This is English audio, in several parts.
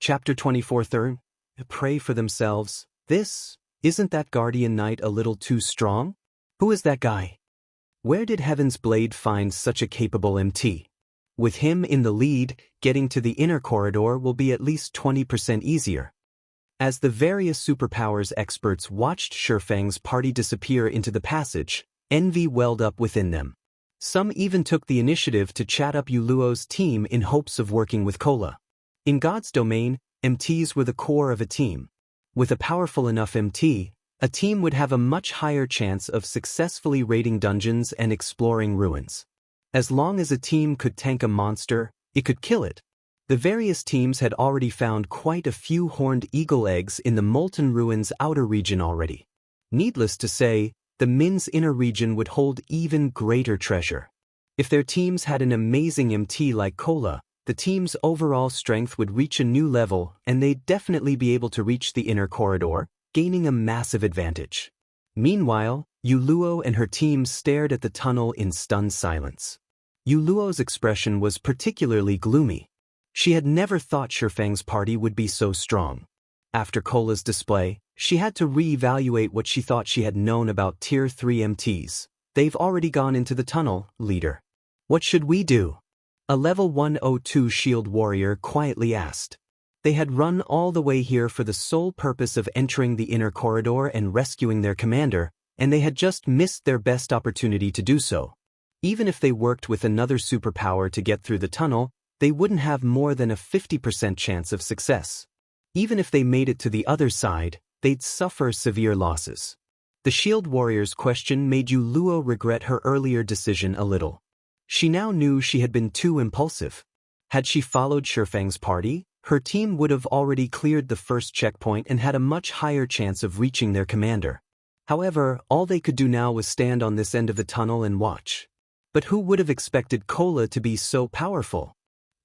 Chapter 24 Third. Pray for themselves. Isn't that Guardian Knight a little too strong? Who is that guy? Where did Heaven's Blade find such a capable MT? With him in the lead, getting to the inner corridor will be at least 20% easier. As the various superpowers experts watched Shifang's party disappear into the passage, envy welled up within them. Some even took the initiative to chat up Yuluo's team in hopes of working with Kola. In God's domain, MTs were the core of a team. With a powerful enough MT, a team would have a much higher chance of successfully raiding dungeons and exploring ruins. As long as a team could tank a monster, it could kill it. The various teams had already found quite a few horned eagle eggs in the Molten Ruin's outer region already. Needless to say, the Min's inner region would hold even greater treasure. If their teams had an amazing MT like Kola, the team's overall strength would reach a new level and they'd definitely be able to reach the inner corridor, gaining a massive advantage. Meanwhile, Yuluo and her team stared at the tunnel in stunned silence. Yuluo's expression was particularly gloomy. She had never thought Shifang's party would be so strong. After Kola's display, she had to re-evaluate what she thought she had known about Tier 3 MTs. They've already gone into the tunnel, leader. What should we do? A level 102 shield warrior quietly asked. They had run all the way here for the sole purpose of entering the inner corridor and rescuing their commander, and they had just missed their best opportunity to do so. Even if they worked with another superpower to get through the tunnel, they wouldn't have more than a 50% chance of success. Even if they made it to the other side, they'd suffer severe losses. The shield warrior's question made Yuluo regret her earlier decision a little. She now knew she had been too impulsive. Had she followed Shifang's party, her team would have already cleared the first checkpoint and had a much higher chance of reaching their commander. However, all they could do now was stand on this end of the tunnel and watch. But who would have expected Kola to be so powerful?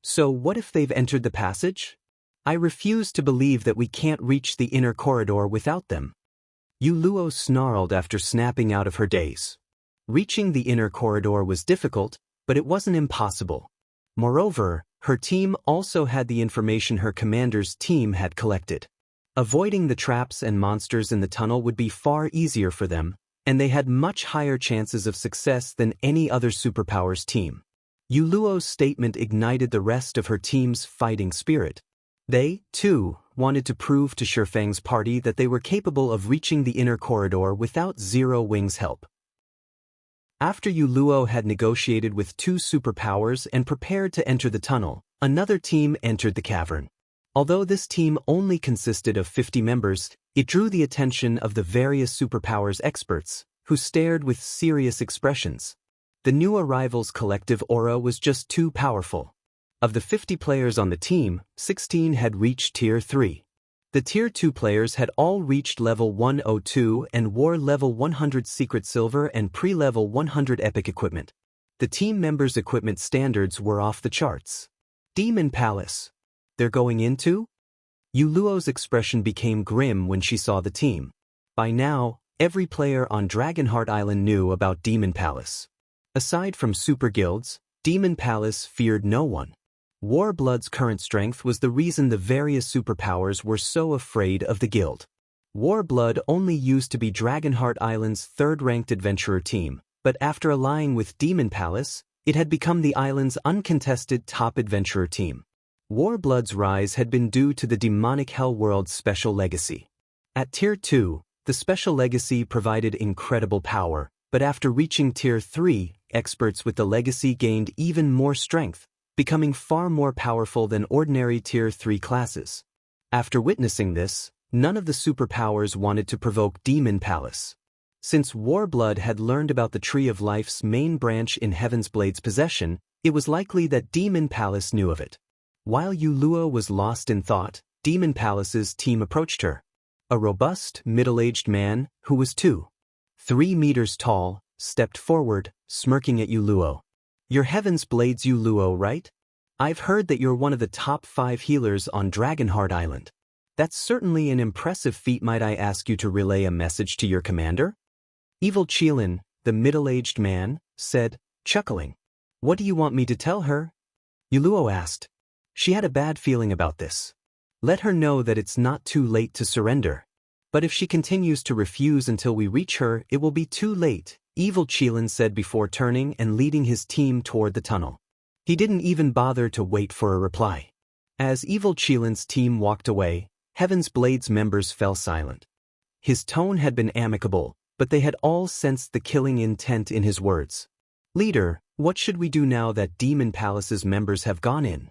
So what if they've entered the passage? I refuse to believe that we can't reach the inner corridor without them. Yuluo snarled after snapping out of her daze. Reaching the inner corridor was difficult, but it wasn't impossible. Moreover, her team also had the information her commander's team had collected. Avoiding the traps and monsters in the tunnel would be far easier for them, and they had much higher chances of success than any other superpower's team. Yuluo's statement ignited the rest of her team's fighting spirit. They, too, wanted to prove to Shifang's party that they were capable of reaching the inner corridor without Zero Wing's help. After Yuluo had negotiated with two superpowers and prepared to enter the tunnel, another team entered the cavern. Although this team only consisted of 50 members, it drew the attention of the various superpowers experts, who stared with serious expressions. The new arrival's collective aura was just too powerful. Of the 50 players on the team, 16 had reached Tier 3. The Tier 2 players had all reached level 102 and wore level 100 Secret Silver and pre-level 100 Epic equipment. The team members' equipment standards were off the charts. Demon Palace. They're going into? Yuluo's expression became grim when she saw the team. By now, every player on Dragonheart Island knew about Demon Palace. Aside from super guilds, Demon Palace feared no one. Warblood's current strength was the reason the various superpowers were so afraid of the guild. Warblood only used to be Dragonheart Island's third-ranked adventurer team, but after allying with Demon Palace, it had become the island's uncontested top adventurer team. Warblood's rise had been due to the demonic Hellworld's special legacy. At Tier 2, the special legacy provided incredible power, but after reaching Tier 3, experts with the legacy gained even more strength, becoming far more powerful than ordinary Tier 3 classes. After witnessing this, none of the superpowers wanted to provoke Demon Palace. Since Warblood had learned about the Tree of Life's main branch in Heaven's Blade's possession, it was likely that Demon Palace knew of it. While Yuluo was lost in thought, Demon Palace's team approached her. A robust, middle-aged man, who was 2.3 meters tall, stepped forward, smirking at Yuluo. You're Heaven's Blade's Yuluo, right? I've heard that you're one of the top 5 healers on Dragonheart Island. That's certainly an impressive feat. Might I ask you to relay a message to your commander? Evil Qilin, the middle-aged man, said, chuckling. What do you want me to tell her? Yuluo asked. She had a bad feeling about this. Let her know that it's not too late to surrender. But if she continues to refuse until we reach her, it will be too late, Evil Qilin said before turning and leading his team toward the tunnel. He didn't even bother to wait for a reply. As Evil Qilin's team walked away, Heaven's Blade's members fell silent. His tone had been amicable, but they had all sensed the killing intent in his words. Leader, what should we do now that Demon Palace's members have gone in?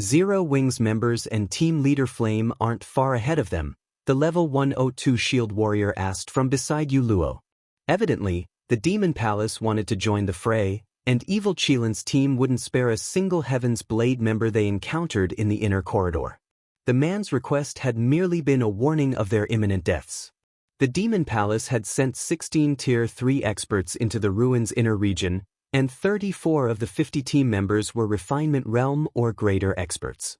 Zero Wings members and team leader Flame aren't far ahead of them, the level 102 shield warrior asked from beside Luo. Evidently, the Demon Palace wanted to join the fray, and Evil Qilin's team wouldn't spare a single Heaven's Blade member they encountered in the inner corridor. The man's request had merely been a warning of their imminent deaths. The Demon Palace had sent 16 Tier 3 experts into the ruins' inner region, and 34 of the 50 team members were Refinement Realm or greater experts.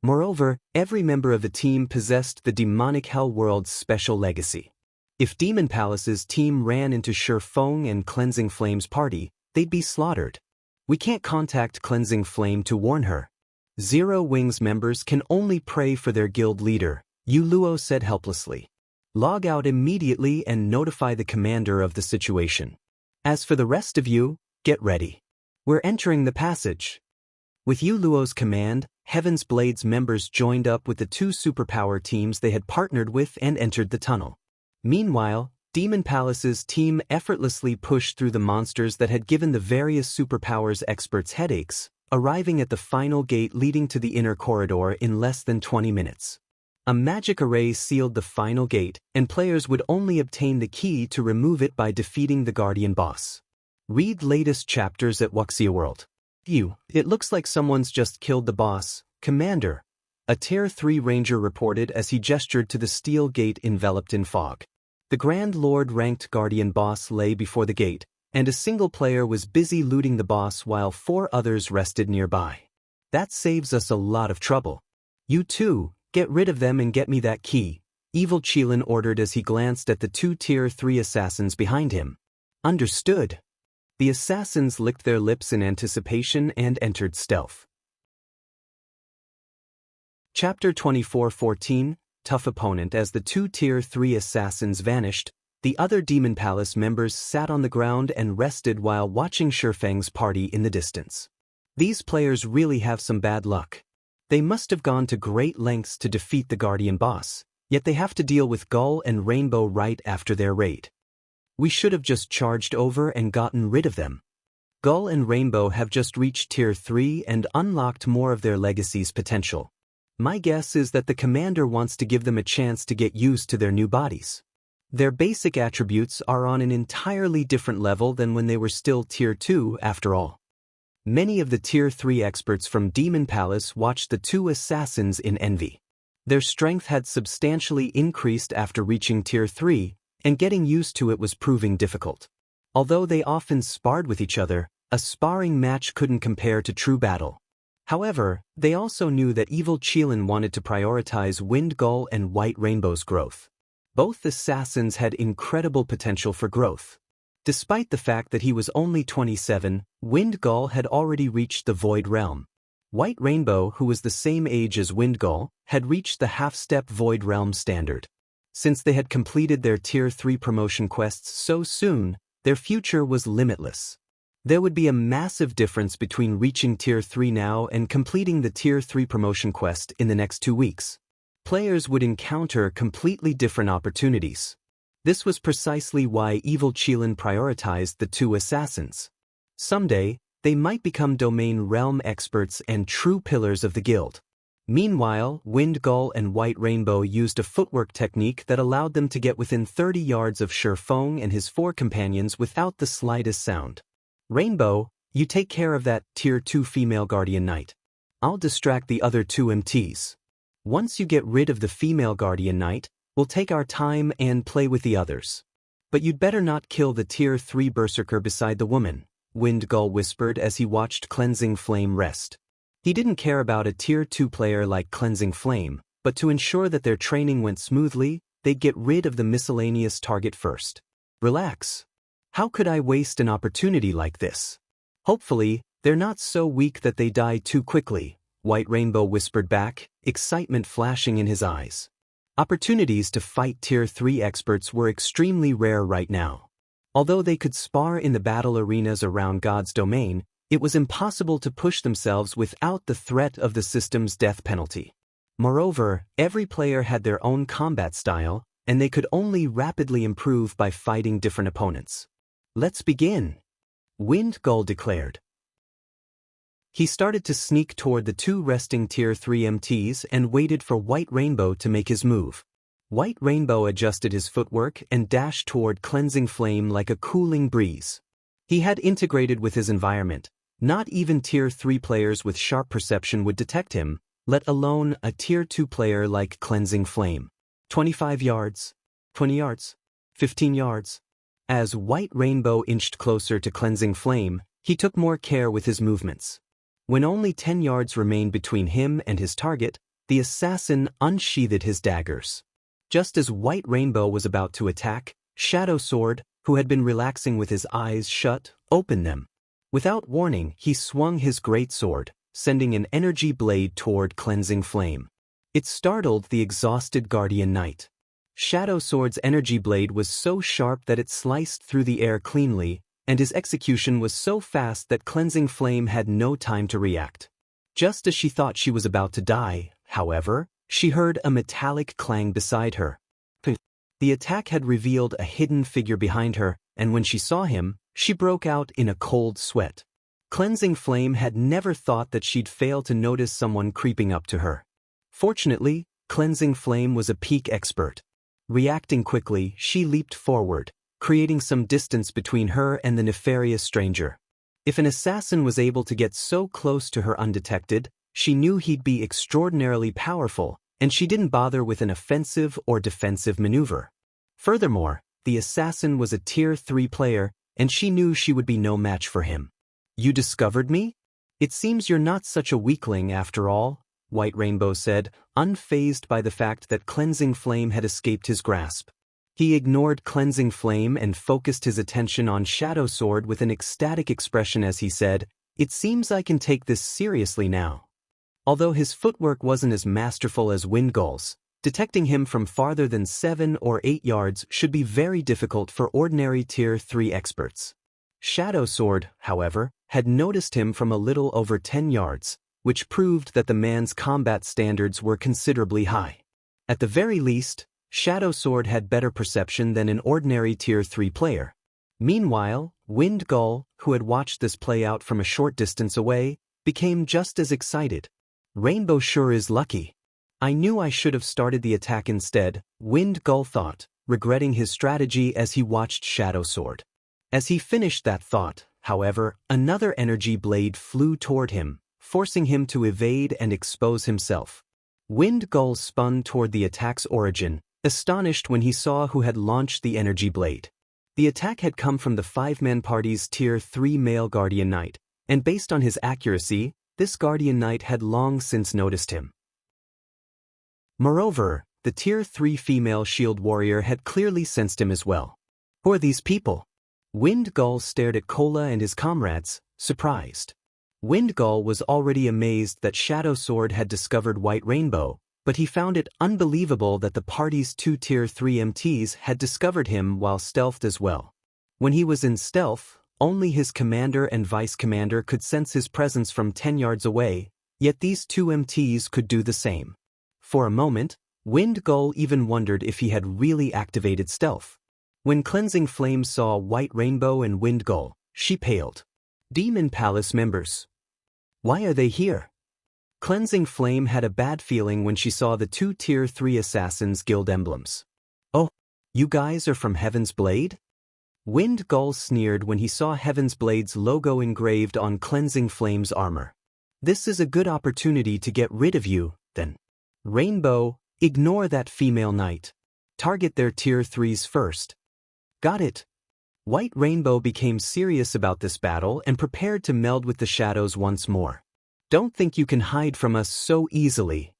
Moreover, every member of the team possessed the demonic Hell World's special legacy. If Demon Palace's team ran into Feng and Cleansing Flame's party, they'd be slaughtered. We can't contact Cleansing Flame to warn her. Zero Wings members can only pray for their guild leader, Luo said helplessly. Log out immediately and notify the commander of the situation. As for the rest of you, get ready. We're entering the passage. With Luo's command, Heaven's Blade's members joined up with the two superpower teams they had partnered with and entered the tunnel. Meanwhile, Demon Palace's team effortlessly pushed through the monsters that had given the various superpowers experts headaches, arriving at the final gate leading to the inner corridor in less than 20 minutes. A magic array sealed the final gate, and players would only obtain the key to remove it by defeating the Guardian boss. Read latest chapters at Wuxia World. It looks like someone's just killed the boss, Commander, a Tier 3 ranger reported as he gestured to the steel gate enveloped in fog. The Grand Lord-ranked Guardian boss lay before the gate, and a single player was busy looting the boss while 4 others rested nearby. That saves us a lot of trouble. You too, get rid of them and get me that key, Evil Qilin ordered as he glanced at the 2 Tier 3 assassins behind him. Understood. The assassins licked their lips in anticipation and entered stealth. Chapter 24:14, Tough Opponent. As the 2 Tier 3 assassins vanished, the other Demon Palace members sat on the ground and rested while watching Feng's party in the distance. These players really have some bad luck. They must have gone to great lengths to defeat the Guardian boss, yet they have to deal with Gull and Rainbow right after their raid. We should have just charged over and gotten rid of them. Gull and Rainbow have just reached Tier 3 and unlocked more of their legacy's potential. My guess is that the commander wants to give them a chance to get used to their new bodies. Their basic attributes are on an entirely different level than when they were still Tier 2 after all. Many of the Tier 3 experts from Demon Palace watched the 2 assassins in envy. Their strength had substantially increased after reaching Tier 3, and getting used to it was proving difficult. Although they often sparred with each other, a sparring match couldn't compare to true battle. However, they also knew that Evil Qilin wanted to prioritize Wind Gull and White Rainbow's growth. Both assassins had incredible potential for growth. Despite the fact that he was only 27, Wind Gull had already reached the Void Realm. White Rainbow, who was the same age as Wind Gull, had reached the half-step Void Realm standard. Since they had completed their Tier 3 promotion quests so soon, their future was limitless. There would be a massive difference between reaching Tier 3 now and completing the Tier 3 promotion quest in the next 2 weeks. Players would encounter completely different opportunities. This was precisely why Evil Qilin prioritized the 2 assassins. Someday, they might become domain realm experts and true pillars of the guild. Meanwhile, Wind Gull and White Rainbow used a footwork technique that allowed them to get within 30 yards of Feng and his 4 companions without the slightest sound. Rainbow, you take care of that Tier 2 female Guardian Knight. I'll distract the other 2 MTs. Once you get rid of the female Guardian Knight, we'll take our time and play with the others. But you'd better not kill the Tier 3 Berserker beside the woman, Wind Gull whispered as he watched Cleansing Flame rest. He didn't care about a Tier 2 player like Cleansing Flame, but to ensure that their training went smoothly, they'd get rid of the miscellaneous target first. Relax. How could I waste an opportunity like this? Hopefully, they're not so weak that they die too quickly, White Rainbow whispered back, excitement flashing in his eyes. Opportunities to fight Tier 3 experts were extremely rare right now. Although they could spar in the battle arenas around God's domain, it was impossible to push themselves without the threat of the system's death penalty. Moreover, every player had their own combat style, and they could only rapidly improve by fighting different opponents. "Let's begin," Wind Gull declared. He started to sneak toward the two resting Tier 3 MTs and waited for White Rainbow to make his move. White Rainbow adjusted his footwork and dashed toward Cleansing Flame like a cooling breeze. He had integrated with his environment. Not even Tier 3 players with sharp perception would detect him, let alone a Tier 2 player like Cleansing Flame. 25 yards, 20 yards, 15 yards. As White Rainbow inched closer to Cleansing Flame, he took more care with his movements. When only 10 yards remained between him and his target, the assassin unsheathed his daggers. Just as White Rainbow was about to attack, Shadow Sword, who had been relaxing with his eyes shut, opened them. Without warning, he swung his great sword, sending an energy blade toward Cleansing Flame. It startled the exhausted Guardian Knight. Shadow Sword's energy blade was so sharp that it sliced through the air cleanly, and his execution was so fast that Cleansing Flame had no time to react. Just as she thought she was about to die, however, she heard a metallic clang beside her. The attack had revealed a hidden figure behind her, and when she saw him, she broke out in a cold sweat. Cleansing Flame had never thought that she'd fail to notice someone creeping up to her. Fortunately, Cleansing Flame was a peak expert. Reacting quickly, she leaped forward, creating some distance between her and the nefarious stranger. If an assassin was able to get so close to her undetected, she knew he'd be extraordinarily powerful, and she didn't bother with an offensive or defensive maneuver. Furthermore, the assassin was a Tier 3 player, and she knew she would be no match for him. "You discovered me? It seems you're not such a weakling after all," White Rainbow said, unfazed by the fact that Cleansing Flame had escaped his grasp. He ignored Cleansing Flame and focused his attention on Shadow Sword with an ecstatic expression as he said, "It seems I can take this seriously now." Although his footwork wasn't as masterful as Wind Gull's, detecting him from farther than 7 or 8 yards should be very difficult for ordinary Tier 3 experts. Shadow Sword, however, had noticed him from a little over 10 yards, which proved that the man's combat standards were considerably high. At the very least, Shadow Sword had better perception than an ordinary Tier 3 player. Meanwhile, Wind Gull, who had watched this play out from a short distance away, became just as excited. "Rainbow sure is lucky. I knew I should have started the attack instead," Wind Gull thought, regretting his strategy as he watched Shadow Sword. As he finished that thought, however, another energy blade flew toward him, forcing him to evade and expose himself. Wind Gull spun toward the attack's origin, astonished when he saw who had launched the energy blade. The attack had come from the 5-man party's Tier 3 male Guardian Knight, and based on his accuracy, this Guardian Knight had long since noticed him. Moreover, the Tier 3 female Shield Warrior had clearly sensed him as well. "Who are these people?" Wind Gull stared at Kola and his comrades, surprised. Wind Gull was already amazed that Shadow Sword had discovered White Rainbow, but he found it unbelievable that the party's 2 Tier 3 MTs had discovered him while stealthed as well. When he was in stealth, only his commander and vice-commander could sense his presence from 10 yards away, yet these 2 MTs could do the same. For a moment, Wind Gull even wondered if he had really activated stealth. When Cleansing Flame saw White Rainbow and Wind Gull, she paled. "Demon Palace members. Why are they here?" Cleansing Flame had a bad feeling when she saw the 2 Tier 3 Assassins Guild emblems. "Oh, you guys are from Heaven's Blade?" Wind Gull sneered when he saw Heaven's Blade's logo engraved on Cleansing Flame's armor. "This is a good opportunity to get rid of you, then. Rainbow, ignore that female knight. Target their Tier 3s first." "Got it." White Rainbow became serious about this battle and prepared to meld with the shadows once more. "Don't think you can hide from us so easily."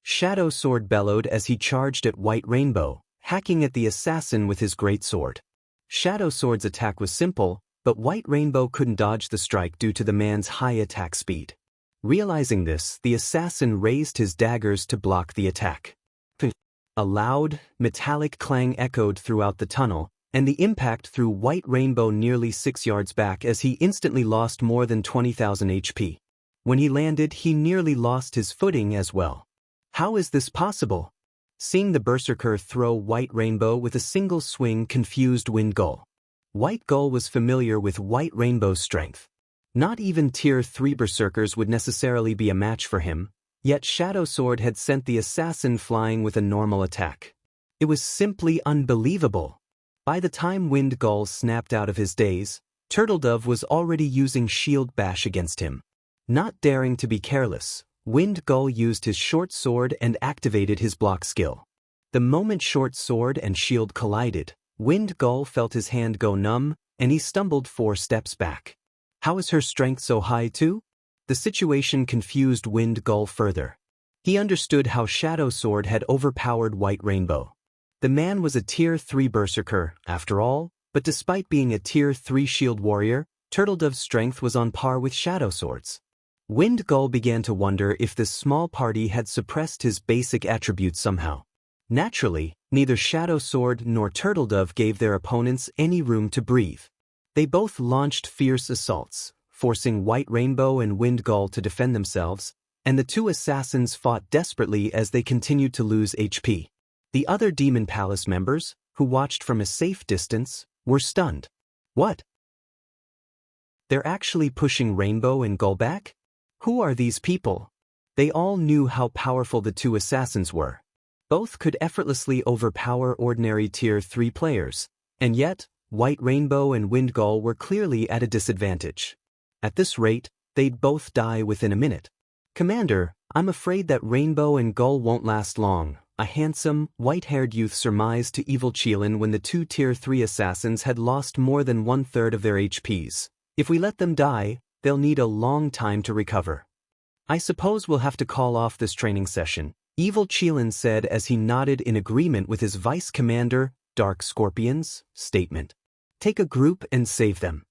Shadow Sword bellowed as he charged at White Rainbow, hacking at the assassin with his great sword. Shadow Sword's attack was simple, but White Rainbow couldn't dodge the strike due to the man's high attack speed. Realizing this, the assassin raised his daggers to block the attack. A loud, metallic clang echoed throughout the tunnel, and the impact threw White Rainbow nearly 6 yards back as he instantly lost more than 20,000 HP. When he landed, he nearly lost his footing as well. How is this possible? Seeing the Berserker throw White Rainbow with a single swing confused Wind Gull. White Gull was familiar with White Rainbow's strength. Not even Tier 3 Berserkers would necessarily be a match for him, yet Shadow Sword had sent the assassin flying with a normal attack. It was simply unbelievable. By the time Wind Gull snapped out of his daze, Turtledove was already using Shield Bash against him. Not daring to be careless, Wind Gull used his short sword and activated his block skill. The moment short sword and shield collided, Wind Gull felt his hand go numb, and he stumbled 4 steps back. How is her strength so high too? The situation confused Wind Gull further. He understood how Shadow Sword had overpowered White Rainbow. The man was a Tier 3 Berserker, after all, but despite being a Tier 3 Shield Warrior, Turtledove's strength was on par with Shadow Sword's. Wind Gull began to wonder if this small party had suppressed his basic attributes somehow. Naturally, neither Shadow Sword nor Turtledove gave their opponents any room to breathe. They both launched fierce assaults, forcing White Rainbow and Wind Gull to defend themselves, and the two assassins fought desperately as they continued to lose HP. The other Demon Palace members, who watched from a safe distance, were stunned. What? They're actually pushing Rainbow and Gull back? Who are these people? They all knew how powerful the two assassins were. Both could effortlessly overpower ordinary Tier 3 players, and yet, White Rainbow and Wind Gull were clearly at a disadvantage. At this rate, they'd both die within a minute. Commander, I'm afraid that Rainbow and Gull won't last long, a handsome, white-haired youth surmised to evil Qilin when the two Tier 3 assassins had lost more than 1/3 of their HPs. If we let them die, they'll need a long time to recover. I suppose we'll have to call off this training session, evil Qilin said as he nodded in agreement with his Vice Commander, Dark Scorpion's, statement. Take a group and save them.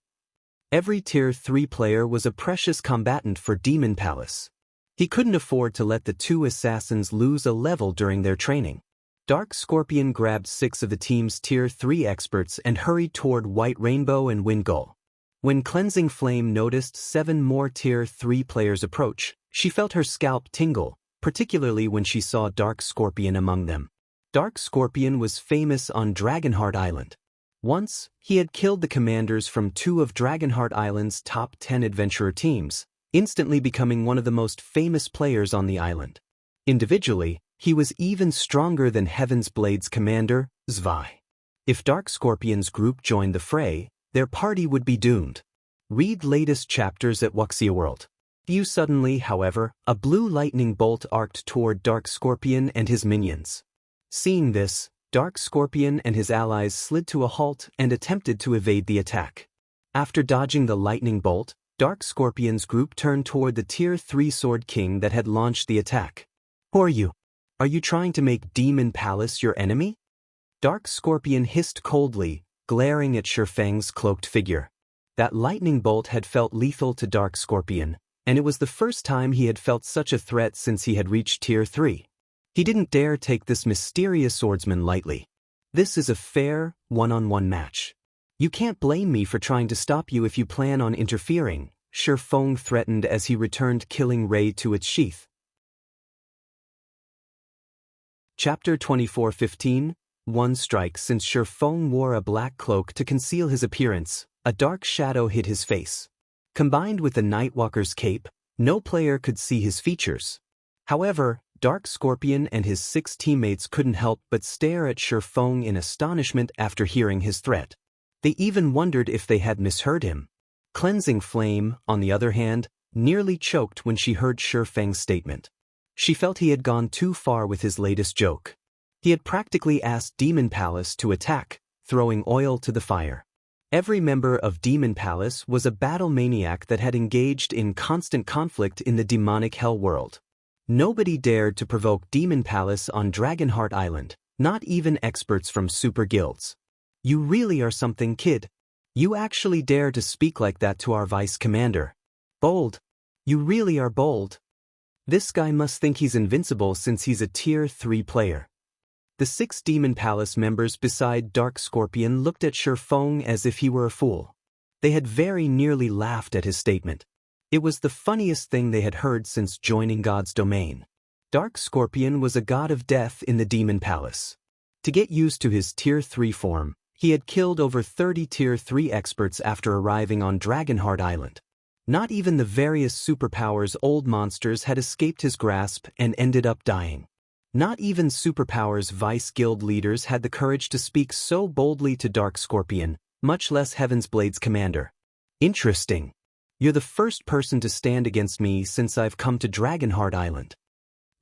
Every Tier 3 player was a precious combatant for Demon Palace. He couldn't afford to let the two assassins lose a level during their training. Dark Scorpion grabbed 6 of the team's Tier 3 experts and hurried toward White Rainbow and Wind Gull. When Cleansing Flame noticed 7 more Tier 3 players approach, she felt her scalp tingle, particularly when she saw Dark Scorpion among them. Dark Scorpion was famous on Dragonheart Island. Once, he had killed the commanders from 2 of Dragonheart Island's top 10 adventurer teams, instantly becoming one of the most famous players on the island. Individually, he was even stronger than Heaven's Blade's commander, Zwei. If Dark Scorpion's group joined the fray, their party would be doomed. Read latest chapters at Wuxia World. Suddenly, however, a blue lightning bolt arced toward Dark Scorpion and his minions. Seeing this, Dark Scorpion and his allies slid to a halt and attempted to evade the attack. After dodging the lightning bolt, Dark Scorpion's group turned toward the Tier 3 Sword King that had launched the attack. Who are you? Are you trying to make Demon Palace your enemy? Dark Scorpion hissed coldly, glaring at Shifeng's cloaked figure. That lightning bolt had felt lethal to Dark Scorpion, and it was the first time he had felt such a threat since he had reached Tier 3. He didn't dare take this mysterious swordsman lightly. This is a fair, one-on-one match. You can't blame me for trying to stop you if you plan on interfering, Shifeng threatened as he returned Killing Ray to its sheath. Chapter 24:15 One strike. Since Shifeng wore a black cloak to conceal his appearance, a dark shadow hid his face. Combined with the Nightwalker's cape, no player could see his features. However, Dark Scorpion and his 6 teammates couldn't help but stare at Shifeng in astonishment after hearing his threat. They even wondered if they had misheard him. Cleansing Flame, on the other hand, nearly choked when she heard Shifeng's statement. She felt he had gone too far with his latest joke. He had practically asked Demon Palace to attack, throwing oil to the fire. Every member of Demon Palace was a battle maniac that had engaged in constant conflict in the demonic hell world. Nobody dared to provoke Demon Palace on Dragonheart Island, not even experts from super guilds. You really are something, kid. You actually dare to speak like that to our vice commander. Bold. You really are bold. This guy must think he's invincible since he's a Tier 3 player. The 6 Demon Palace members beside Dark Scorpion looked at Shifeng as if he were a fool. They had very nearly laughed at his statement. It was the funniest thing they had heard since joining God's domain. Dark Scorpion was a god of death in the Demon Palace. To get used to his Tier 3 form, he had killed over 30 Tier 3 experts after arriving on Dragonheart Island. Not even the various superpowers' old monsters had escaped his grasp and ended up dying. Not even Superpower's Vice Guild leaders had the courage to speak so boldly to Dark Scorpion, much less Heaven's Blade's commander. Interesting. You're the first person to stand against me since I've come to Dragonheart Island.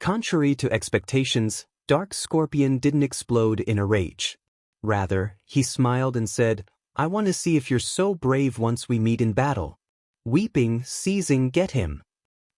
Contrary to expectations, Dark Scorpion didn't explode in a rage. Rather, he smiled and said, I want to see if you're so brave once we meet in battle. Weeping, seizing, get him.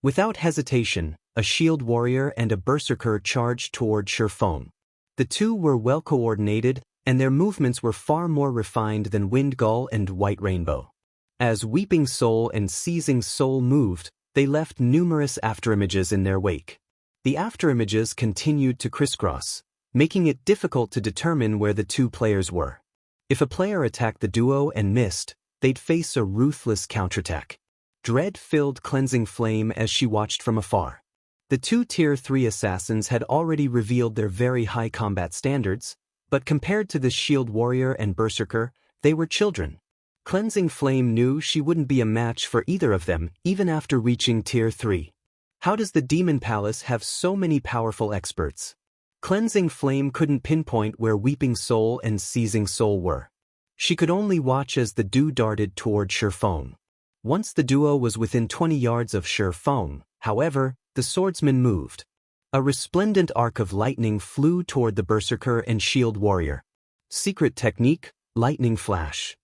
Without hesitation, a shield warrior and a berserker charged toward Shifeng. The two were well coordinated, and their movements were far more refined than Wind Gull and White Rainbow. As Weeping Soul and Seizing Soul moved, they left numerous afterimages in their wake. The afterimages continued to crisscross, making it difficult to determine where the two players were. If a player attacked the duo and missed, they'd face a ruthless counterattack. Dread filled Cleansing Flame as she watched from afar. The two Tier 3 assassins had already revealed their very high combat standards, but compared to the Shield Warrior and Berserker, they were children. Cleansing Flame knew she wouldn't be a match for either of them, even after reaching Tier 3. How does the Demon Palace have so many powerful experts? Cleansing Flame couldn't pinpoint where Weeping Soul and Seizing Soul were. She could only watch as the duo darted toward Shifeng. Once the duo was within 20 yards of Shifeng, however, the swordsman moved. A resplendent arc of lightning flew toward the Berserker and Shield Warrior. Secret technique, Lightning Flash.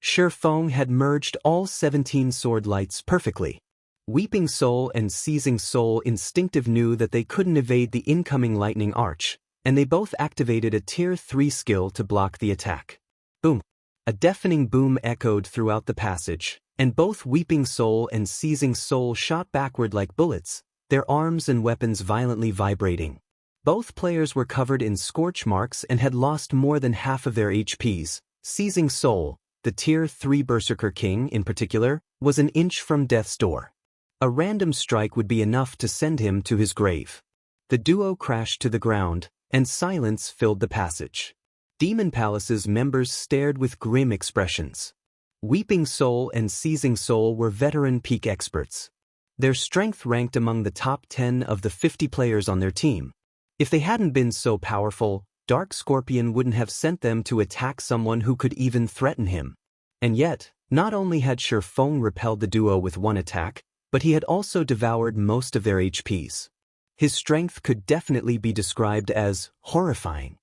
Shifeng had merged all 17 sword lights perfectly. Weeping Soul and Seizing Soul instinctively knew that they couldn't evade the incoming lightning arch, and they both activated a Tier 3 skill to block the attack. Boom! A deafening boom echoed throughout the passage, and both Weeping Soul and Seizing Soul shot backward like bullets, their arms and weapons violently vibrating. Both players were covered in scorch marks and had lost more than half of their HPs. Seizing Soul, the Tier 3 Berserker King in particular, was an inch from death's door. A random strike would be enough to send him to his grave. The duo crashed to the ground, and silence filled the passage. Demon Palace's members stared with grim expressions. Weeping Soul and Seizing Soul were veteran peak experts. Their strength ranked among the top 10 of the 50 players on their team. If they hadn't been so powerful, Dark Scorpion wouldn't have sent them to attack someone who could even threaten him. And yet, not only had Shifeng repelled the duo with one attack, but he had also devoured most of their HPs. His strength could definitely be described as horrifying.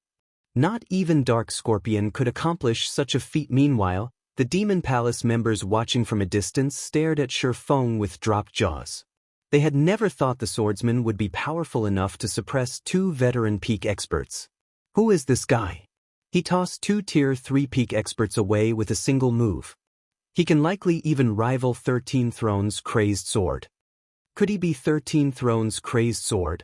Not even Dark Scorpion could accomplish such a feat. Meanwhile, the Demon Palace members watching from a distance stared at Shifeng with dropped jaws. They had never thought the swordsman would be powerful enough to suppress two veteran peak experts. Who is this guy? He tossed two Tier 3 peak experts away with a single move. He can likely even rival 13 Thrones' Crazed Sword. Could he be 13 Thrones' Crazed Sword?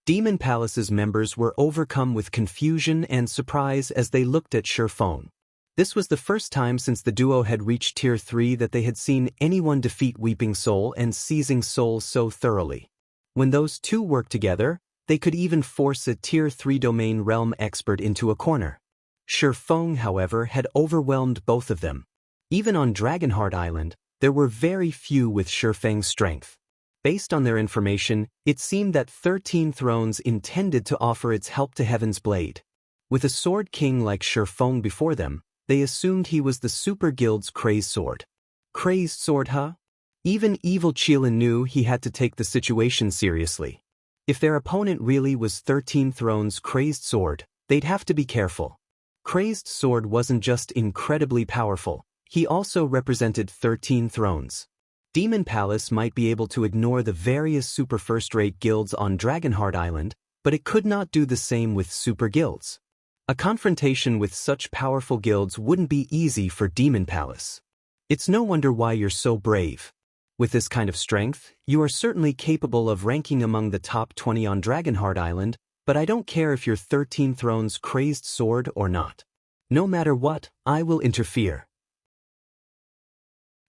Demon Palace's members were overcome with confusion and surprise as they looked at Shifeng. This was the first time since the duo had reached Tier 3 that they had seen anyone defeat Weeping Soul and Seizing Soul so thoroughly. When those two worked together, they could even force a Tier 3 domain realm expert into a corner. Shifeng, however, had overwhelmed both of them. Even on Dragonheart Island, there were very few with Shifeng's strength. Based on their information, it seemed that 13 Thrones intended to offer its help to Heaven's Blade. With a Sword King like Shifeng before them, they assumed he was the Super Guild's Crazed Sword. Crazed Sword, huh? Even evil Qilin knew he had to take the situation seriously. If their opponent really was 13 Thrones' Crazed Sword, they'd have to be careful. Crazed Sword wasn't just incredibly powerful, he also represented 13 Thrones. Demon Palace might be able to ignore the various super first-rate guilds on Dragonheart Island, but it could not do the same with super guilds. A confrontation with such powerful guilds wouldn't be easy for Demon Palace. It's no wonder why you're so brave. With this kind of strength, you are certainly capable of ranking among the top 20 on Dragonheart Island, but I don't care if you're 13 Thrones crazed sword or not. No matter what, I will interfere.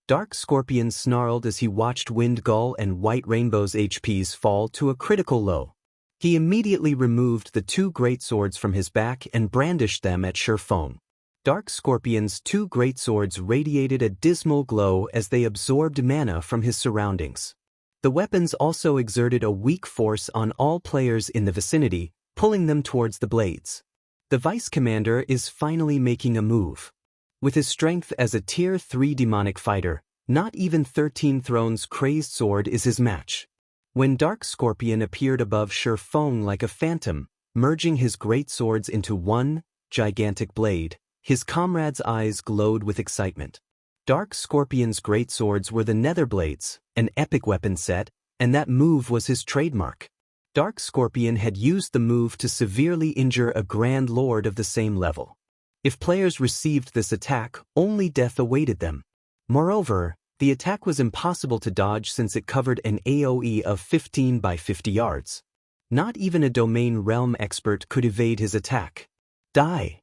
Dark Scorpion snarled as he watched Wind Gull and White Rainbow's HPs fall to a critical low. He immediately removed the two greatswords from his back and brandished them at Shifeng. Dark Scorpion's two greatswords radiated a dismal glow as they absorbed mana from his surroundings. The weapons also exerted a weak force on all players in the vicinity, pulling them towards the blades. The Vice Commander is finally making a move. With his strength as a Tier 3 demonic fighter, not even 13 Thrones crazed sword is his match. When Dark Scorpion appeared above Shifeng like a phantom, merging his greatswords into one gigantic blade, his comrades' eyes glowed with excitement. Dark Scorpion's greatswords were the Netherblades, an epic weapon set, and that move was his trademark. Dark Scorpion had used the move to severely injure a Grand Lord of the same level. If players received this attack, only death awaited them. Moreover, the attack was impossible to dodge since it covered an AoE of 15 by 50 yards. Not even a Domain Realm expert could evade his attack. Die!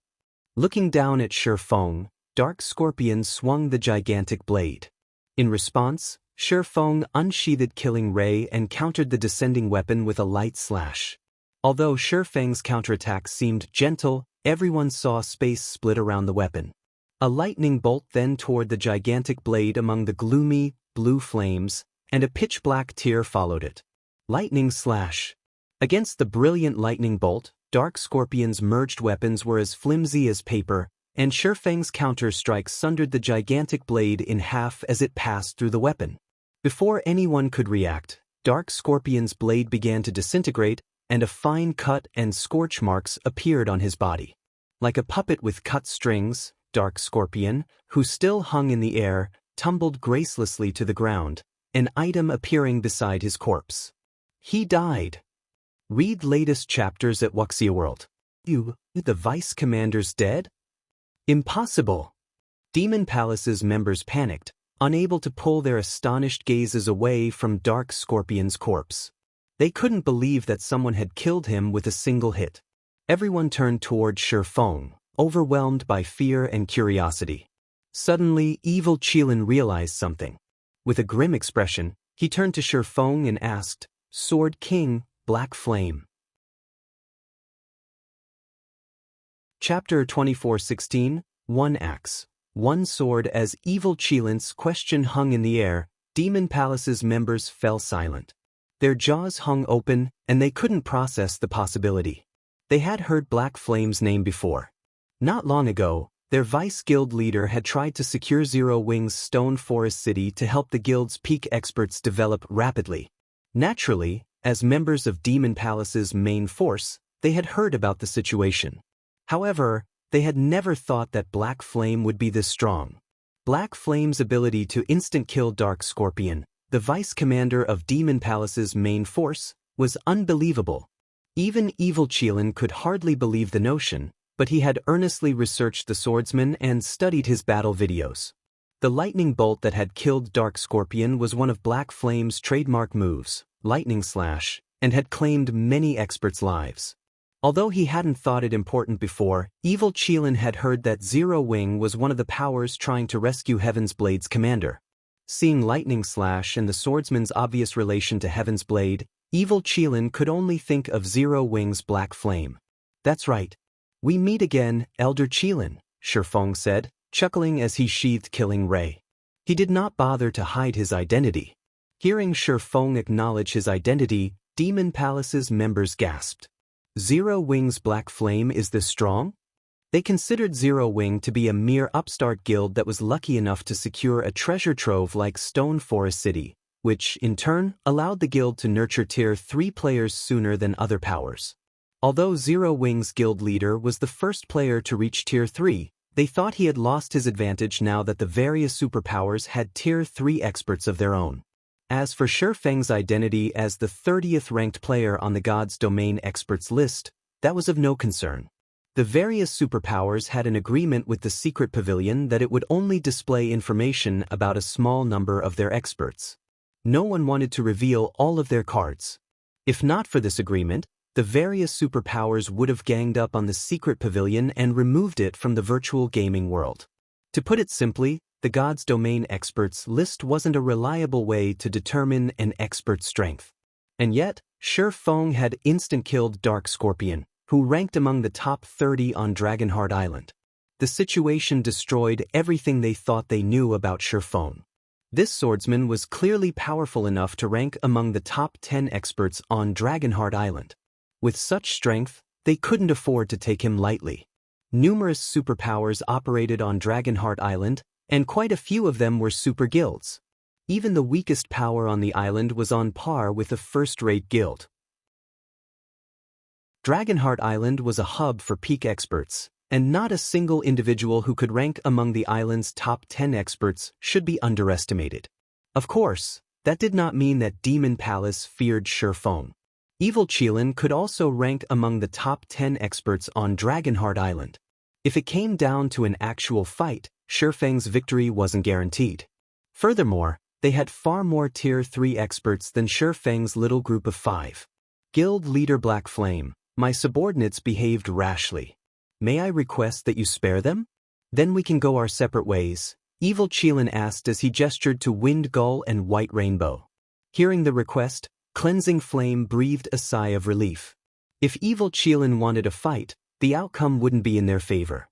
Looking down at Shifeng, Dark Scorpion swung the gigantic blade. In response, Shifeng unsheathed Killing Ray and countered the descending weapon with a light slash. Although Shifeng's counterattack seemed gentle, everyone saw space split around the weapon. A lightning bolt then toward the gigantic blade among the gloomy, blue flames, and a pitch-black tear followed it. Lightning slash. Against the brilliant lightning bolt, Dark Scorpion's merged weapons were as flimsy as paper, and Shifeng's counter-strike sundered the gigantic blade in half as it passed through the weapon. Before anyone could react, Dark Scorpion's blade began to disintegrate, and a fine cut and scorch marks appeared on his body. Like a puppet with cut strings, Dark Scorpion, who still hung in the air, tumbled gracelessly to the ground, an item appearing beside his corpse. He died. Read latest chapters at Wuxia World. The Vice Commander's dead? Impossible! Demon Palace's members panicked, unable to pull their astonished gazes away from Dark Scorpion's corpse. They couldn't believe that someone had killed him with a single hit. Everyone turned toward Shifeng, overwhelmed by fear and curiosity. Suddenly, evil Qilin realized something. With a grim expression, he turned to Shifeng and asked, "Sword King, Black Flame." Chapter 24:16, One Axe, One Sword. As evil Qilin's question hung in the air, Demon Palace's members fell silent. Their jaws hung open, and they couldn't process the possibility. They had heard Black Flame's name before. Not long ago, their vice guild leader had tried to secure Zero Wing's Stone Forest City to help the guild's peak experts develop rapidly. Naturally, as members of Demon Palace's main force, they had heard about the situation. However, they had never thought that Black Flame would be this strong. Black Flame's ability to instant-kill Dark Scorpion, the vice commander of Demon Palace's main force, was unbelievable. Even evil Qilin could hardly believe the notion, but he had earnestly researched the swordsman and studied his battle videos. The lightning bolt that had killed Dark Scorpion was one of Black Flame's trademark moves, Lightning Slash, and had claimed many experts' lives. Although he hadn't thought it important before, evil Qilin had heard that Zero Wing was one of the powers trying to rescue Heaven's Blade's commander. Seeing Lightning Slash and the swordsman's obvious relation to Heaven's Blade, evil Qilin could only think of Zero Wing's Black Flame. "That's right. We meet again, Elder Qilin," Shifeng said, chuckling as he sheathed Killing Ray. He did not bother to hide his identity. Hearing Shifeng acknowledge his identity, Demon Palace's members gasped. Zero Wing's Black Flame is this strong? They considered Zero Wing to be a mere upstart guild that was lucky enough to secure a treasure trove like Stone Forest City, which, in turn, allowed the guild to nurture Tier 3 players sooner than other powers. Although Zero Wing's guild leader was the first player to reach Tier 3, they thought he had lost his advantage now that the various superpowers had Tier 3 experts of their own. As for Shifeng's identity as the 30th ranked player on the God's Domain experts list, that was of no concern. The various superpowers had an agreement with the secret pavilion that it would only display information about a small number of their experts. No one wanted to reveal all of their cards. If not for this agreement, the various superpowers would have ganged up on the secret pavilion and removed it from the virtual gaming world. To put it simply, the God's Domain experts list wasn't a reliable way to determine an expert's strength. And yet, Shi Feng had instant-killed Dark Scorpion, who ranked among the top 30 on Dragonheart Island. The situation destroyed everything they thought they knew about Shi Feng. This swordsman was clearly powerful enough to rank among the top 10 experts on Dragonheart Island. With such strength, they couldn't afford to take him lightly. Numerous superpowers operated on Dragonheart Island, and quite a few of them were super guilds. Even the weakest power on the island was on par with a first-rate guild. Dragonheart Island was a hub for peak experts, and not a single individual who could rank among the island's top 10 experts should be underestimated. Of course, that did not mean that Demon Palace feared Shi Feng. Evil Qilin could also rank among the top 10 experts on Dragonheart Island. If it came down to an actual fight, Shi Feng's victory wasn't guaranteed. Furthermore, they had far more Tier 3 experts than Shi Feng's little group of 5. Guild Leader Black Flame, my subordinates behaved rashly. May I request that you spare them? Then we can go our separate ways, Evil Qilin asked as he gestured to Wind Gull and White Rainbow. Hearing the request, Cleansing Flame breathed a sigh of relief. If Evil Qilin wanted a fight, the outcome wouldn't be in their favor.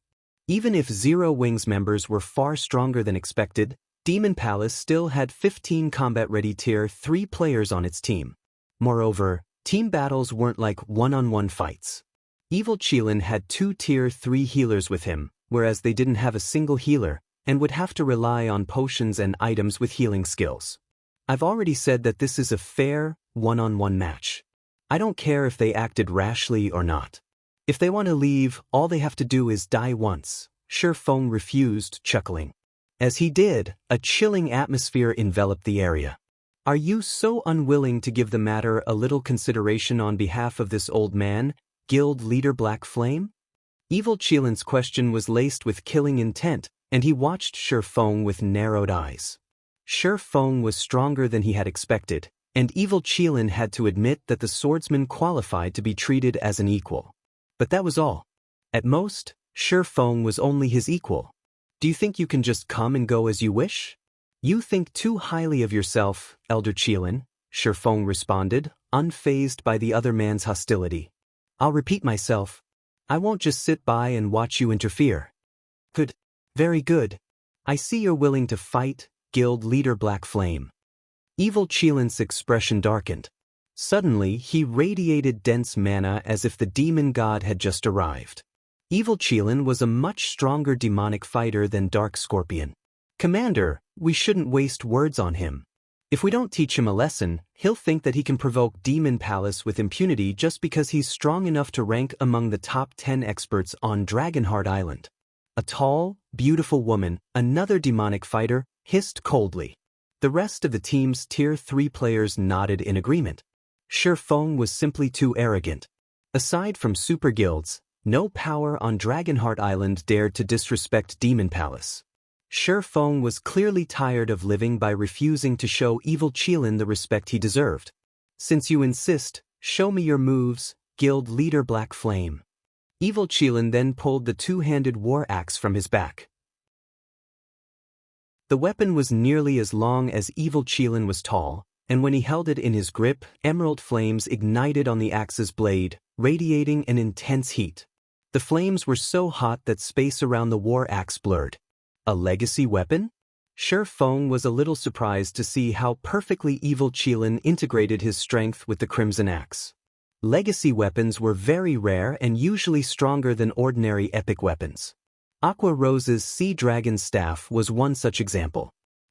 Even if Zero Wings members were far stronger than expected, Demon Palace still had 15 combat-ready Tier 3 players on its team. Moreover, team battles weren't like one-on-one fights. Evil Qilin had 2 Tier 3 healers with him, whereas they didn't have a single healer, and would have to rely on potions and items with healing skills. I've already said that this is a fair, one-on-one match. I don't care if they acted rashly or not. If they want to leave, all they have to do is die once. Shi Feng refused, chuckling. As he did, a chilling atmosphere enveloped the area. Are you so unwilling to give the matter a little consideration on behalf of this old man, Guild Leader Black Flame? Evil Qilin's question was laced with killing intent, and he watched Shi Feng with narrowed eyes. Shi Feng was stronger than he had expected, and Evil Qilin had to admit that the swordsman qualified to be treated as an equal. But that was all. At most, Shi Feng was only his equal. Do you think you can just come and go as you wish? You think too highly of yourself, Elder Qilin, Shi Feng responded, unfazed by the other man's hostility. I'll repeat myself. I won't just sit by and watch you interfere. Good. Very good. I see you're willing to fight, Guild Leader Black Flame. Evil Qilin's expression darkened. Suddenly, he radiated dense mana as if the demon god had just arrived. Evil Qilin was a much stronger demonic fighter than Dark Scorpion. Commander, we shouldn't waste words on him. If we don't teach him a lesson, he'll think that he can provoke Demon Palace with impunity just because he's strong enough to rank among the top 10 experts on Dragonheart Island. A tall, beautiful woman, another demonic fighter, hissed coldly. The rest of the team's Tier 3 players nodded in agreement. Shi Feng was simply too arrogant. Aside from super guilds, no power on Dragonheart Island dared to disrespect Demon Palace. Shi Feng was clearly tired of living by refusing to show Evil Qilin the respect he deserved. Since you insist, show me your moves, Guild Leader Black Flame. Evil Qilin then pulled the two-handed war axe from his back. The weapon was nearly as long as Evil Qilin was tall, and when he held it in his grip, emerald flames ignited on the axe's blade, radiating an intense heat. The flames were so hot that space around the war axe blurred. A legacy weapon? Shi Feng was a little surprised to see how perfectly Evil Qilin integrated his strength with the Crimson Axe. Legacy weapons were very rare and usually stronger than ordinary epic weapons. Aqua Rose's Sea Dragon Staff was one such example.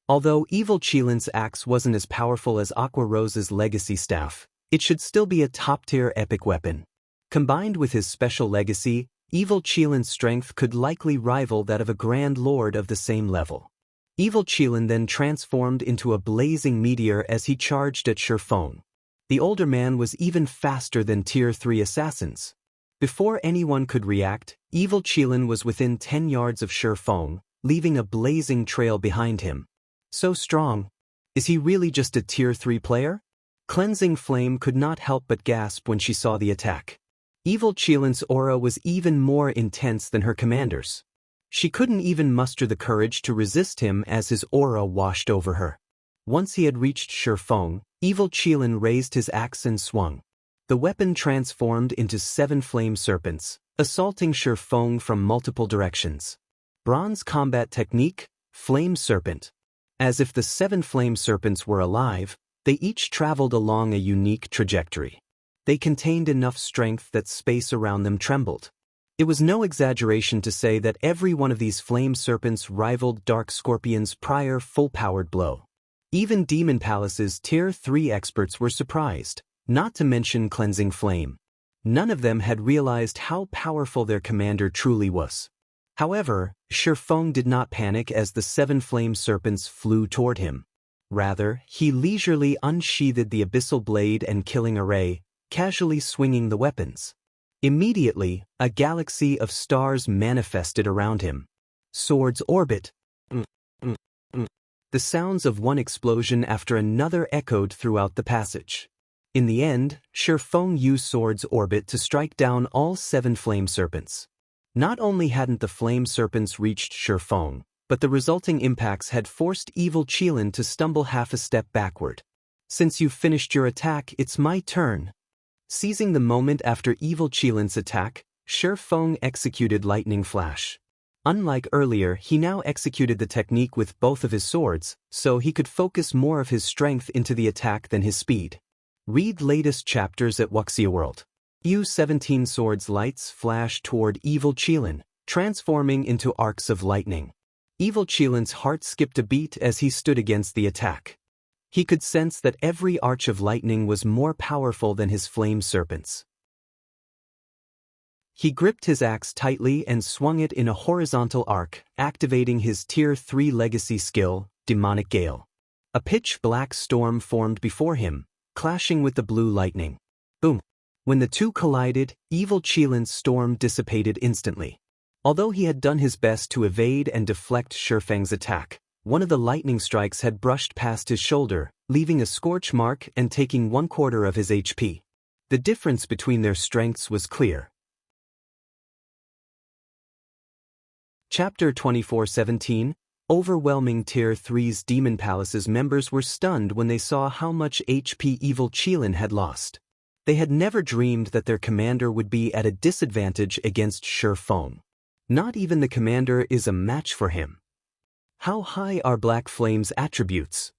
Although Evil Qilin's axe wasn't as powerful as Aqua Rose's Legacy Staff, it should still be a top-tier epic weapon. Combined with his special legacy, Evil Qilin's strength could likely rival that of a Grand Lord of the same level. Evil Qilin then transformed into a blazing meteor as he charged at Shi Feng. The older man was even faster than Tier 3 assassins. Before anyone could react, Evil Qilin was within 10 yards of Shi Feng, leaving a blazing trail behind him. So strong. Is he really just a Tier 3 player? Cleansing Flame could not help but gasp when she saw the attack. Evil Qilin's aura was even more intense than her commander's. She couldn't even muster the courage to resist him as his aura washed over her. Once he had reached Shifeng, Evil Qilin raised his axe and swung. The weapon transformed into 7 flame serpents, assaulting Shifeng from multiple directions. Bronze combat technique, Flame Serpent. As if the 7 flame serpents were alive, they each traveled along a unique trajectory. They contained enough strength that space around them trembled. It was no exaggeration to say that every one of these flame serpents rivaled Dark Scorpion's prior full-powered blow. Even Demon Palace's Tier 3 experts were surprised, not to mention Cleansing Flame. None of them had realized how powerful their commander truly was. However, Shifeng did not panic as the 7 flame serpents flew toward him. Rather, he leisurely unsheathed the abyssal blade and killing array, casually swinging the weapons. Immediately, a galaxy of stars manifested around him. Swords orbit. The sounds of one explosion after another echoed throughout the passage. In the end, Shifeng used Swords orbit to strike down all 7 flame serpents. Not only hadn't the flame serpents reached Shifeng, but the resulting impacts had forced Evil Qilin to stumble half a step backward. Since you've finished your attack, it's my turn. Seizing the moment after Evil Qilin's attack, Shifeng executed Lightning Flash. Unlike earlier, he now executed the technique with both of his swords, so he could focus more of his strength into the attack than his speed. Read latest chapters at Wuxia World. U-17 swords lights flash toward Evil Qilin, transforming into arcs of lightning. Evil Qilin's heart skipped a beat as he stood against the attack. He could sense that every arch of lightning was more powerful than his flame serpents. He gripped his axe tightly and swung it in a horizontal arc, activating his Tier 3 legacy skill, Demonic Gale. A pitch-black storm formed before him, clashing with the blue lightning. Boom! When the two collided, Evil Qilin's storm dissipated instantly. Although he had done his best to evade and deflect Shifeng's attack, one of the lightning strikes had brushed past his shoulder, leaving a scorch mark and taking 1/4 of his HP. The difference between their strengths was clear. Chapter 24:17. Overwhelming Tier 3's Demon Palace's members were stunned when they saw how much HP Evil Qilin had lost. They had never dreamed that their commander would be at a disadvantage against Shifeng. Not even the commander is a match for him. How high are Black Flame's attributes?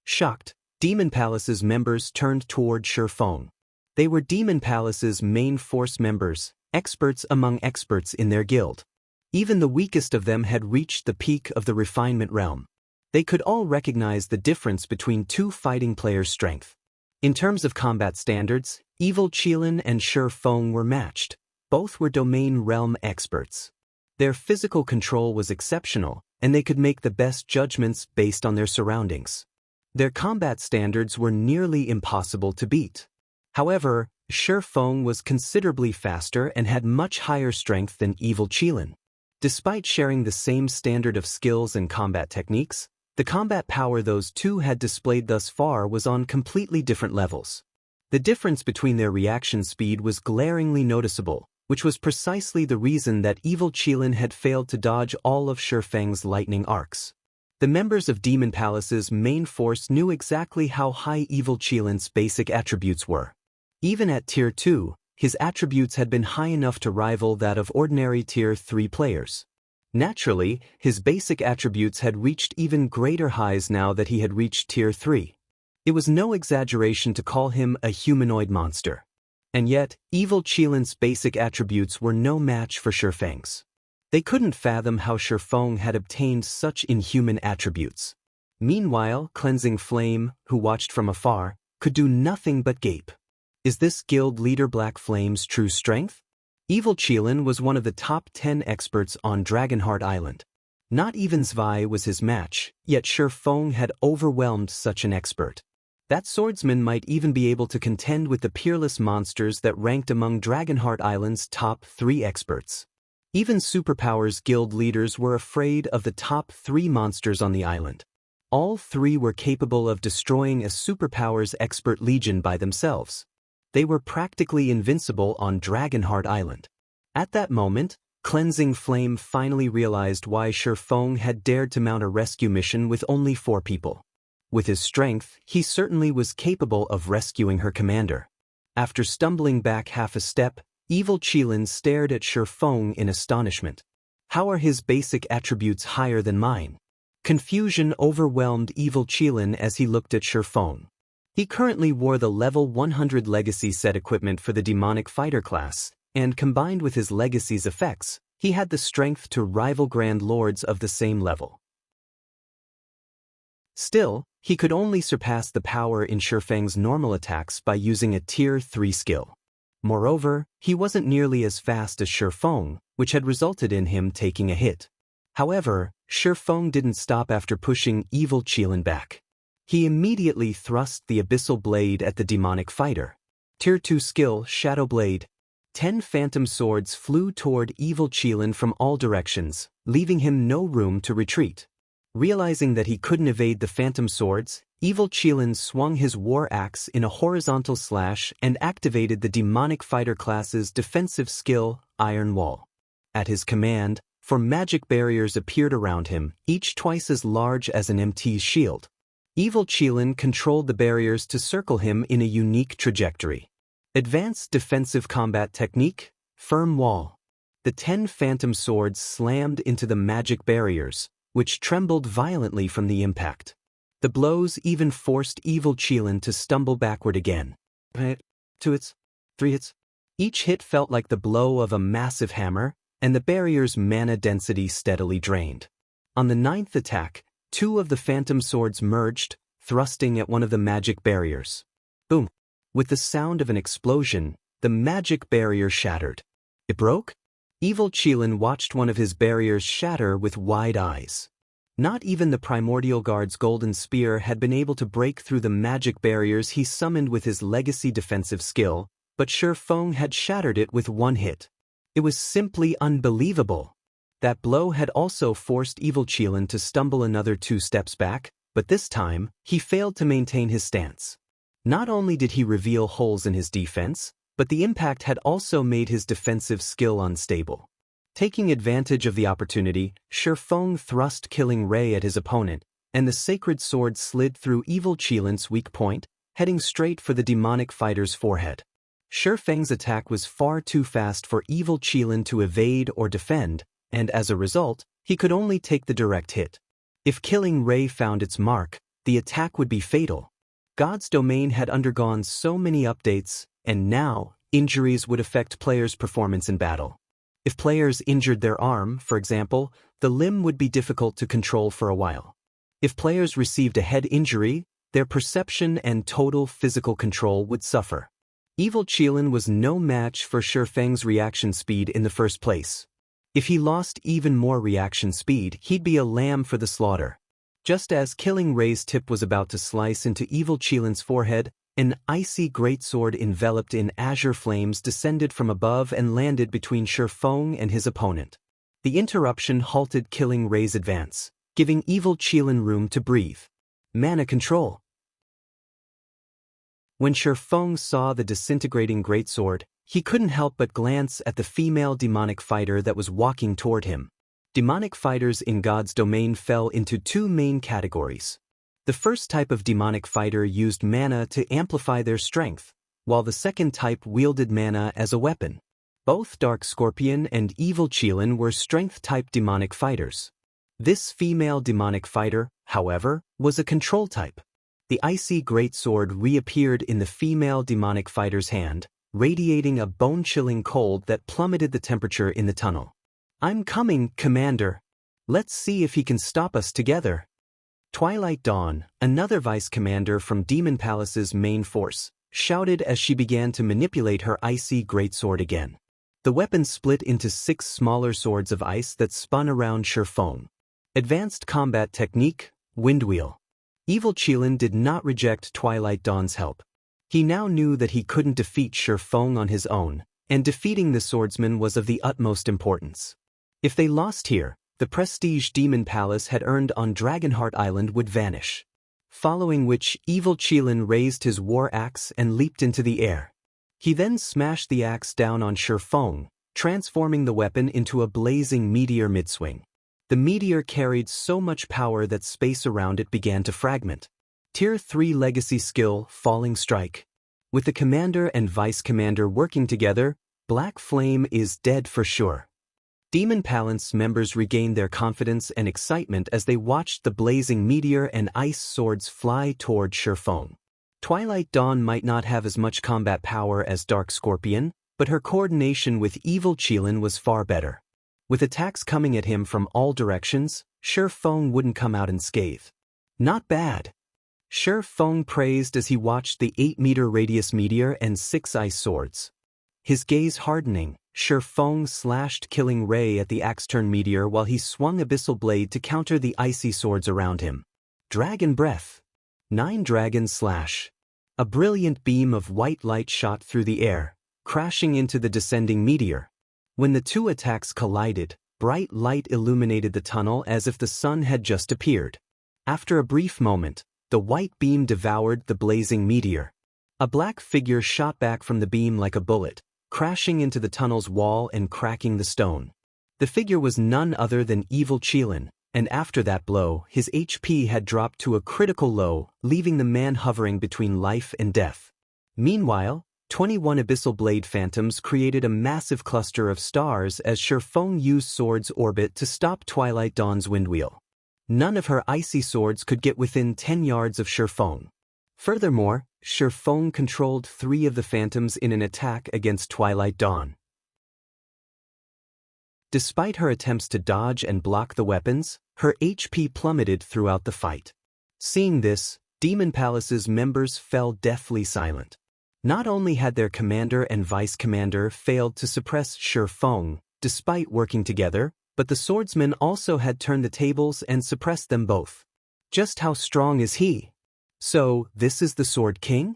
Shocked, Demon Palace's members turned toward Shifeng. They were Demon Palace's main force members, experts among experts in their guild. Even the weakest of them had reached the peak of the refinement realm. They could all recognize the difference between two fighting players' strength. In terms of combat standards, Evil Qilin and Shifeng were matched. Both were domain realm experts. Their physical control was exceptional, and they could make the best judgments based on their surroundings. Their combat standards were nearly impossible to beat. However, Shifeng was considerably faster and had much higher strength than Evil Qilin. Despite sharing the same standard of skills and combat techniques, the combat power those two had displayed thus far was on completely different levels. The difference between their reaction speed was glaringly noticeable, which was precisely the reason that Evil Qilin had failed to dodge all of Shifeng's lightning arcs. The members of Demon Palace's main force knew exactly how high Evil Qilin's basic attributes were. Even at Tier 2, his attributes had been high enough to rival that of ordinary Tier 3 players. Naturally, his basic attributes had reached even greater highs now that he had reached Tier 3. It was no exaggeration to call him a humanoid monster. And yet, Evil Qilin's basic attributes were no match for Shifeng's. They couldn't fathom how Shifeng had obtained such inhuman attributes. Meanwhile, Cleansing Flame, who watched from afar, could do nothing but gape. Is this guild leader Black Flame's true strength? Evil Qilin was one of the top 10 experts on Dragonheart Island. Not even Zwei was his match, yet Shifeng had overwhelmed such an expert. That swordsman might even be able to contend with the Peerless monsters that ranked among Dragonheart Island's top 3 experts. Even Superpower's guild leaders were afraid of the top 3 monsters on the island. All three were capable of destroying a superpower's expert legion by themselves. They were practically invincible on Dragonheart Island. At that moment, Cleansing Flame finally realized why Shifeng had dared to mount a rescue mission with only 4 people. With his strength, he certainly was capable of rescuing her commander. After stumbling back half a step, evil Qilin stared at Shifeng in astonishment. How are his basic attributes higher than mine? Confusion overwhelmed evil Qilin as he looked at Shifeng. He currently wore the level 100 legacy set equipment for the demonic fighter class, and combined with his legacy's effects, he had the strength to rival Grand Lords of the same level. Still, he could only surpass the power in Shifeng's normal attacks by using a Tier 3 skill. Moreover, he wasn't nearly as fast as Shifeng, which had resulted in him taking a hit. However, Shifeng didn't stop after pushing evil Qilin back. He immediately thrust the abyssal blade at the demonic fighter. Tier 2 skill, Shadow Blade. 10 phantom swords flew toward evil Qilin from all directions, leaving him no room to retreat. Realizing that he couldn't evade the phantom swords, evil Qilin swung his war axe in a horizontal slash and activated the demonic fighter class's defensive skill, Iron Wall. At his command, 4 magic barriers appeared around him, each twice as large as an MT's shield. Evil Qilin controlled the barriers to circle him in a unique trajectory. Advanced defensive combat technique, Firm Wall. The 10 phantom swords slammed into the magic barriers, which trembled violently from the impact. The blows even forced evil Qilin to stumble backward again. 2 hits, 3 hits. Each hit felt like the blow of a massive hammer, and the barrier's mana density steadily drained. On the 9th attack, 2 of the phantom swords merged, thrusting at one of the magic barriers. Boom! With the sound of an explosion, the magic barrier shattered. It broke? Evil Qilin watched one of his barriers shatter with wide eyes. Not even the Primordial Guard's golden spear had been able to break through the magic barriers he summoned with his legacy defensive skill, but Shifeng had shattered it with 1 hit. It was simply unbelievable. That blow had also forced evil Qilin to stumble another 2 steps back, but this time, he failed to maintain his stance. Not only did he reveal holes in his defense, but the impact had also made his defensive skill unstable. Taking advantage of the opportunity, Shifeng thrust Killing Ray at his opponent, and the sacred sword slid through evil Qilin's weak point, heading straight for the demonic fighter's forehead. Shifeng's attack was far too fast for evil Qilin to evade or defend, and as a result, he could only take the direct hit. If Killing Ray found its mark, the attack would be fatal. God's domain had undergone so many updates, and now, injuries would affect players' performance in battle. If players injured their arm, for example, the limb would be difficult to control for a while. If players received a head injury, their perception and total physical control would suffer. Evil Qilin was no match for Shifeng's reaction speed in the first place. If he lost even more reaction speed, he'd be a lamb for the slaughter. Just as Killing Ray's tip was about to slice into evil Qilin's forehead, an icy greatsword enveloped in azure flames descended from above and landed between Shifeng and his opponent. The interruption halted Killing Ray's advance, giving evil Qilin room to breathe. Mana control. When Shifeng saw the disintegrating greatsword, he couldn't help but glance at the female demonic fighter that was walking toward him. Demonic fighters in God's domain fell into 2 main categories. The first type of demonic fighter used mana to amplify their strength, while the second type wielded mana as a weapon. Both Dark Scorpion and Evil Qilin were strength-type demonic fighters. This female demonic fighter, however, was a control type. The icy greatsword reappeared in the female demonic fighter's hand, radiating a bone-chilling cold that plummeted the temperature in the tunnel. "I'm coming, Commander. Let's see if he can stop us together." Twilight Dawn, another vice-commander from Demon Palace's main force, shouted as she began to manipulate her icy greatsword again. The weapon split into 6 smaller swords of ice that spun around Shifeng. Advanced combat technique, Windwheel. Evil Qilin did not reject Twilight Dawn's help. He now knew that he couldn't defeat Shifeng on his own, and defeating the swordsman was of the utmost importance. If they lost here, the prestige Demon Palace had earned on Dragonheart Island would vanish. Following which, evil Qilin raised his war axe and leaped into the air. He then smashed the axe down on Shifeng, transforming the weapon into a blazing meteor mid-swing. The meteor carried so much power that space around it began to fragment. Tier 3 Legacy Skill, Falling Strike. With the commander and vice commander working together, Black Flame is dead for sure. Demon Palace members regained their confidence and excitement as they watched the blazing meteor and ice swords fly toward Shifeng. Twilight Dawn might not have as much combat power as Dark Scorpion, but her coordination with evil Qilin was far better. With attacks coming at him from all directions, Shifeng wouldn't come out unscathed. Not bad. Shifeng praised as he watched the 8-meter radius meteor and 6 ice swords. His gaze hardening, Shifeng slashed Killing Ray at the axe-turn meteor while he swung Abyssal Blade to counter the icy swords around him. Dragon Breath. 9 Dragon Slash. A brilliant beam of white light shot through the air, crashing into the descending meteor. When the two attacks collided, bright light illuminated the tunnel as if the sun had just appeared. After a brief moment, the white beam devoured the blazing meteor. A black figure shot back from the beam like a bullet, crashing into the tunnel's wall and cracking the stone. The figure was none other than evil Qilin, and after that blow, his HP had dropped to a critical low, leaving the man hovering between life and death. Meanwhile, 21 Abyssal Blade Phantoms created a massive cluster of stars as Shifeng used Sword's orbit to stop Twilight Dawn's windwheel. None of her icy swords could get within 10 yards of Shifeng. Furthermore, Shifeng controlled 3 of the Phantoms in an attack against Twilight Dawn. Despite her attempts to dodge and block the weapons, her HP plummeted throughout the fight. Seeing this, Demon Palace's members fell deathly silent. Not only had their commander and vice commander failed to suppress Shifeng, despite working together, but the swordsman also had turned the tables and suppressed them both. Just how strong is he? So, this is the Sword King?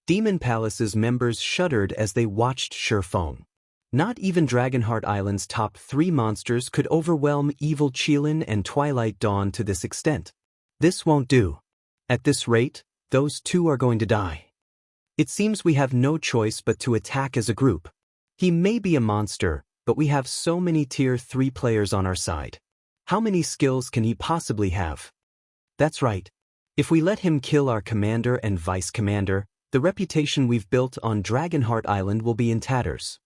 Demon Palace's members shuddered as they watched Shifeng. Not even Dragonheart Island's top 3 monsters could overwhelm evil Qilin and Twilight Dawn to this extent. This won't do. At this rate, those two are going to die. It seems we have no choice but to attack as a group. He may be a monster, but we have so many tier 3 players on our side. How many skills can he possibly have? That's right. If we let him kill our commander and vice commander, the reputation we've built on Dragonheart Island will be in tatters.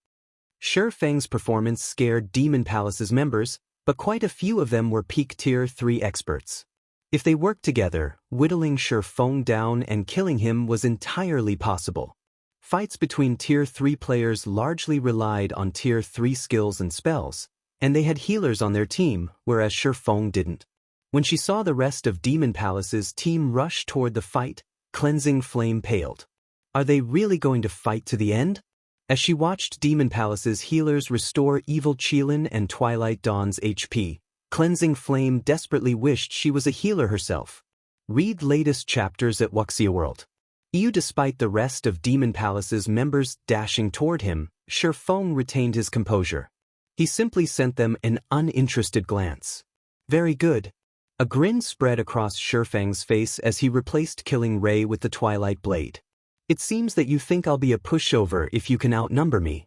Shifeng's performance scared Demon Palace's members, but quite a few of them were peak tier 3 experts. If they worked together, whittling Shifeng down and killing him was entirely possible. Fights between tier 3 players largely relied on tier 3 skills and spells, and they had healers on their team, whereas Shifeng didn't. When she saw the rest of Demon Palace's team rush toward the fight, Cleansing Flame paled. Are they really going to fight to the end? As she watched Demon Palace's healers restore evil Qilin and Twilight Dawn's HP, Cleansing Flame desperately wished she was a healer herself. Read latest chapters at Wuxia World. Despite the rest of Demon Palace's members dashing toward him, Shifeng retained his composure. He simply sent them an uninterested glance. Very good. A grin spread across Shifeng's face as he replaced Killing Ray with the Twilight Blade. It seems that you think I'll be a pushover if you can outnumber me.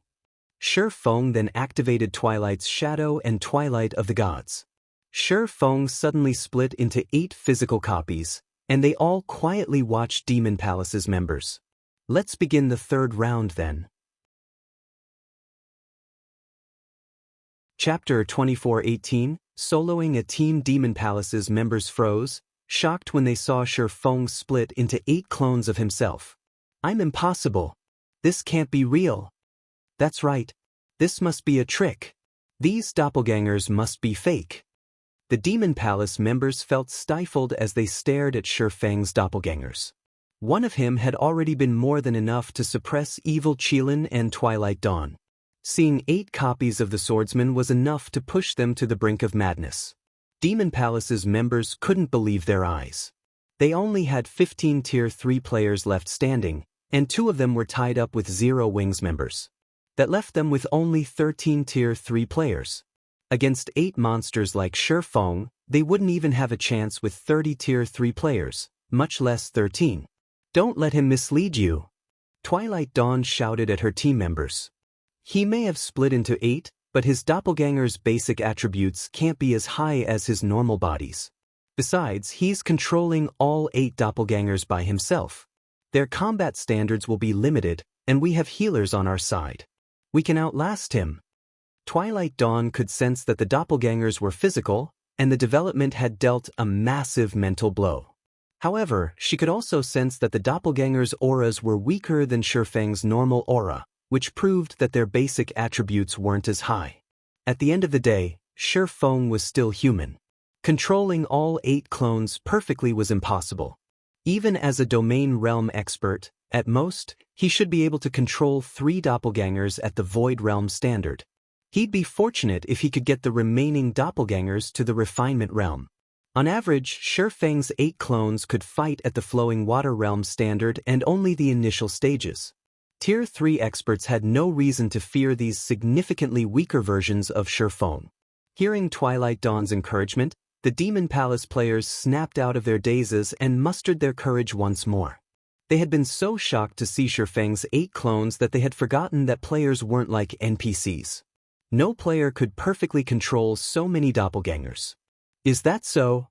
Shifeng then activated Twilight's Shadow and Twilight of the Gods. Shifeng suddenly split into 8 physical copies, and they all quietly watched Demon Palace's members. Let's begin the 3rd round then. Chapter 24:18, Soloing a Team. Demon Palace's members froze, shocked when they saw Shifeng split into 8 clones of himself. I'm impossible. This can't be real. That's right. This must be a trick. These doppelgangers must be fake. The Demon Palace members felt stifled as they stared at Shifeng's doppelgangers. One of him had already been more than enough to suppress evil Qilin and Twilight Dawn. Seeing 8 copies of the swordsman was enough to push them to the brink of madness. Demon Palace's members couldn't believe their eyes. They only had 15 tier 3 players left standing, and 2 of them were tied up with Zero Wings members. That left them with only 13 tier 3 players. Against 8 monsters like Shifeng, they wouldn't even have a chance with 30 Tier 3 players, much less 13. Don't let him mislead you. Twilight Dawn shouted at her team members. He may have split into 8, but his doppelganger's basic attributes can't be as high as his normal bodies. Besides, he's controlling all 8 doppelgangers by himself. Their combat standards will be limited, and we have healers on our side. We can outlast him. Twilight Dawn could sense that the doppelgangers were physical, and the development had dealt a massive mental blow. However, she could also sense that the doppelgangers' auras were weaker than Shifeng's normal aura, which proved that their basic attributes weren't as high. At the end of the day, Shifeng was still human. Controlling all 8 clones perfectly was impossible. Even as a domain realm expert, at most, he should be able to control 3 doppelgangers at the Void Realm standard. He'd be fortunate if he could get the remaining doppelgangers to the Refinement Realm. On average, Shifeng's 8 clones could fight at the Flowing Water Realm standard and only the initial stages. Tier 3 experts had no reason to fear these significantly weaker versions of Shifeng. Hearing Twilight Dawn's encouragement, the Demon Palace players snapped out of their dazes and mustered their courage once more. They had been so shocked to see Shifeng's 8 clones that they had forgotten that players weren't like NPCs. No player could perfectly control so many doppelgangers. Is that so?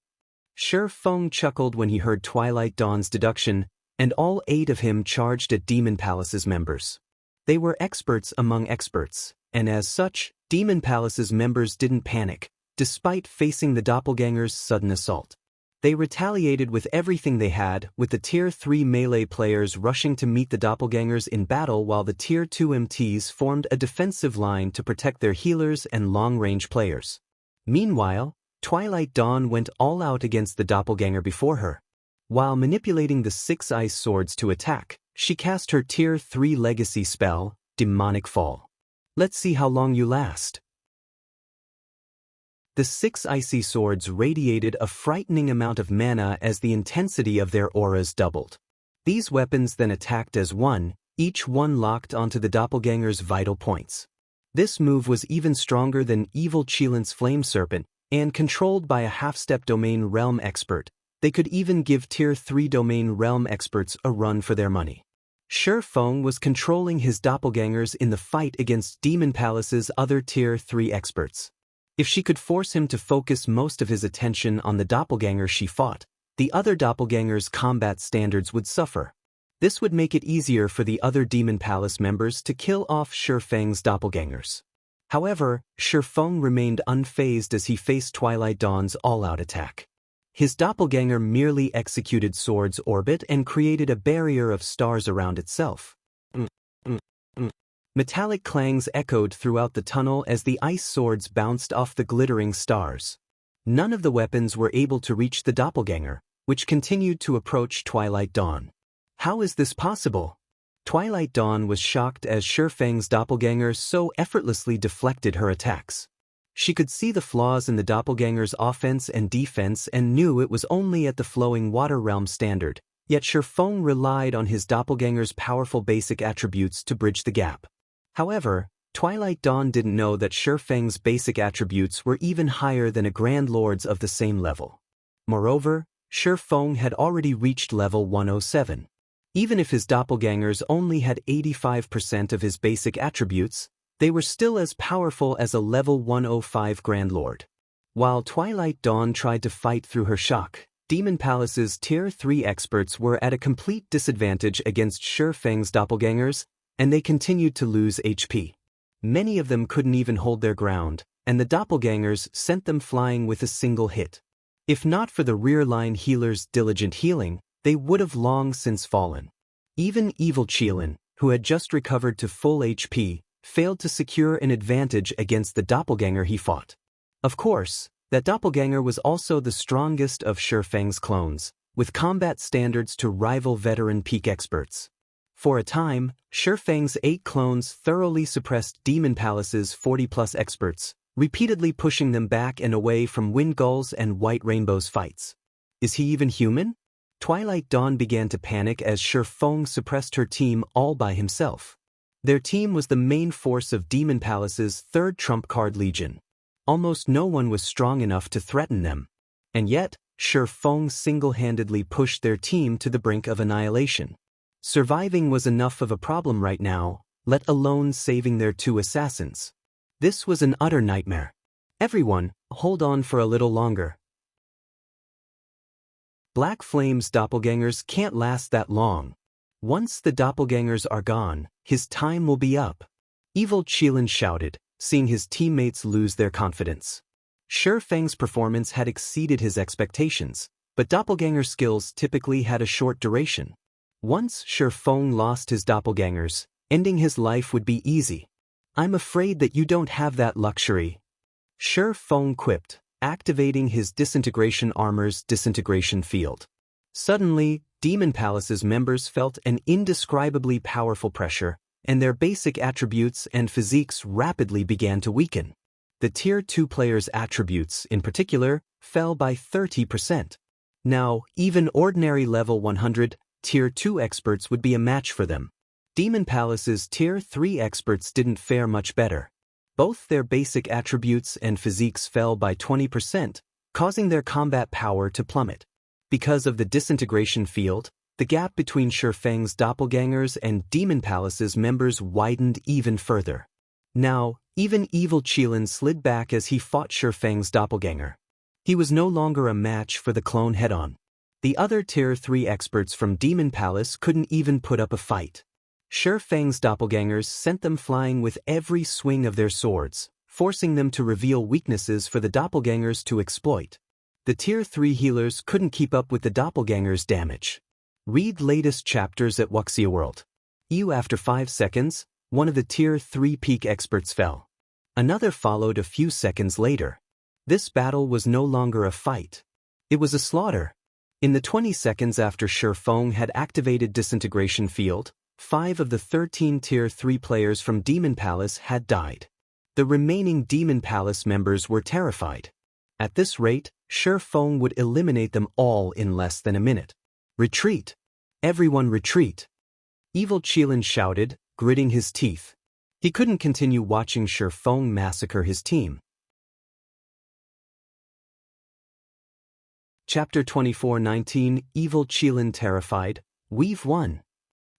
Shifeng chuckled when he heard Twilight Dawn's deduction, and all 8 of him charged at Demon Palace's members. They were experts among experts, and as such, Demon Palace's members didn't panic, despite facing the doppelganger's sudden assault. They retaliated with everything they had, with the Tier 3 melee players rushing to meet the doppelgangers in battle while the Tier 2 MTs formed a defensive line to protect their healers and long-range players. Meanwhile, Twilight Dawn went all out against the doppelganger before her. While manipulating the 6 ice swords to attack, she cast her Tier 3 legacy spell, Demonic Fall. Let's see how long you last. The 6 icy swords radiated a frightening amount of mana as the intensity of their auras doubled. These weapons then attacked as one, each one locked onto the doppelganger's vital points. This move was even stronger than evil Qilin's Flame Serpent, and controlled by a half-step domain realm expert. They could even give Tier 3 domain realm experts a run for their money. Shifeng was controlling his doppelgangers in the fight against Demon Palace's other Tier 3 experts. If she could force him to focus most of his attention on the doppelganger she fought, the other doppelganger's combat standards would suffer. This would make it easier for the other Demon Palace members to kill off Shifeng's doppelgangers. However, Shifeng remained unfazed as he faced Twilight Dawn's all-out attack. His doppelganger merely executed Sword's orbit and created a barrier of stars around itself. Metallic clangs echoed throughout the tunnel as the ice swords bounced off the glittering stars. None of the weapons were able to reach the doppelganger, which continued to approach Twilight Dawn. How is this possible? Twilight Dawn was shocked as Shifeng's doppelganger so effortlessly deflected her attacks. She could see the flaws in the doppelganger's offense and defense and knew it was only at the Flowing Water Realm standard, yet Shifeng relied on his doppelganger's powerful basic attributes to bridge the gap. However, Twilight Dawn didn't know that Shifeng's basic attributes were even higher than a Grand Lord's of the same level. Moreover, Shifeng had already reached level 107. Even if his doppelgangers only had 85% of his basic attributes, they were still as powerful as a level 105 Grand Lord. While Twilight Dawn tried to fight through her shock, Demon Palace's Tier 3 experts were at a complete disadvantage against Shifeng's doppelgangers, and they continued to lose HP. Many of them couldn't even hold their ground, and the doppelgangers sent them flying with a single hit. If not for the rear-line healer's diligent healing, they would have long since fallen. Even evil Qilin, who had just recovered to full HP, failed to secure an advantage against the doppelganger he fought. Of course, that doppelganger was also the strongest of Shifeng's clones, with combat standards to rival veteran peak experts. For a time, Shifeng's 8 clones thoroughly suppressed Demon Palace's 40-plus experts, repeatedly pushing them back and away from Wind Gull's and White Rainbow's fights. Is he even human? Twilight Dawn began to panic as Shifeng suppressed her team all by himself. Their team was the main force of Demon Palace's 3rd trump card Legion. almost no one was strong enough to threaten them. And yet, Shi Feng single-handedly pushed their team to the brink of annihilation. Surviving was enough of a problem right now, let alone saving their 2 assassins. This was an utter nightmare. Everyone, hold on for a little longer. Black Flame's doppelgangers can't last that long. Once the doppelgangers are gone, his time will be up. Evil Qilin shouted, seeing his teammates lose their confidence. Shi Feng's performance had exceeded his expectations, but doppelganger skills typically had a short duration. Once Shi Feng lost his doppelgangers, ending his life would be easy. I'm afraid that you don't have that luxury. Shi Feng quipped, activating his disintegration armor's disintegration field. Suddenly, Demon Palace's members felt an indescribably powerful pressure, and their basic attributes and physiques rapidly began to weaken. The Tier 2 players' attributes, in particular, fell by 30%. Now, even ordinary level 100, Tier 2 experts would be a match for them. Demon Palace's Tier 3 experts didn't fare much better. Both their basic attributes and physiques fell by 20%, causing their combat power to plummet. Because of the disintegration field, the gap between Shi Feng's doppelgangers and Demon Palace's members widened even further. Now, even Evil Qilin slid back as he fought Shi Feng's doppelganger. He was no longer a match for the clone head-on. The other Tier 3 experts from Demon Palace couldn't even put up a fight. Shi Feng's doppelgangers sent them flying with every swing of their swords, forcing them to reveal weaknesses for the doppelgangers to exploit. The Tier 3 healers couldn't keep up with the doppelgangers' damage. Read latest chapters at Wuxia World. After 5 seconds, one of the Tier 3 peak experts fell. Another followed a few seconds later. This battle was no longer a fight. It was a slaughter. In the 20 seconds after Shi Feng had activated Disintegration Field, 5 of the 13 Tier 3 players from Demon Palace had died. The remaining Demon Palace members were terrified. At this rate, Shi Feng would eliminate them all in less than a minute. Retreat! Everyone retreat! Evil Qilin shouted, gritting his teeth. He couldn't continue watching Shi Feng massacre his team. Chapter 24:19 Evil Qilin terrified, we've won.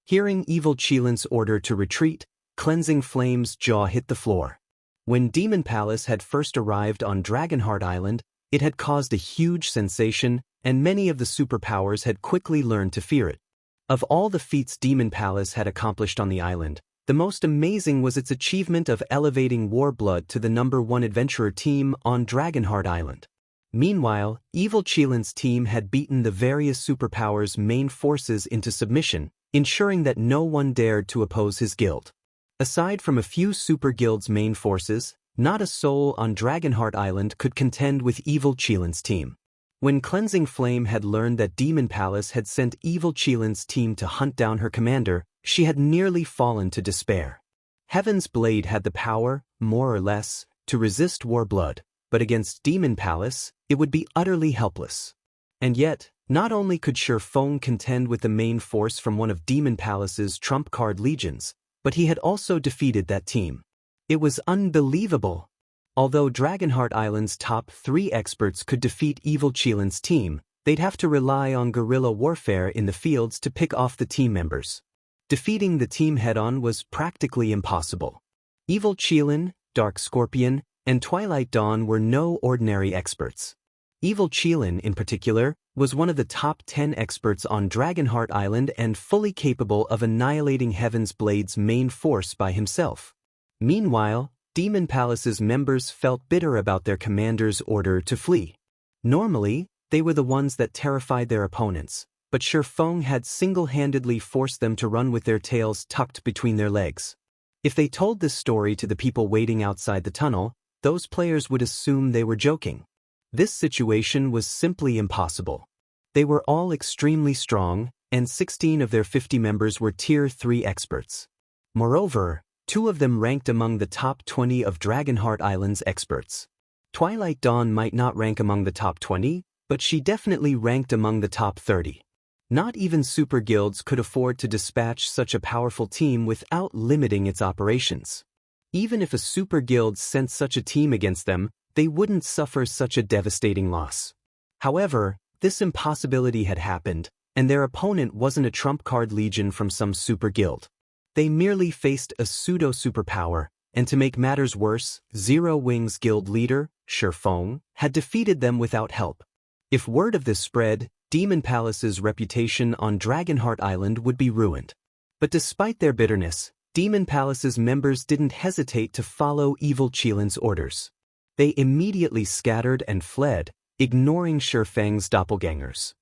Hearing Evil Qilin's order to retreat, Cleansing Flame's jaw hit the floor. When Demon Palace had first arrived on Dragonheart Island, it had caused a huge sensation, and many of the superpowers had quickly learned to fear it. Of all the feats Demon Palace had accomplished on the island, the most amazing was its achievement of elevating Warblood to the #1 adventurer team on Dragonheart Island. Meanwhile, Evil Qilin's team had beaten the various superpowers' main forces into submission, ensuring that no one dared to oppose his guild. Aside from a few super guilds' main forces, not a soul on Dragonheart Island could contend with Evil Qilin's team. When Cleansing Flame had learned that Demon Palace had sent Evil Qilin's team to hunt down her commander, she had nearly fallen to despair. Heaven's Blade had the power, more or less, to resist Warblood, but against Demon Palace, it would be utterly helpless. And yet, not only could Shi Feng contend with the main force from one of Demon Palace's trump card legions, but he had also defeated that team. It was unbelievable. Although Dragonheart Island's top 3 experts could defeat Evil Qilin's team, they'd have to rely on guerrilla warfare in the fields to pick off the team members. Defeating the team head-on was practically impossible. Evil Qilin, Dark Scorpion, and Twilight Dawn were no ordinary experts. Evil Qilin, in particular, was one of the top 10 experts on Dragonheart Island and fully capable of annihilating Heaven's Blade's main force by himself. Meanwhile, Demon Palace's members felt bitter about their commander's order to flee. Normally, they were the ones that terrified their opponents, but Shi Feng had single-handedly forced them to run with their tails tucked between their legs. If they told this story to the people waiting outside the tunnel, those players would assume they were joking. This situation was simply impossible. They were all extremely strong, and 16 of their 50 members were Tier 3 experts. Moreover, 2 of them ranked among the top 20 of Dragonheart Island's experts. Twilight Dawn might not rank among the top 20, but she definitely ranked among the top 30. Not even super guilds could afford to dispatch such a powerful team without limiting its operations. Even if a super guild sent such a team against them, they wouldn't suffer such a devastating loss. However, this impossibility had happened, and their opponent wasn't a trump card legion from some super guild. They merely faced a pseudo-superpower, and to make matters worse, Zero Wings guild leader, Shifeng, had defeated them without help. If word of this spread, Demon Palace's reputation on Dragonheart Island would be ruined. But despite their bitterness, Demon Palace's members didn't hesitate to follow evil Qilin's orders. They immediately scattered and fled, ignoring Shifeng's doppelgangers.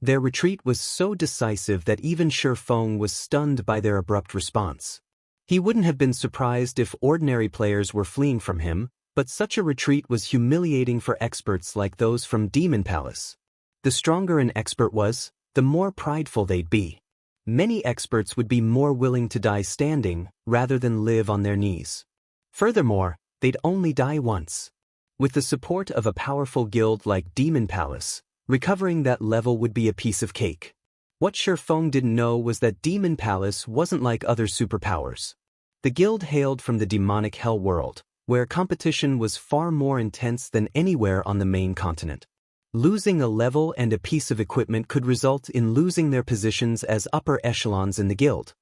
Their retreat was so decisive that even Shifeng was stunned by their abrupt response. He wouldn't have been surprised if ordinary players were fleeing from him, but such a retreat was humiliating for experts like those from Demon Palace. The stronger an expert was, the more prideful they'd be. Many experts would be more willing to die standing rather than live on their knees. Furthermore, they'd only die once. With the support of a powerful guild like Demon Palace, recovering that level would be a piece of cake. What Shifeng didn't know was that Demon Palace wasn't like other superpowers. The guild hailed from the demonic hell world, where competition was far more intense than anywhere on the main continent. Losing a level and a piece of equipment could result in losing their positions as upper echelons in the guild.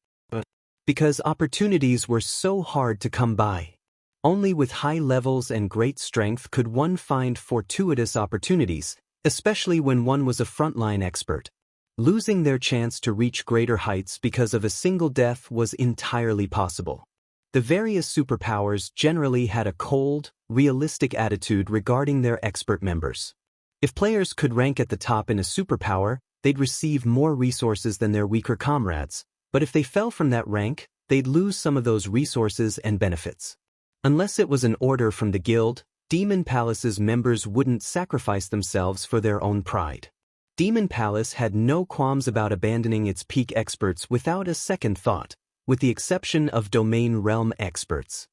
Because opportunities were so hard to come by. Only with high levels and great strength could one find fortuitous opportunities, especially when one was a frontline expert. Losing their chance to reach greater heights because of a single death was entirely possible. The various superpowers generally had a cold, realistic attitude regarding their expert members. If players could rank at the top in a superpower, they'd receive more resources than their weaker comrades, but if they fell from that rank, they'd lose some of those resources and benefits. Unless it was an order from the guild, Demon Palace's members wouldn't sacrifice themselves for their own pride. Demon Palace had no qualms about abandoning its peak experts without a second thought, with the exception of domain realm experts.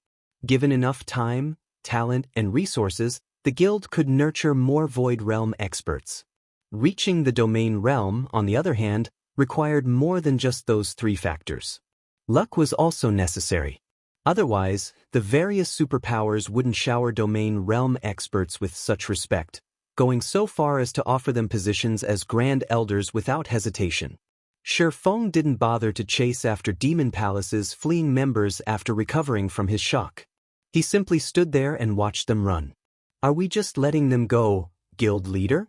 Given enough time, talent, and resources, the guild could nurture more void realm experts. Reaching the domain realm, on the other hand, required more than just those three factors. Luck was also necessary. Otherwise, the various superpowers wouldn't shower domain realm experts with such respect, going so far as to offer them positions as Grand Elders without hesitation. Shifeng didn't bother to chase after Demon Palace's fleeing members after recovering from his shock. He simply stood there and watched them run. "Are we just letting them go, guild leader?"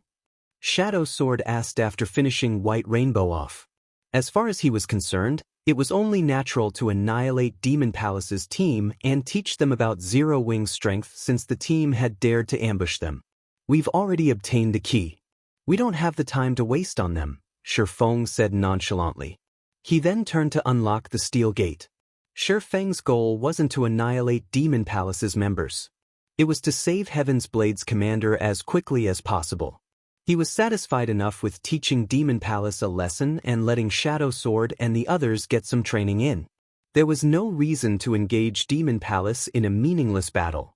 Shadow Sword asked after finishing White Rainbow off. As far as he was concerned, it was only natural to annihilate Demon Palace's team and teach them about Zero Wing's strength since the team had dared to ambush them. "We've already obtained the key. We don't have the time to waste on them," Shifeng said nonchalantly. He then turned to unlock the steel gate. Shifeng's goal wasn't to annihilate Demon Palace's members. It was to save Heaven's Blade's commander as quickly as possible. He was satisfied enough with teaching Demon Palace a lesson and letting Shadow Sword and the others get some training in. There was no reason to engage Demon Palace in a meaningless battle.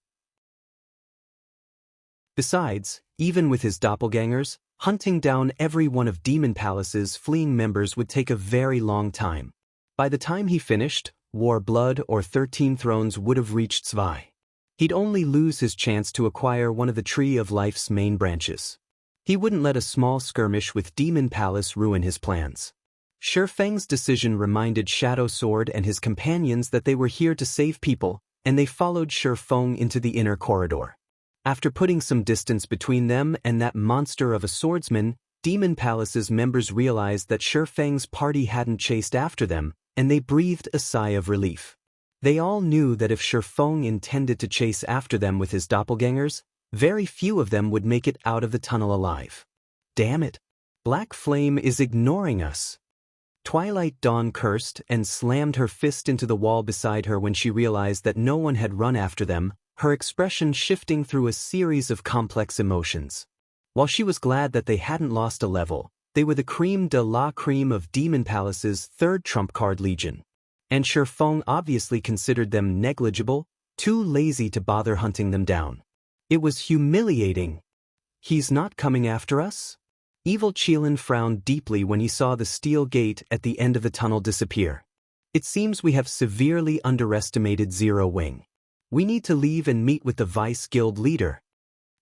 Besides, even with his doppelgangers, hunting down every one of Demon Palace's fleeing members would take a very long time. By the time he finished, War Blood or 13 Thrones would have reached Zwei. He'd only lose his chance to acquire one of the Tree of Life's main branches. He wouldn't let a small skirmish with Demon Palace ruin his plans. Shifeng's decision reminded Shadow Sword and his companions that they were here to save people, and they followed Shifeng into the inner corridor. After putting some distance between them and that monster of a swordsman, Demon Palace's members realized that Shifeng's party hadn't chased after them, and they breathed a sigh of relief. They all knew that if Shifeng intended to chase after them with his doppelgangers, very few of them would make it out of the tunnel alive. "Damn it! Black Flame is ignoring us." Twilight Dawn cursed and slammed her fist into the wall beside her when she realized that no one had run after them, her expression shifting through a series of complex emotions. While she was glad that they hadn't lost a level, they were the creme de la creme of Demon Palace's third trump card legion. And Shifeng obviously considered them negligible, too lazy to bother hunting them down. It was humiliating. "He's not coming after us?" Evil Qilin frowned deeply when he saw the steel gate at the end of the tunnel disappear. "It seems we have severely underestimated Zero Wing. We need to leave and meet with the Vice Guild leader.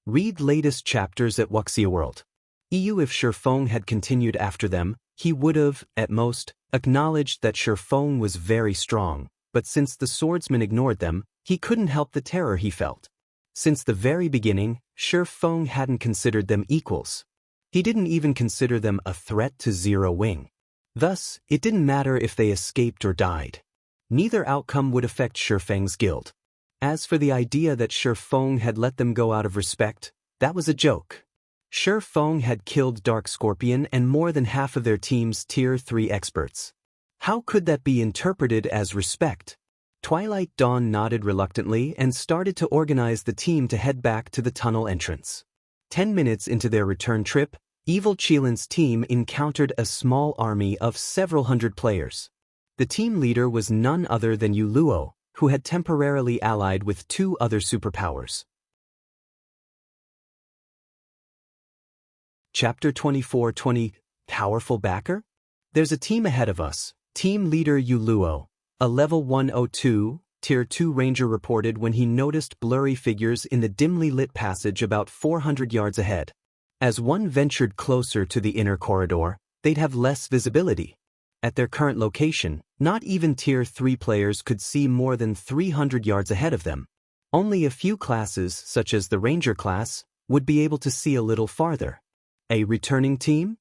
Read latest chapters at Wuxia World. EU. If Shifeng had continued after them, he would have, at most, acknowledged that Shifeng was very strong, but since the swordsman ignored them, he couldn't help the terror he felt. Since the very beginning, Shifeng hadn't considered them equals. He didn't even consider them a threat to Zero Wing. Thus, it didn't matter if they escaped or died. Neither outcome would affect Shifeng's guild. As for the idea that Shifeng had let them go out of respect, that was a joke. Shifeng had killed Dark Scorpion and more than half of their team's Tier 3 experts. How could that be interpreted as respect? Twilight Dawn nodded reluctantly and started to organize the team to head back to the tunnel entrance. 10 minutes into their return trip, Evil Qilin's team encountered a small army of several hundred players. The team leader was none other than Yu Luo, who had temporarily allied with 2 other superpowers. Chapter 24-20 Powerful Backer? There's a team ahead of us. Team leader Yu Luo, a level 102, Tier 2 ranger reported when he noticed blurry figures in the dimly lit passage about 400 yards ahead. As one ventured closer to the inner corridor, they'd have less visibility. At their current location, not even Tier 3 players could see more than 300 yards ahead of them. Only a few classes, such as the Ranger class, would be able to see a little farther. A returning team?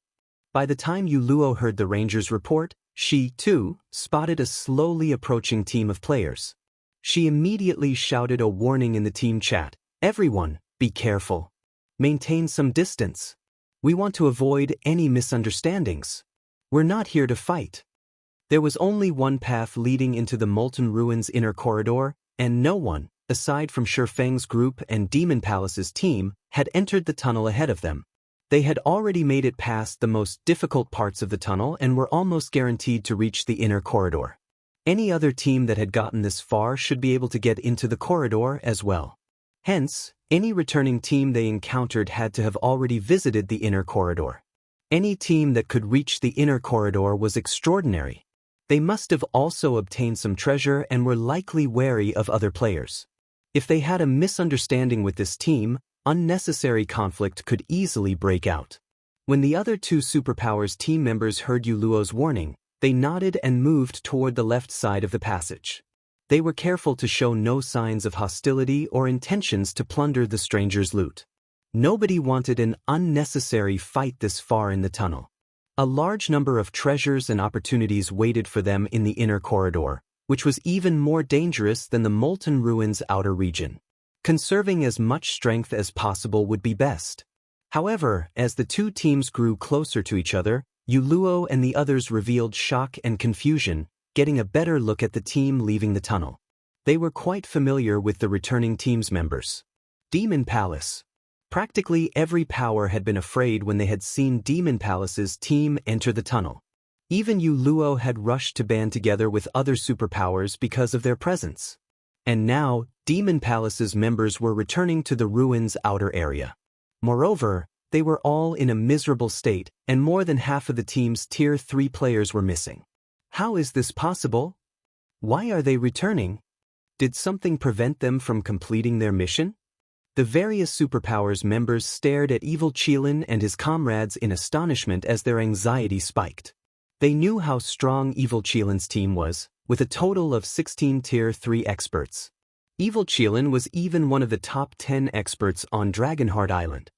By the time Yu Luo heard the Ranger's report, she, too, spotted a slowly approaching team of players. She immediately shouted a warning in the team chat. Everyone, be careful. Maintain some distance. We want to avoid any misunderstandings. We're not here to fight. There was only one path leading into the Molten Ruin's inner corridor, and no one, aside from Shifeng's group and Demon Palace's team, had entered the tunnel ahead of them. They had already made it past the most difficult parts of the tunnel and were almost guaranteed to reach the inner corridor. Any other team that had gotten this far should be able to get into the corridor as well. Hence, any returning team they encountered had to have already visited the inner corridor. Any team that could reach the inner corridor was extraordinary. They must have also obtained some treasure and were likely wary of other players. If they had a misunderstanding with this team, unnecessary conflict could easily break out. When the other 2 superpowers team members heard Yu Luo's warning, they nodded and moved toward the left side of the passage. They were careful to show no signs of hostility or intentions to plunder the stranger's loot. Nobody wanted an unnecessary fight this far in the tunnel. A large number of treasures and opportunities waited for them in the inner corridor, which was even more dangerous than the Molten Ruin's outer region. Conserving as much strength as possible would be best. However, as the 2 teams grew closer to each other, Yu Luo and the others revealed shock and confusion, getting a better look at the team leaving the tunnel. They were quite familiar with the returning team's members. Demon Palace. Practically every power had been afraid when they had seen Demon Palace's team enter the tunnel. Even Yu Luo had rushed to band together with other superpowers because of their presence. And now, Demon Palace's members were returning to the ruins' outer area. Moreover, they were all in a miserable state, and more than half of the team's Tier 3 players were missing. How is this possible? Why are they returning? Did something prevent them from completing their mission? The various superpowers members stared at Evil Qilin and his comrades in astonishment as their anxiety spiked. They knew how strong Evil Qilin's team was, with a total of 16 Tier 3 experts. Evil Qilin was even one of the top 10 experts on Dragonheart Island.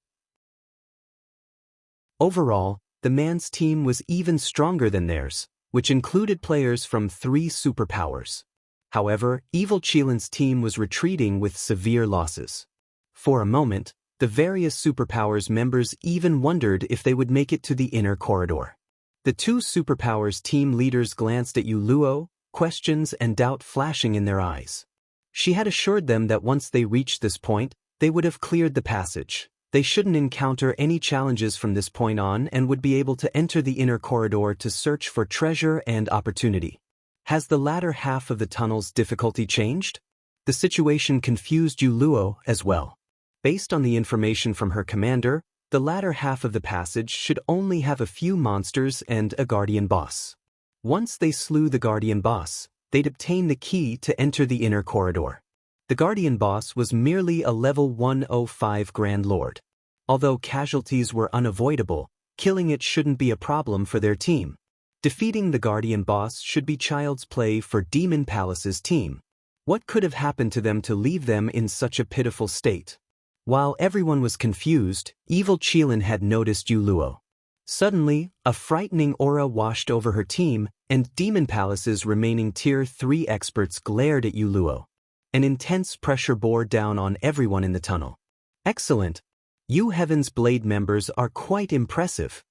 Overall, the man's team was even stronger than theirs, which included players from 3 superpowers. However, Evil Qilin's team was retreating with severe losses. For a moment, the various superpowers members even wondered if they would make it to the inner corridor. The 2 superpowers team leaders glanced at Yu Luo, questions and doubt flashing in their eyes. She had assured them that once they reached this point, they would have cleared the passage. They shouldn't encounter any challenges from this point on and would be able to enter the inner corridor to search for treasure and opportunity. Has the latter half of the tunnel's difficulty changed? The situation confused Yu Luo as well. Based on the information from her commander, the latter half of the passage should only have a few monsters and a guardian boss. Once they slew the guardian boss, they'd obtain the key to enter the inner corridor. The Guardian boss was merely a level 105 Grand Lord. Although casualties were unavoidable, killing it shouldn't be a problem for their team. Defeating the Guardian boss should be child's play for Demon Palace's team. What could have happened to them to leave them in such a pitiful state? While everyone was confused, evil Qilin had noticed Yuluo. Suddenly, a frightening aura washed over her team, and Demon Palace's remaining Tier 3 experts glared at Yuluo. An intense pressure bore down on everyone in the tunnel. Excellent. You Heaven's Blade members are quite impressive.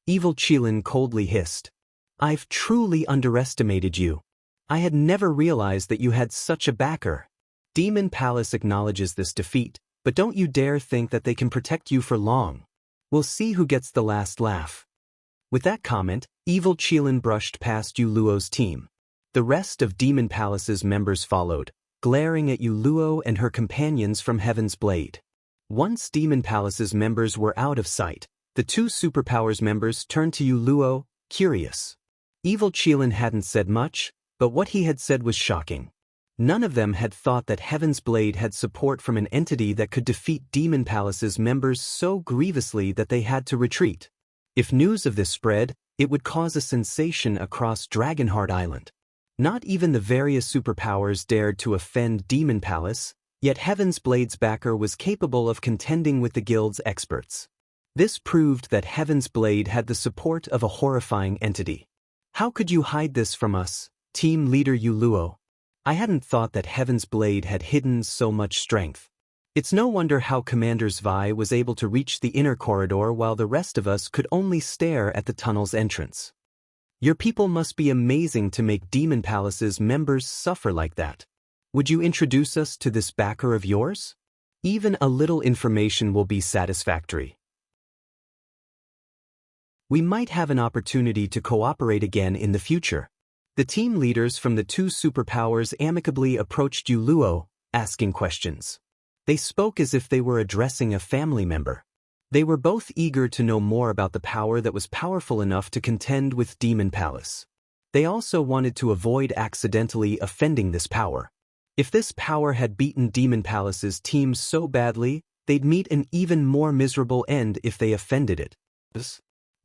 Evil Qilin coldly hissed. I've truly underestimated you. I had never realized that you had such a backer. Demon Palace acknowledges this defeat, but don't you dare think that they can protect you for long. We'll see who gets the last laugh. With that comment, evil Qilin brushed past Yuluo's team. The rest of Demon Palace's members followed, glaring at Yuluo and her companions from Heaven's Blade. Once Demon Palace's members were out of sight, the two Superpowers members turned to Yuluo, curious. Evil Qilin hadn't said much, but what he had said was shocking. None of them had thought that Heaven's Blade had support from an entity that could defeat Demon Palace's members so grievously that they had to retreat. If news of this spread, it would cause a sensation across Dragonheart Island. Not even the various superpowers dared to offend Demon Palace, yet Heaven's Blade's backer was capable of contending with the guild's experts. This proved that Heaven's Blade had the support of a horrifying entity. How could you hide this from us, team leader Yuluo? I hadn't thought that Heaven's Blade had hidden so much strength. It's no wonder how Commander Zvi was able to reach the inner corridor while the rest of us could only stare at the tunnel's entrance. Your people must be amazing to make Demon Palace's members suffer like that. Would you introduce us to this backer of yours? Even a little information will be satisfactory. We might have an opportunity to cooperate again in the future. The team leaders from the two superpowers amicably approached Yuluo, asking questions. They spoke as if they were addressing a family member. They were both eager to know more about the power that was powerful enough to contend with Demon Palace. They also wanted to avoid accidentally offending this power. If this power had beaten Demon Palace's team so badly, they'd meet an even more miserable end if they offended it.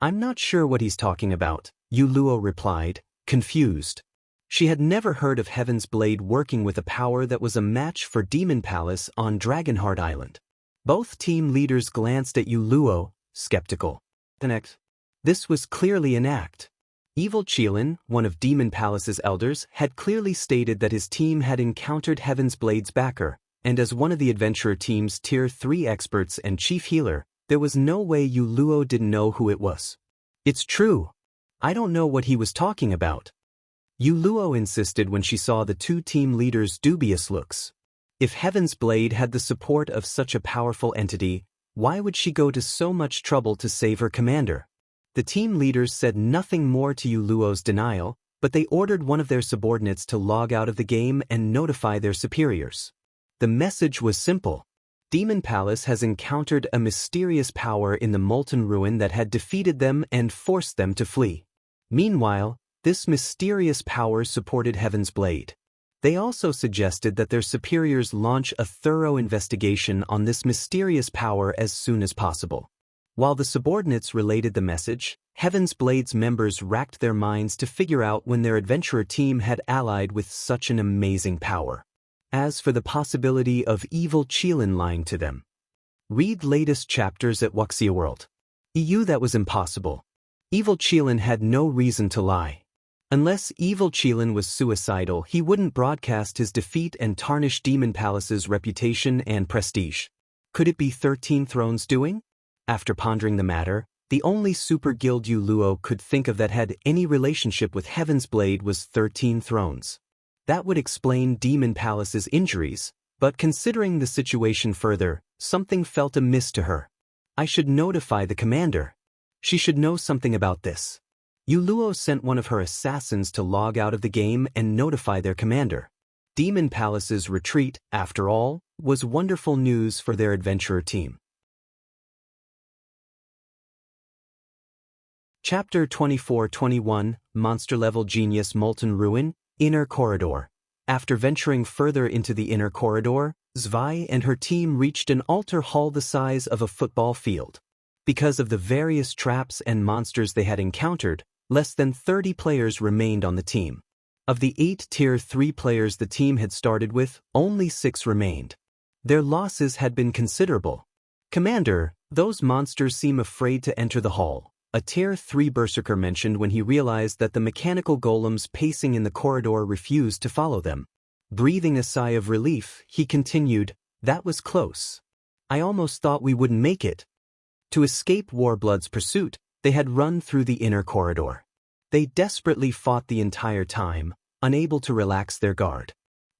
I'm not sure what he's talking about, Yuluo replied, confused. She had never heard of Heaven's Blade working with a power that was a match for Demon Palace on Dragonheart Island. Both team leaders glanced at Yuluo, skeptical. This was clearly an act. Evil Qilin, one of Demon Palace's elders, had clearly stated that his team had encountered Heaven's Blade's backer, and as one of the adventurer team's Tier 3 experts and chief healer, there was no way Yuluo didn't know who it was. It's true. I don't know what he was talking about. Yuluo insisted when she saw the two team leaders' dubious looks. If Heaven's Blade had the support of such a powerful entity, why would she go to so much trouble to save her commander? The team leaders said nothing more to Yuluo's denial, but they ordered one of their subordinates to log out of the game and notify their superiors. The message was simple. Demon Palace has encountered a mysterious power in the Molten Ruin that had defeated them and forced them to flee. Meanwhile, this mysterious power supported Heaven's Blade. They also suggested that their superiors launch a thorough investigation on this mysterious power as soon as possible. While the subordinates related the message, Heaven's Blade's members racked their minds to figure out when their adventurer team had allied with such an amazing power. As for the possibility of evil Qilin lying to them, read latest chapters at Wuxia World. EU that was impossible. Evil Qilin had no reason to lie. Unless evil Qilin was suicidal, he wouldn't broadcast his defeat and tarnish Demon Palace's reputation and prestige. Could it be 13 Thrones doing? After pondering the matter, the only super guild Yuluo could think of that had any relationship with Heaven's Blade was 13 Thrones. That would explain Demon Palace's injuries, but considering the situation further, something felt amiss to her. I should notify the commander. She should know something about this. Yuluo sent one of her assassins to log out of the game and notify their commander. Demon Palace's retreat, after all, was wonderful news for their adventurer team. Chapter 24-21, Monster Level Genius Molten Ruin, Inner Corridor. After venturing further into the inner corridor, Zwei and her team reached an altar hall the size of a football field. Because of the various traps and monsters they had encountered, less than 30 players remained on the team. Of the 8 Tier 3 players the team had started with, only 6 remained. Their losses had been considerable. "Commander, those monsters seem afraid to enter the hall," a Tier 3 Berserker mentioned when he realized that the mechanical golems pacing in the corridor refused to follow them. Breathing a sigh of relief, he continued, "That was close. I almost thought we wouldn't make it." To escape Warblood's pursuit, they had run through the inner corridor. They desperately fought the entire time, unable to relax their guard.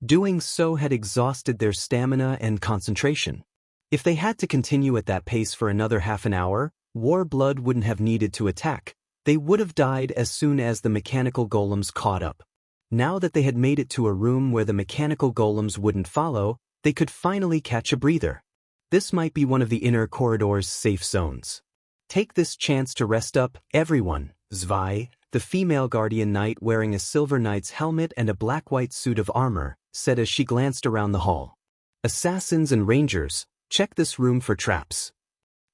Doing so had exhausted their stamina and concentration. If they had to continue at that pace for another half an hour, Warblood wouldn't have needed to attack. They would have died as soon as the mechanical golems caught up. Now that they had made it to a room where the mechanical golems wouldn't follow, they could finally catch a breather. This might be one of the inner corridor's safe zones. "Take this chance to rest up, everyone," Zwei, the female guardian knight wearing a silver knight's helmet and a black-white suit of armor, said as she glanced around the hall. "Assassins and rangers, check this room for traps."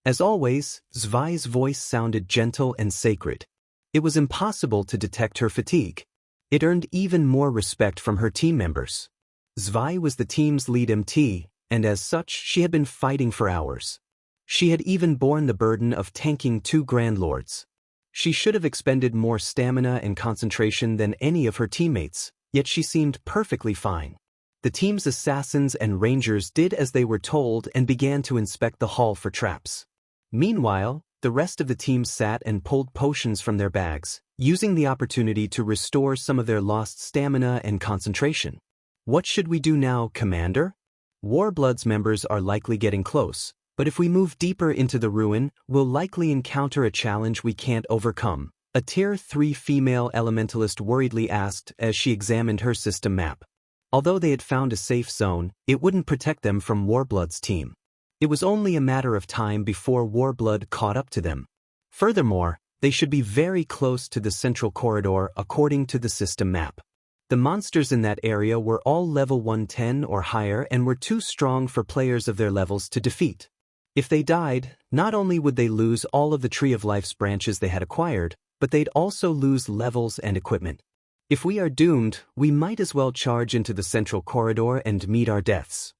As always, Zwei's voice sounded gentle and sacred. It was impossible to detect her fatigue. It earned even more respect from her team members. Zwei was the team's lead MT, and as such she had been fighting for hours. She had even borne the burden of tanking 2 Grand Lords. She should have expended more stamina and concentration than any of her teammates, yet she seemed perfectly fine. The team's assassins and rangers did as they were told and began to inspect the hall for traps. Meanwhile, the rest of the team sat and pulled potions from their bags, using the opportunity to restore some of their lost stamina and concentration. "What should we do now, Commander?" "Warblood's members are likely getting close, but if we move deeper into the ruin, we'll likely encounter a challenge we can't overcome," a Tier 3 female elementalist worriedly asked as she examined her system map. Although they had found a safe zone, it wouldn't protect them from Warblood's team. It was only a matter of time before Warblood caught up to them. Furthermore, they should be very close to the central corridor according to the system map. The monsters in that area were all level 110 or higher and were too strong for players of their levels to defeat. If they died, not only would they lose all of the Tree of Life's branches they had acquired, but they'd also lose levels and equipment. "If we are doomed, we might as well charge into the central corridor and meet our deaths.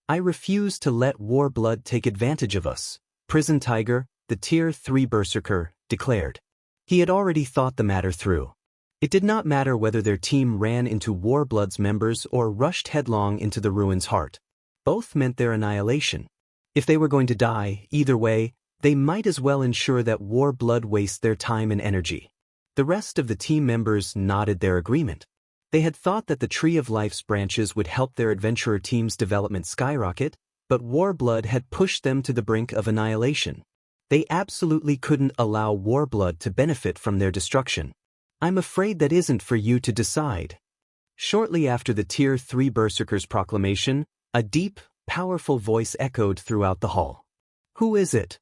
I refuse to let Warblood take advantage of us," Prison Tiger, the Tier 3 Berserker, declared. He had already thought the matter through. It did not matter whether their team ran into Warblood's members or rushed headlong into the ruin's heart. Both meant their annihilation. If they were going to die, either way, they might as well ensure that Warblood wastes their time and energy. The rest of the team members nodded their agreement. They had thought that the Tree of Life's branches would help their adventurer team's development skyrocket, but Warblood had pushed them to the brink of annihilation. They absolutely couldn't allow Warblood to benefit from their destruction. "I'm afraid that isn't for you to decide." Shortly after the Tier 3 Berserker's proclamation, a deep, powerful voice echoed throughout the hall. "Who is it?"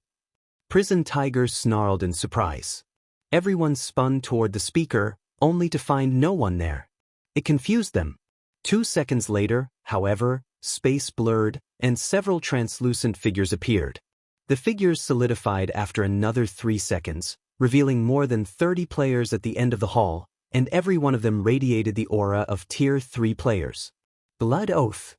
Prison Tiger snarled in surprise. Everyone spun toward the speaker, only to find no one there. It confused them. 2 seconds later, however, space blurred, and several translucent figures appeared. The figures solidified after another 3 seconds, revealing more than 30 players at the end of the hall, and every one of them radiated the aura of Tier 3 players. Blood Oath.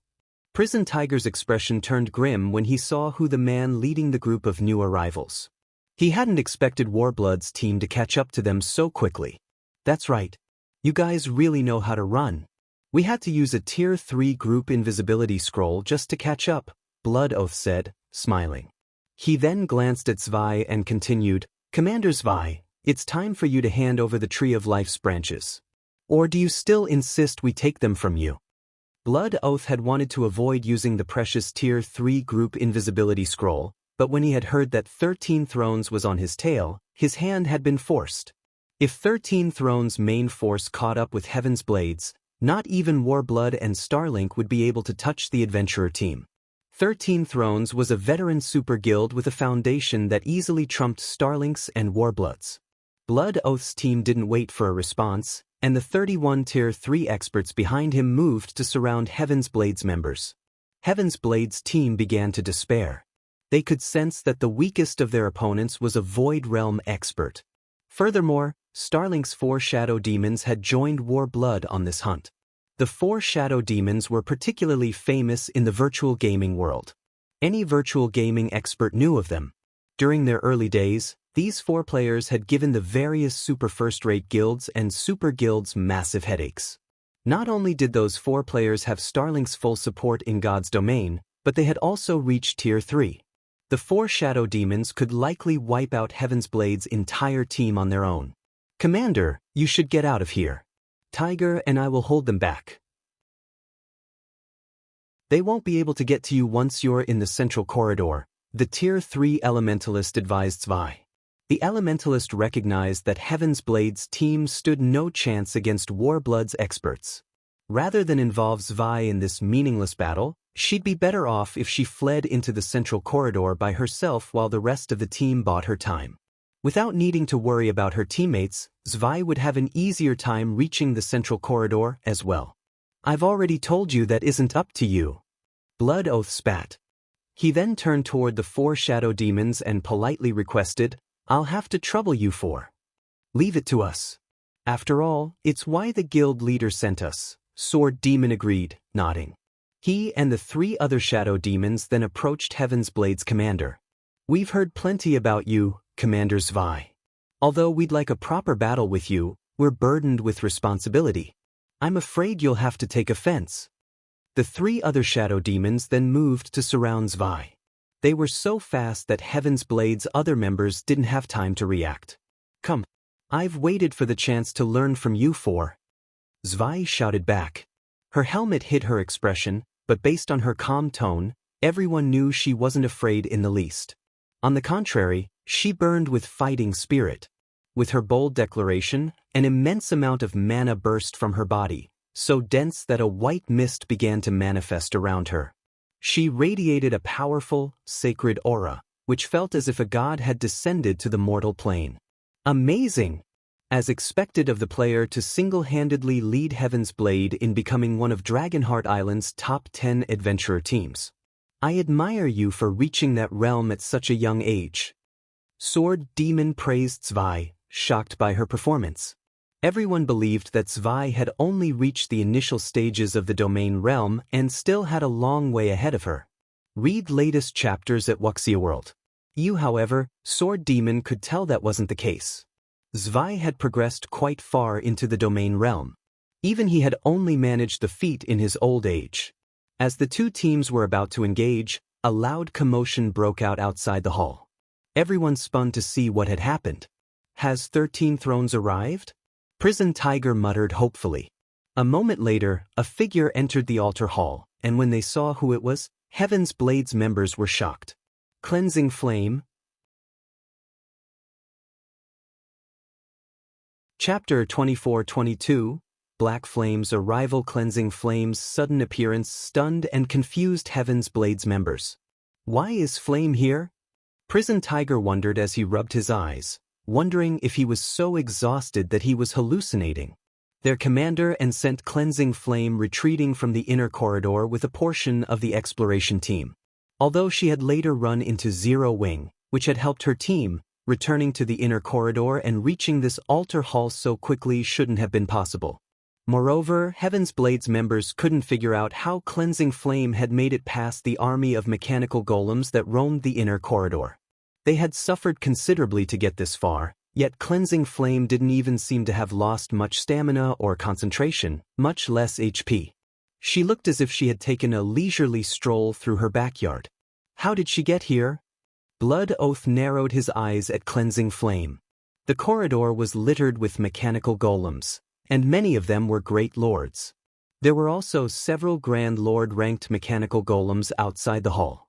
Prison Tiger's expression turned grim when he saw who the man leading the group of new arrivals. He hadn't expected Warblood's team to catch up to them so quickly. "That's right. You guys really know how to run. We had to use a Tier 3 group invisibility scroll just to catch up," Blood Oath said, smiling. He then glanced at Zwei and continued, "Commander Zwei, it's time for you to hand over the Tree of Life's branches. Or do you still insist we take them from you?" Blood Oath had wanted to avoid using the precious Tier 3 group invisibility scroll, but when he had heard that 13 Thrones was on his tail, his hand had been forced. If 13 Thrones' main force caught up with Heaven's Blades, not even Warblood and Starlink would be able to touch the adventurer team. 13 Thrones was a veteran super guild with a foundation that easily trumped Starlink's and Warblood's. Blood Oath's team didn't wait for a response. and the 31 Tier 3 experts behind him moved to surround Heaven's Blade's members. Heaven's Blade's team began to despair. They could sense that the weakest of their opponents was a Void Realm expert. Furthermore, Starlink's 4 Shadow Demons had joined War Blood on this hunt. The 4 Shadow Demons were particularly famous in the virtual gaming world. Any virtual gaming expert knew of them. During their early days, these 4 players had given the various super first-rate guilds and super guilds massive headaches. Not only did those 4 players have Starlink's full support in God's domain, but they had also reached Tier 3. The 4 Shadow Demons could likely wipe out Heaven's Blade's entire team on their own. "Commander, you should get out of here. Tiger and I will hold them back. They won't be able to get to you once you're in the central corridor," the Tier 3 Elementalist advised Zwei. The Elementalist recognized that Heaven's Blade's team stood no chance against Warblood's experts. Rather than involve Zwei in this meaningless battle, she'd be better off if she fled into the central corridor by herself while the rest of the team bought her time. Without needing to worry about her teammates, Zwei would have an easier time reaching the central corridor as well. "I've already told you that isn't up to you." Blood Oath spat. He then turned toward the 4 Shadow Demons and politely requested, "I'll have to trouble you for. Leave it to us. After all, it's why the guild leader sent us." Sword Demon agreed, nodding. He and the 3 other Shadow Demons then approached Heaven's Blade's commander. "We've heard plenty about you, Commander Zwei. Although we'd like a proper battle with you, we're burdened with responsibility. I'm afraid you'll have to take offense." The 3 other Shadow Demons then moved to surround Zwei. They were so fast that Heaven's Blade's other members didn't have time to react. "Come. I've waited for the chance to learn from you 4. Zwei shouted back. Her helmet hid her expression, but based on her calm tone, everyone knew she wasn't afraid in the least. On the contrary, she burned with fighting spirit. With her bold declaration, an immense amount of mana burst from her body, so dense that a white mist began to manifest around her. She radiated a powerful, sacred aura, which felt as if a god had descended to the mortal plane. Amazing! As expected of the player to single-handedly lead Heaven's Blade in becoming one of Dragonheart Island's top 10 adventurer teams. I admire you for reaching that realm at such a young age. Sword Demon praised Zwei, shocked by her performance. Everyone believed that Zwei had only reached the initial stages of the domain realm and still had a long way ahead of her. Read latest chapters at Wuxia World. You, however, Sword Demon could tell that wasn't the case. Zwei had progressed quite far into the domain realm. Even he had only managed the feat in his old age. As the 2 teams were about to engage, a loud commotion broke out outside the hall. Everyone spun to see what had happened. "Has 13 Thrones arrived?" Prison Tiger muttered hopefully. A moment later, a figure entered the altar hall, and when they saw who it was, Heaven's Blade's members were shocked. Cleansing Flame. Chapter 24-22, Black Flame's arrival. Cleansing Flame's sudden appearance stunned and confused Heaven's Blade's members. Why is Flame here? Prison Tiger wondered as he rubbed his eyes, wondering if he was so exhausted that he was hallucinating. Their commander and sent Cleansing Flame retreating from the inner corridor with a portion of the exploration team. Although she had later run into Zero Wing, which had helped her team, returning to the inner corridor and reaching this altar hall so quickly shouldn't have been possible. Moreover, Heaven's Blade's members couldn't figure out how Cleansing Flame had made it past the army of mechanical golems that roamed the inner corridor. They had suffered considerably to get this far, yet Cleansing Flame didn't even seem to have lost much stamina or concentration, much less HP. She looked as if she had taken a leisurely stroll through her backyard. How did she get here? Blood Oath narrowed his eyes at Cleansing Flame. The corridor was littered with mechanical golems, and many of them were great lords. There were also several Grand Lord-ranked mechanical golems outside the hall.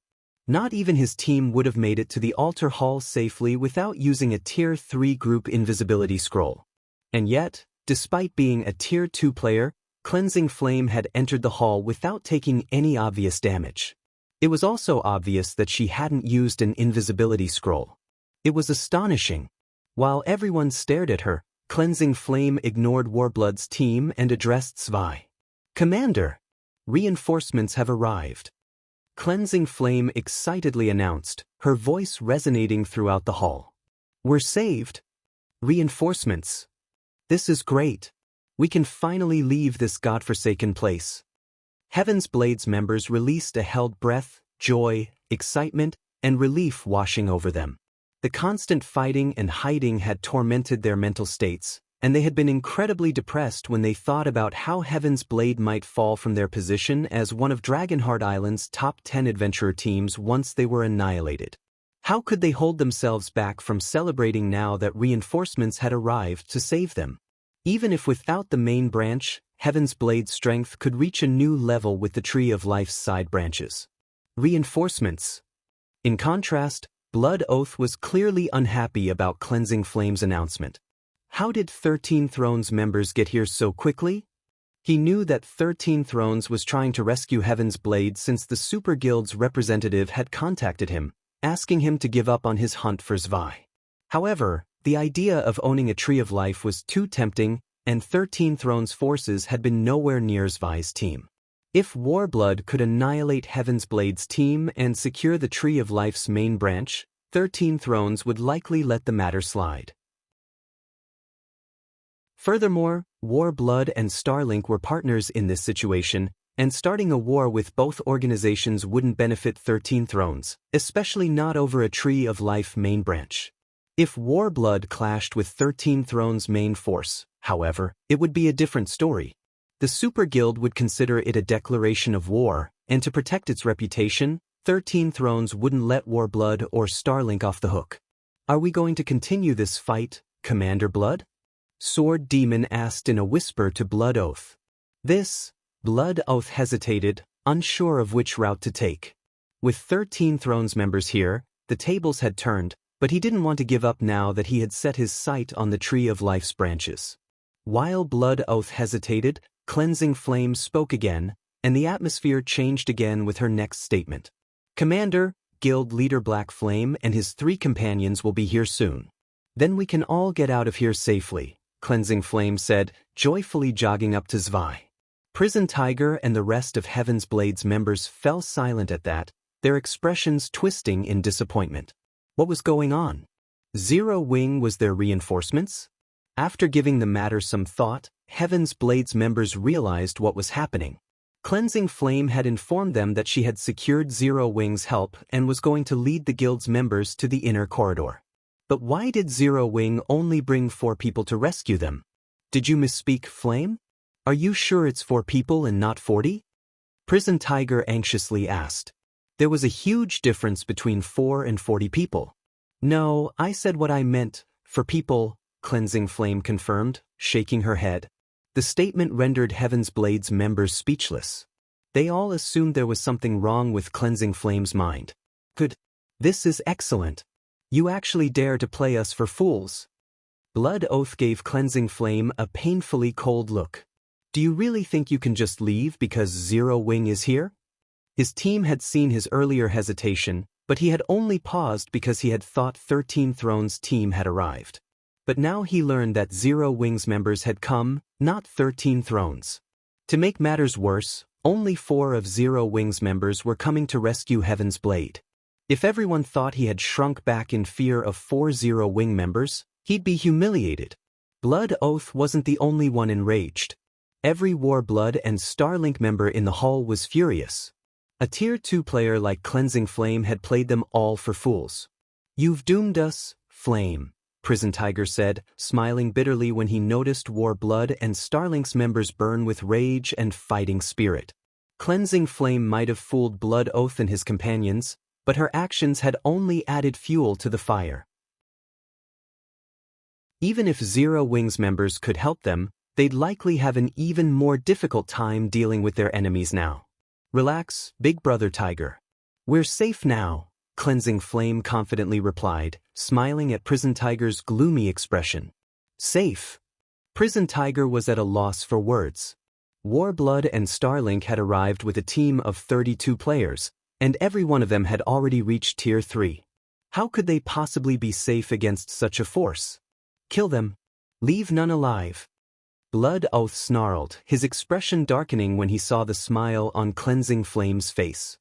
Not even his team would have made it to the altar hall safely without using a Tier 3 group invisibility scroll. And yet, despite being a Tier 2 player, Cleansing Flame had entered the hall without taking any obvious damage. It was also obvious that she hadn't used an invisibility scroll. It was astonishing. While everyone stared at her, Cleansing Flame ignored Warblood's team and addressed Zwei. "Commander! Reinforcements have arrived." Cleansing Flame excitedly announced, her voice resonating throughout the hall. "We're saved! Reinforcements! This is great! We can finally leave this godforsaken place." Heaven's Blade's members released a held breath, joy, excitement, and relief washing over them. The constant fighting and hiding had tormented their mental states, and they had been incredibly depressed when they thought about how Heaven's Blade might fall from their position as one of Dragonheart Island's top 10 adventurer teams once they were annihilated. How could they hold themselves back from celebrating now that reinforcements had arrived to save them? Even if without the main branch, Heaven's Blade's strength could reach a new level with the Tree of Life's side branches. Reinforcements. In contrast, Blood Oath was clearly unhappy about Cleansing Flame's announcement. How did 13 Thrones members get here so quickly? He knew that 13 Thrones was trying to rescue Heaven's Blade since the Super Guild's representative had contacted him, asking him to give up on his hunt for Zwei. However, the idea of owning a Tree of Life was too tempting, and 13 Thrones forces had been nowhere near Zwei's team. If Warblood could annihilate Heaven's Blade's team and secure the Tree of Life's main branch, 13 Thrones would likely let the matter slide. Furthermore, Warblood and Starlink were partners in this situation, and starting a war with both organizations wouldn't benefit 13 Thrones, especially not over a Tree of Life main branch. If Warblood clashed with 13 Thrones' main force, however, it would be a different story. The Super Guild would consider it a declaration of war, and to protect its reputation, 13 Thrones wouldn't let Warblood or Starlink off the hook. "Are we going to continue this fight, Commander Blood?" Sword Demon asked in a whisper to Blood Oath. Blood Oath hesitated, unsure of which route to take. With 13 Thrones members here, the tables had turned, but he didn't want to give up now that he had set his sight on the Tree of Life's branches. While Blood Oath hesitated, Cleansing Flame spoke again, and the atmosphere changed again with her next statement. "Commander, Guild Leader Black Flame and his 3 companions will be here soon. Then we can all get out of here safely," Cleansing Flame said, joyfully jogging up to Zwei. Prison Tiger and the rest of Heaven's Blade's members fell silent at that, their expressions twisting in disappointment. What was going on? Zero Wing was their reinforcements? After giving the matter some thought, Heaven's Blade's members realized what was happening. Cleansing Flame had informed them that she had secured Zero Wing's help and was going to lead the guild's members to the inner corridor. But why did Zero Wing only bring 4 people to rescue them? "Did you misspeak, Flame? Are you sure it's 4 people and not 40? Prison Tiger anxiously asked. There was a huge difference between 4 and 40 people. "No, I said what I meant, for people," Cleansing Flame confirmed, shaking her head. The statement rendered Heaven's Blade's members speechless. They all assumed there was something wrong with Cleansing Flame's mind. "Good. This is excellent. You actually dare to play us for fools." Blood Oath gave Cleansing Flame a painfully cold look. "Do you really think you can just leave because Zero Wing is here?" His team had seen his earlier hesitation, but he had only paused because he had thought 13 Thrones' team had arrived. But now he learned that Zero Wing's members had come, not 13 Thrones. To make matters worse, only 4 of Zero Wing's members were coming to rescue Heaven's Blade. If everyone thought he had shrunk back in fear of 4 Zero Wing members, he'd be humiliated. Blood Oath wasn't the only one enraged. Every Warblood and Starlink member in the hall was furious. A Tier 2 player like Cleansing Flame had played them all for fools. "You've doomed us, Flame," Prison Tiger said, smiling bitterly when he noticed Warblood and Starlink's members burn with rage and fighting spirit. Cleansing Flame might have fooled Blood Oath and his companions, but her actions had only added fuel to the fire. Even if Zero Wing's members could help them, they'd likely have an even more difficult time dealing with their enemies now. "Relax, Big Brother Tiger. We're safe now," Cleansing Flame confidently replied, smiling at Prison Tiger's gloomy expression. Safe? Prison Tiger was at a loss for words. Warblood and Starlink had arrived with a team of 32 players, and every one of them had already reached Tier 3. How could they possibly be safe against such a force? "Kill them. Leave none alive. Blood Oath snarled, his expression darkening when he saw the smile on Cleansing Flame's face.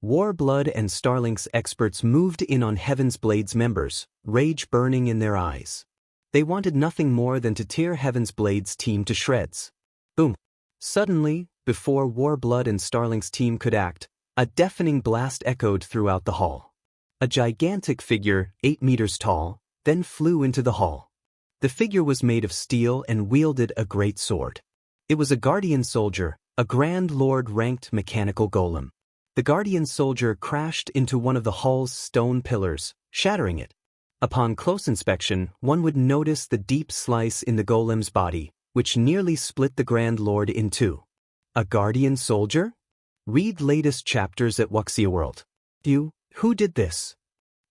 Warblood and Starlink's experts moved in on Heaven's Blade's members, rage burning in their eyes. They wanted nothing more than to tear Heaven's Blade's team to shreds. Boom. Suddenly, before Warblood and Starlink's team could act, a deafening blast echoed throughout the hall. A gigantic figure, 8 meters tall, then flew into the hall. The figure was made of steel and wielded a great sword. It was a guardian soldier, a Grand Lord-ranked mechanical golem. The guardian soldier crashed into one of the hall's stone pillars, shattering it. Upon close inspection, one would notice the deep slice in the golem's body, which nearly split the Grand Lord in two. A guardian soldier? Read latest chapters at Wuxia World. Who did this?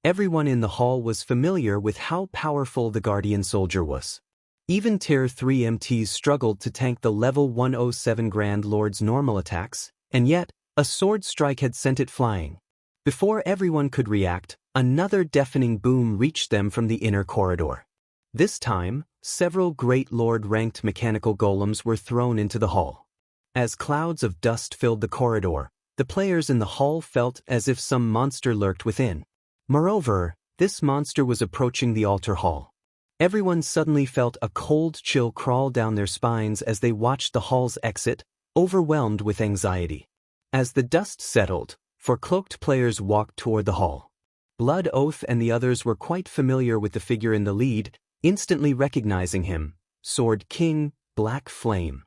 Everyone in the hall was familiar with how powerful the guardian soldier was. Even Tier 3 MTs struggled to tank the level 107 Grand Lord's normal attacks, and yet, a sword strike had sent it flying. Before everyone could react, another deafening boom reached them from the inner corridor. This time, several Great Lord-ranked mechanical golems were thrown into the hall. As clouds of dust filled the corridor, the players in the hall felt as if some monster lurked within. Moreover, this monster was approaching the altar hall. Everyone suddenly felt a cold chill crawl down their spines as they watched the hall's exit, overwhelmed with anxiety. As the dust settled, four cloaked players walked toward the hall. Blood Oath and the others were quite familiar with the figure in the lead, instantly recognizing him, Sword King, Black Flame.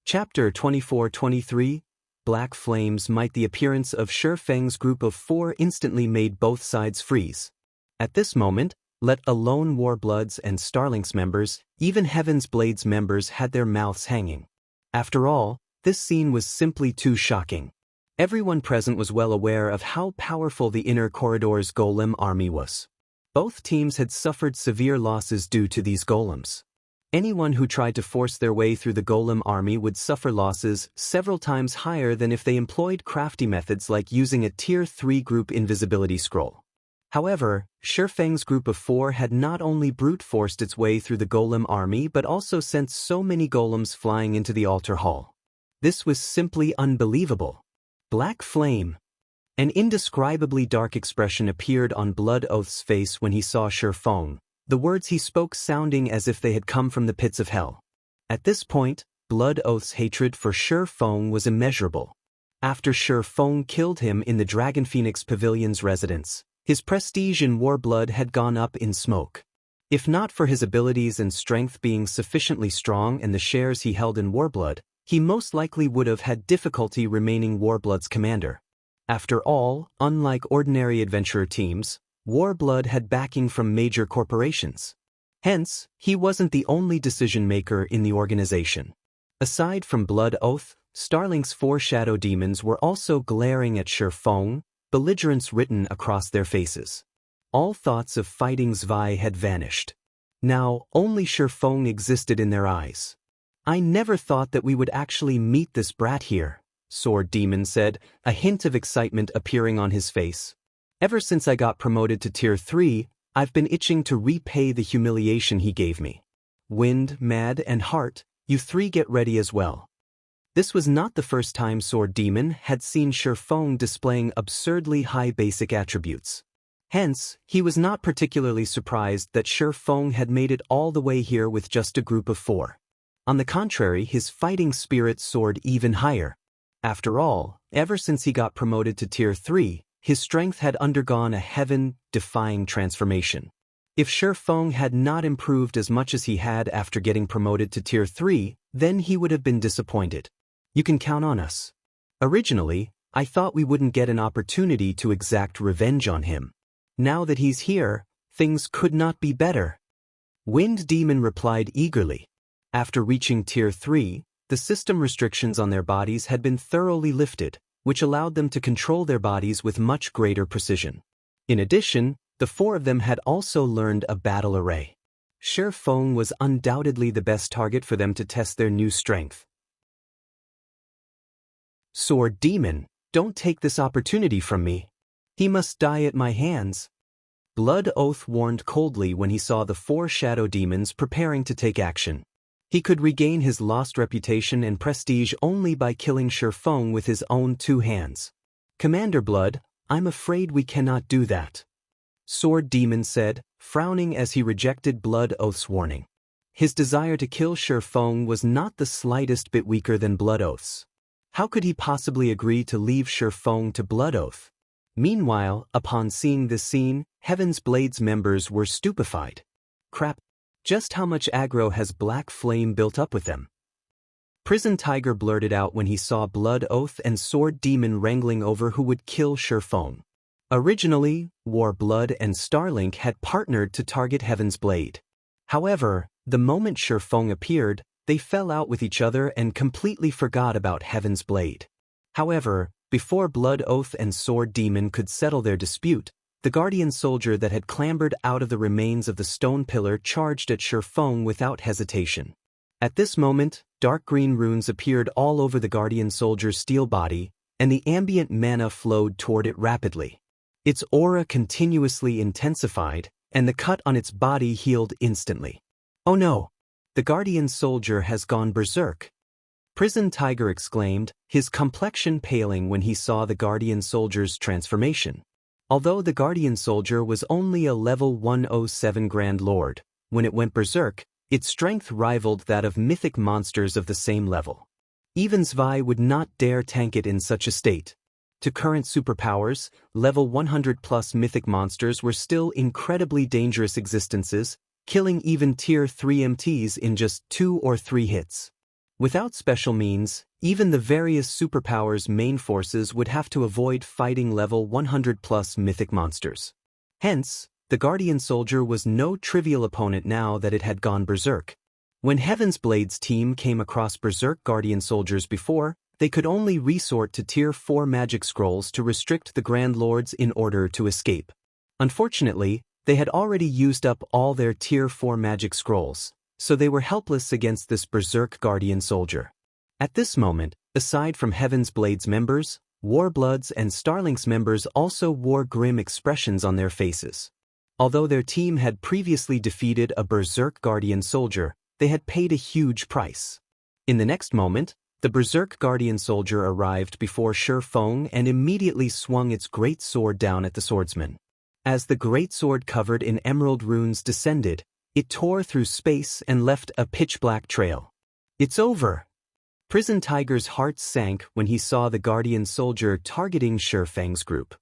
Chapter 24-23, Black Flame's Might. The appearance of Shifeng's group of 4 instantly made both sides freeze. At this moment, let alone Warblood's and Starlink's members, even Heaven's Blade's members had their mouths hanging. After all, this scene was simply too shocking. Everyone present was well aware of how powerful the inner corridor's golem army was. Both teams had suffered severe losses due to these golems. Anyone who tried to force their way through the golem army would suffer losses several times higher than if they employed crafty methods like using a Tier 3 group invisibility scroll. However, Shifeng's group of 4 had not only brute-forced its way through the golem army but also sent so many golems flying into the altar hall. This was simply unbelievable. Black Flame. An indescribably dark expression appeared on Blood Oath's face when he saw Shifeng, the words he spoke sounding as if they had come from the pits of hell. At this point, Blood Oath's hatred for Shifeng was immeasurable. After Shifeng killed him in the Dragon Phoenix Pavilion's residence, his prestige in Warblood had gone up in smoke. If not for his abilities and strength being sufficiently strong and the shares he held in Warblood, he most likely would have had difficulty remaining Warblood's commander. After all, unlike ordinary adventurer teams, Warblood had backing from major corporations. Hence, he wasn't the only decision-maker in the organization. Aside from Blood Oath, Starlink's 4 shadow demons were also glaring at Shifeng, belligerence written across their faces. All thoughts of fighting Zwei had vanished. Now, only Shifeng existed in their eyes. I never thought that we would actually meet this brat here, Sword Demon said, a hint of excitement appearing on his face. Ever since I got promoted to Tier 3, I've been itching to repay the humiliation he gave me. Wind, Mad, and Heart, you 3 get ready as well. This was not the first time Sword Demon had seen Shifeng displaying absurdly high basic attributes. Hence, he was not particularly surprised that Shifeng had made it all the way here with just a group of 4. On the contrary, his fighting spirit soared even higher. After all, ever since he got promoted to Tier 3, his strength had undergone a heaven-defying transformation. If Shifeng had not improved as much as he had after getting promoted to Tier 3, then he would have been disappointed. You can count on us. Originally, I thought we wouldn't get an opportunity to exact revenge on him. Now that he's here, things could not be better. Wind Demon replied eagerly. After reaching Tier 3, the system restrictions on their bodies had been thoroughly lifted, which allowed them to control their bodies with much greater precision. In addition, the 4 of them had also learned a battle array. Shifeng was undoubtedly the best target for them to test their new strength. Sword Demon, don't take this opportunity from me. He must die at my hands. Blood Oath warned coldly when he saw the 4 shadow demons preparing to take action. He could regain his lost reputation and prestige only by killing Shifeng with his own 2 hands. Commander Blood, I'm afraid we cannot do that, Sword Demon said, frowning as he rejected Blood Oath's warning. His desire to kill Shifeng was not the slightest bit weaker than Blood Oath's. How could he possibly agree to leave Shifeng to Blood Oath? Meanwhile, upon seeing this scene, Heaven's Blade's members were stupefied. Crap. Just how much aggro has Black Flame built up with them? Prison Tiger blurted out when he saw Blood Oath and Sword Demon wrangling over who would kill Shifeng. Originally, War Blood and Starlink had partnered to target Heaven's Blade. However, the moment Shifeng appeared, they fell out with each other and completely forgot about Heaven's Blade. However, before Blood Oath and Sword Demon could settle their dispute, the Guardian Soldier that had clambered out of the remains of the stone pillar charged at Shifeng without hesitation. At this moment, dark green runes appeared all over the Guardian Soldier's steel body, and the ambient mana flowed toward it rapidly. Its aura continuously intensified, and the cut on its body healed instantly. Oh no! The Guardian Soldier has gone berserk. Prison Tiger exclaimed, his complexion paling when he saw the Guardian Soldier's transformation. Although the Guardian Soldier was only a level 107 Grand Lord, when it went berserk, its strength rivaled that of mythic monsters of the same level. Even Zwei would not dare tank it in such a state. To current superpowers, level 100+ mythic monsters were still incredibly dangerous existences, killing even tier 3 MTs in just 2 or 3 hits. Without special means, even the various superpowers' main forces would have to avoid fighting level 100+ mythic monsters. Hence, the Guardian Soldier was no trivial opponent now that it had gone berserk. When Heaven's Blade's team came across berserk Guardian Soldiers before, they could only resort to tier 4 magic scrolls to restrict the Grand Lords in order to escape. Unfortunately, they had already used up all their tier 4 magic scrolls, so they were helpless against this berserk Guardian Soldier. At this moment, aside from Heaven's Blade's members, Warblood's and Starlink's members also wore grim expressions on their faces. Although their team had previously defeated a berserk Guardian Soldier, they had paid a huge price. In the next moment, the berserk Guardian Soldier arrived before Shifeng and immediately swung its great sword down at the swordsman. As the great sword covered in emerald runes descended, it tore through space and left a pitch-black trail. It's over! Prison Tiger's heart sank when he saw the Guardian Soldier targeting Shifeng's group.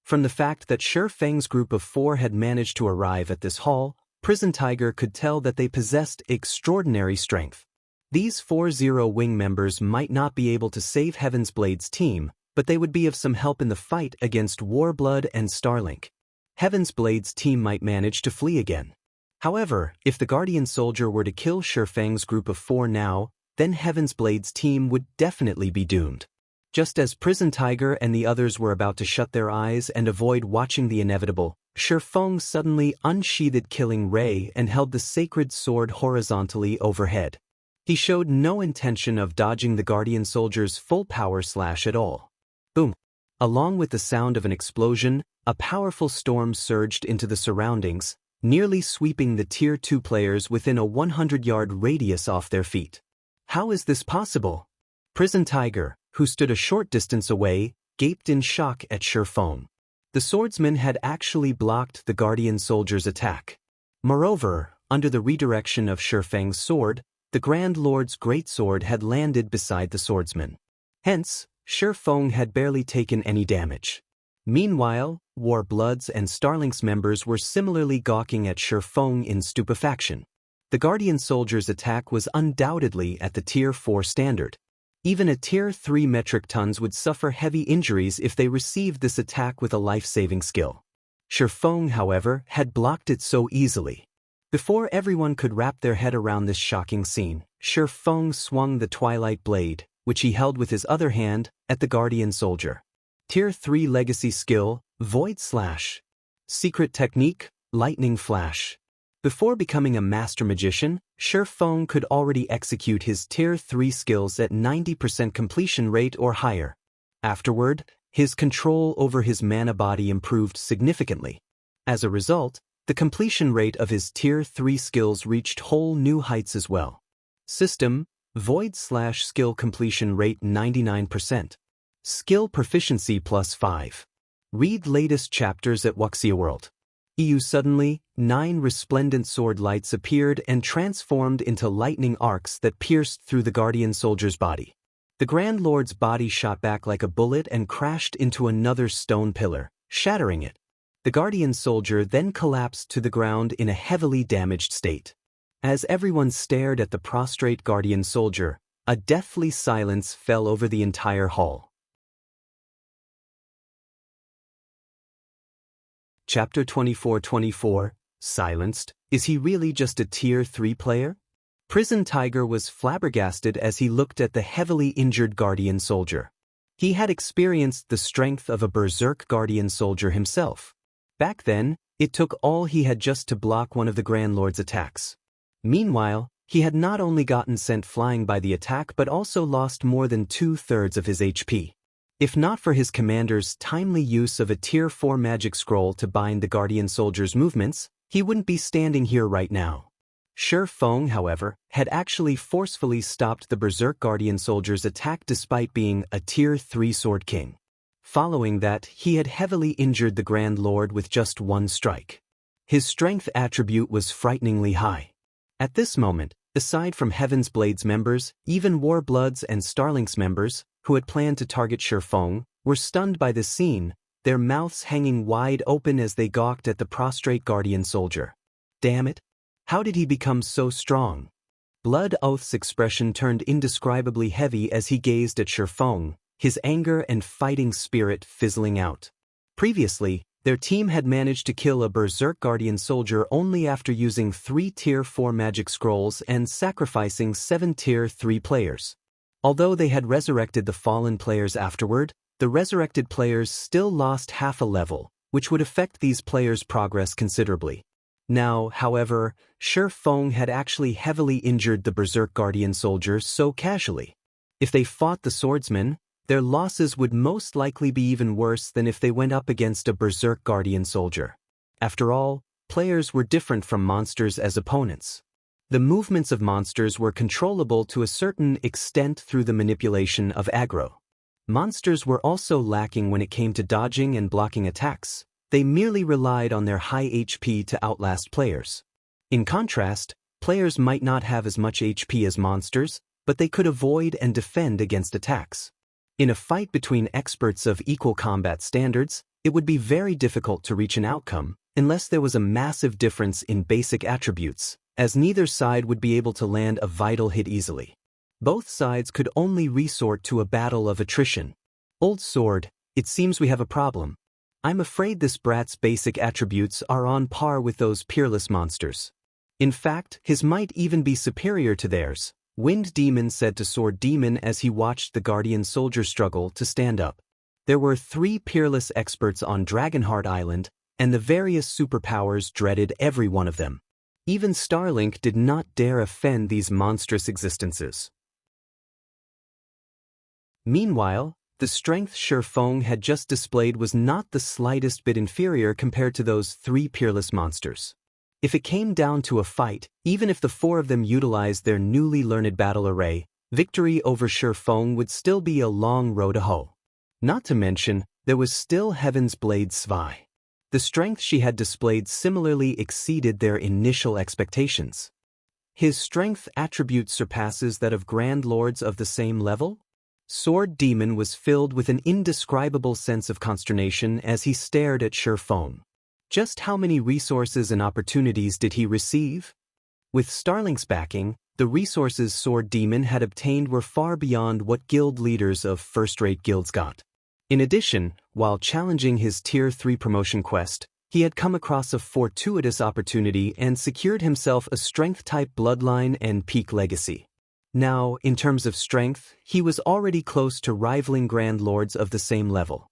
From the fact that Shifeng's group of 4 had managed to arrive at this hall, Prison Tiger could tell that they possessed extraordinary strength. These 4-0 wing members might not be able to save Heaven's Blade's team, but they would be of some help in the fight against Warblood and Starlink. Heaven's Blade's team might manage to flee again. However, if the Guardian Soldier were to kill Shifeng's group of 4 now, then Heaven's Blade's team would definitely be doomed. Just as Prison Tiger and the others were about to shut their eyes and avoid watching the inevitable, Shifeng suddenly unsheathed Killing Ray and held the sacred sword horizontally overhead. He showed no intention of dodging the Guardian Soldier's full power slash at all. Boom! Along with the sound of an explosion, a powerful storm surged into the surroundings, nearly sweeping the Tier 2 players within a 100-yard radius off their feet. How is this possible? Prison Tiger, who stood a short distance away, gaped in shock at Shifeng. The swordsman had actually blocked the Guardian Soldier's attack. Moreover, under the redirection of Shifeng's sword, the Grand Lord's greatsword had landed beside the swordsman. Hence, Shifeng had barely taken any damage. Meanwhile, Warblood's and Starlink's members were similarly gawking at Shifeng in stupefaction. The Guardian Soldier's attack was undoubtedly at the Tier 4 standard. Even a Tier 3 metric tons would suffer heavy injuries if they received this attack with a life-saving skill. Shifeng, however, had blocked it so easily. Before everyone could wrap their head around this shocking scene, Shifeng swung the Twilight blade, which he held with his other hand, at the Guardian Soldier. Tier 3 legacy skill, Void Slash. Secret technique, Lightning Flash. Before becoming a master magician, Shifeng could already execute his Tier 3 skills at 90% completion rate or higher. Afterward, his control over his mana body improved significantly. As a result, the completion rate of his Tier 3 skills reached whole new heights as well. System: Void/skill completion rate 99%. Skill proficiency +5. Read latest chapters at Wuxia World. Suddenly, 9 resplendent sword lights appeared and transformed into lightning arcs that pierced through the Guardian soldier's body. The Grand Lord's body shot back like a bullet and crashed into another stone pillar, shattering it. The Guardian soldier then collapsed to the ground in a heavily damaged state. As everyone stared at the prostrate Guardian soldier, a deathly silence fell over the entire hall. Chapter 24:24, Silenced. Is he really just a Tier 3 player? Prison Tiger was flabbergasted as he looked at the heavily injured Guardian soldier. He had experienced the strength of a berserk Guardian soldier himself. Back then, it took all he had just to block one of the Grand Lord's attacks. Meanwhile, he had not only gotten sent flying by the attack but also lost more than 2/3 of his HP. If not for his commander's timely use of a Tier 4 magic scroll to bind the Guardian soldier's movements, he wouldn't be standing here right now. Shi Feng, however, had actually forcefully stopped the berserk Guardian soldier's attack despite being a Tier 3 Sword King. Following that, he had heavily injured the Grand Lord with just one strike. His strength attribute was frighteningly high. At this moment, aside from Heaven's Blade's members, even Warblood's and Starlink's members, who had planned to target Shi Feng, were stunned by the scene, their mouths hanging wide open as they gawked at the prostrate Guardian soldier. Damn it! How did he become so strong? Blood Oath's expression turned indescribably heavy as he gazed at Shi Feng, his anger and fighting spirit fizzling out. Previously, their team had managed to kill a berserk Guardian soldier only after using 3 Tier 4 magic scrolls and sacrificing 7 Tier 3 players. Although they had resurrected the fallen players afterward, the resurrected players still lost half a level, which would affect these players' progress considerably. Now, however, Shi Feng had actually heavily injured the berserk Guardian soldier so casually. If they fought the swordsman, their losses would most likely be even worse than if they went up against a berserk Guardian soldier. After all, players were different from monsters as opponents. The movements of monsters were controllable to a certain extent through the manipulation of aggro. Monsters were also lacking when it came to dodging and blocking attacks. They merely relied on their high HP to outlast players. In contrast, players might not have as much HP as monsters, but they could avoid and defend against attacks. In a fight between experts of equal combat standards, it would be very difficult to reach an outcome unless there was a massive difference in basic attributes, as neither side would be able to land a vital hit easily. Both sides could only resort to a battle of attrition. Old Sword, it seems we have a problem. I'm afraid this brat's basic attributes are on par with those Peerless monsters. In fact, his might even be superior to theirs, Wind Demon said to Sword Demon as he watched the Guardian soldier struggle to stand up. There were 3 Peerless experts on Dragonheart Island, and the various superpowers dreaded every one of them. Even Starlink did not dare offend these monstrous existences. Meanwhile, the strength Shi Feng had just displayed was not the slightest bit inferior compared to those 3 Peerless monsters. If it came down to a fight, even if the 4 of them utilized their newly learned battle array, victory over Shi Feng would still be a long road to hoe. Not to mention, there was still Heaven's Blade Svi. The strength she had displayed similarly exceeded their initial expectations. His strength attribute surpasses that of Grand Lords of the same level? Sword Demon was filled with an indescribable sense of consternation as he stared at Shi Feng. Just how many resources and opportunities did he receive? With Starlink's backing, the resources Sword Demon had obtained were far beyond what guild leaders of first-rate guilds got. In addition, while challenging his Tier 3 promotion quest, he had come across a fortuitous opportunity and secured himself a strength-type bloodline and peak legacy. Now, in terms of strength, he was already close to rivaling Grand Lords of the same level.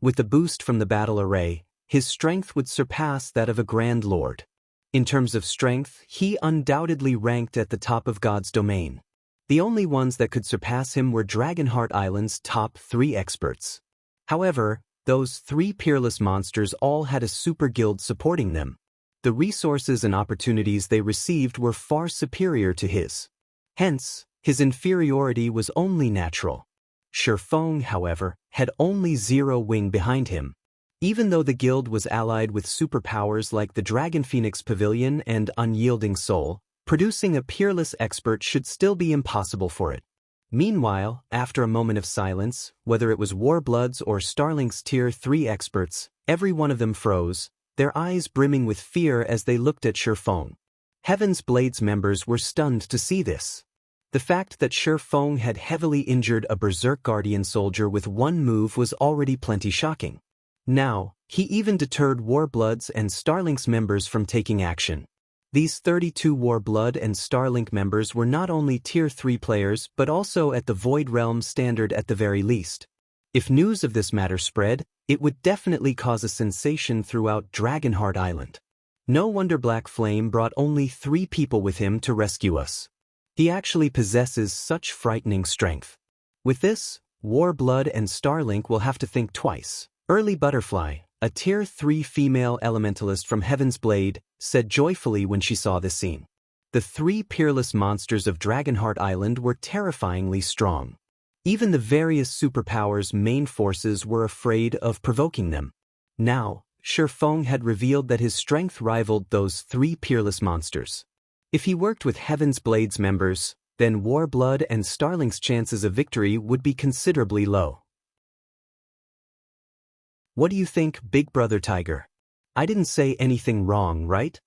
With the boost from the battle array, his strength would surpass that of a Grand Lord. In terms of strength, he undoubtedly ranked at the top of God's domain. The only ones that could surpass him were Dragonheart Island's top 3 experts. However, those 3 peerless monsters all had a super guild supporting them. The resources and opportunities they received were far superior to his. Hence, his inferiority was only natural. Shifeng, however, had only 0 wing behind him. Even though the guild was allied with superpowers like the Dragon Phoenix Pavilion and Unyielding Soul, producing a peerless expert should still be impossible for it. Meanwhile, after a moment of silence, whether it was Warbloods or Starlink's Tier 3 experts, every one of them froze, their eyes brimming with fear as they looked at Shifeng. Heaven's Blade's members were stunned to see this. The fact that Shifeng had heavily injured a Berserk Guardian soldier with one move was already plenty shocking. Now, he even deterred Warbloods and Starlink's members from taking action. These 32 Warblood and Starlink members were not only Tier 3 players but also at the Void Realm standard at the very least. If news of this matter spread, it would definitely cause a sensation throughout Dragonheart Island. No wonder Black Flame brought only 3 people with him to rescue us. He actually possesses such frightening strength. With this, Warblood and Starlink will have to think twice. Early Butterfly, a Tier 3 female elementalist from Heaven's Blade, said joyfully when she saw this scene. The 3 peerless monsters of Dragonheart Island were terrifyingly strong. Even the various superpowers' main forces were afraid of provoking them. Now, Shifeng had revealed that his strength rivaled those 3 peerless monsters. If he worked with Heaven's Blade's members, then Warblood and Starlink's chances of victory would be considerably low. What do you think, Big Brother Tiger? I didn't say anything wrong, right?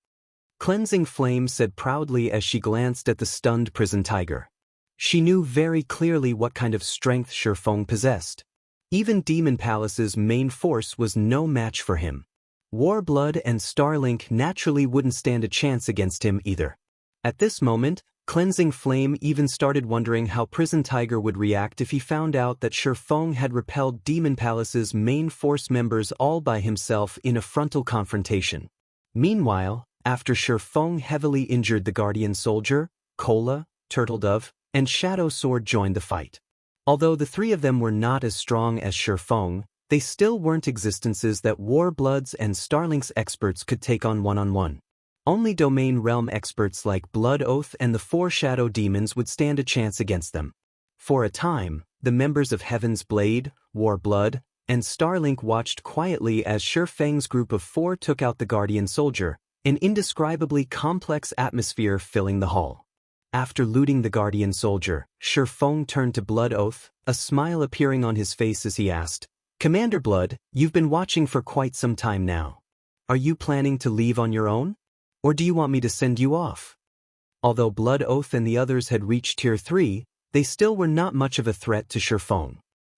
Cleansing Flame said proudly as she glanced at the stunned prison tiger. She knew very clearly what kind of strength Shifeng possessed. Even Demon Palace's main force was no match for him. Warblood and Starlink naturally wouldn't stand a chance against him either. At this moment, Cleansing Flame even started wondering how Prison Tiger would react if he found out that Shifeng had repelled Demon Palace's main force members all by himself in a frontal confrontation. Meanwhile, after Shifeng heavily injured the Guardian Soldier, Cola, Turtledove, and Shadow Sword joined the fight. Although the 3 of them were not as strong as Shifeng, they still weren't existences that Warbloods and Starlink's experts could take on one-on-one. Only Domain Realm experts like Blood Oath and the 4 Shadow Demons would stand a chance against them. For a time, the members of Heaven's Blade, Warblood, and Starlink watched quietly as Shifeng's group of 4 took out the Guardian Soldier, an indescribably complex atmosphere filling the hall. After looting the Guardian Soldier, Shifeng turned to Blood Oath, a smile appearing on his face as he asked, "Commander Blood, you've been watching for quite some time now. Are you planning to leave on your own? Or do you want me to send you off?" Although Blood Oath and the others had reached Tier 3, they still were not much of a threat to Shifeng.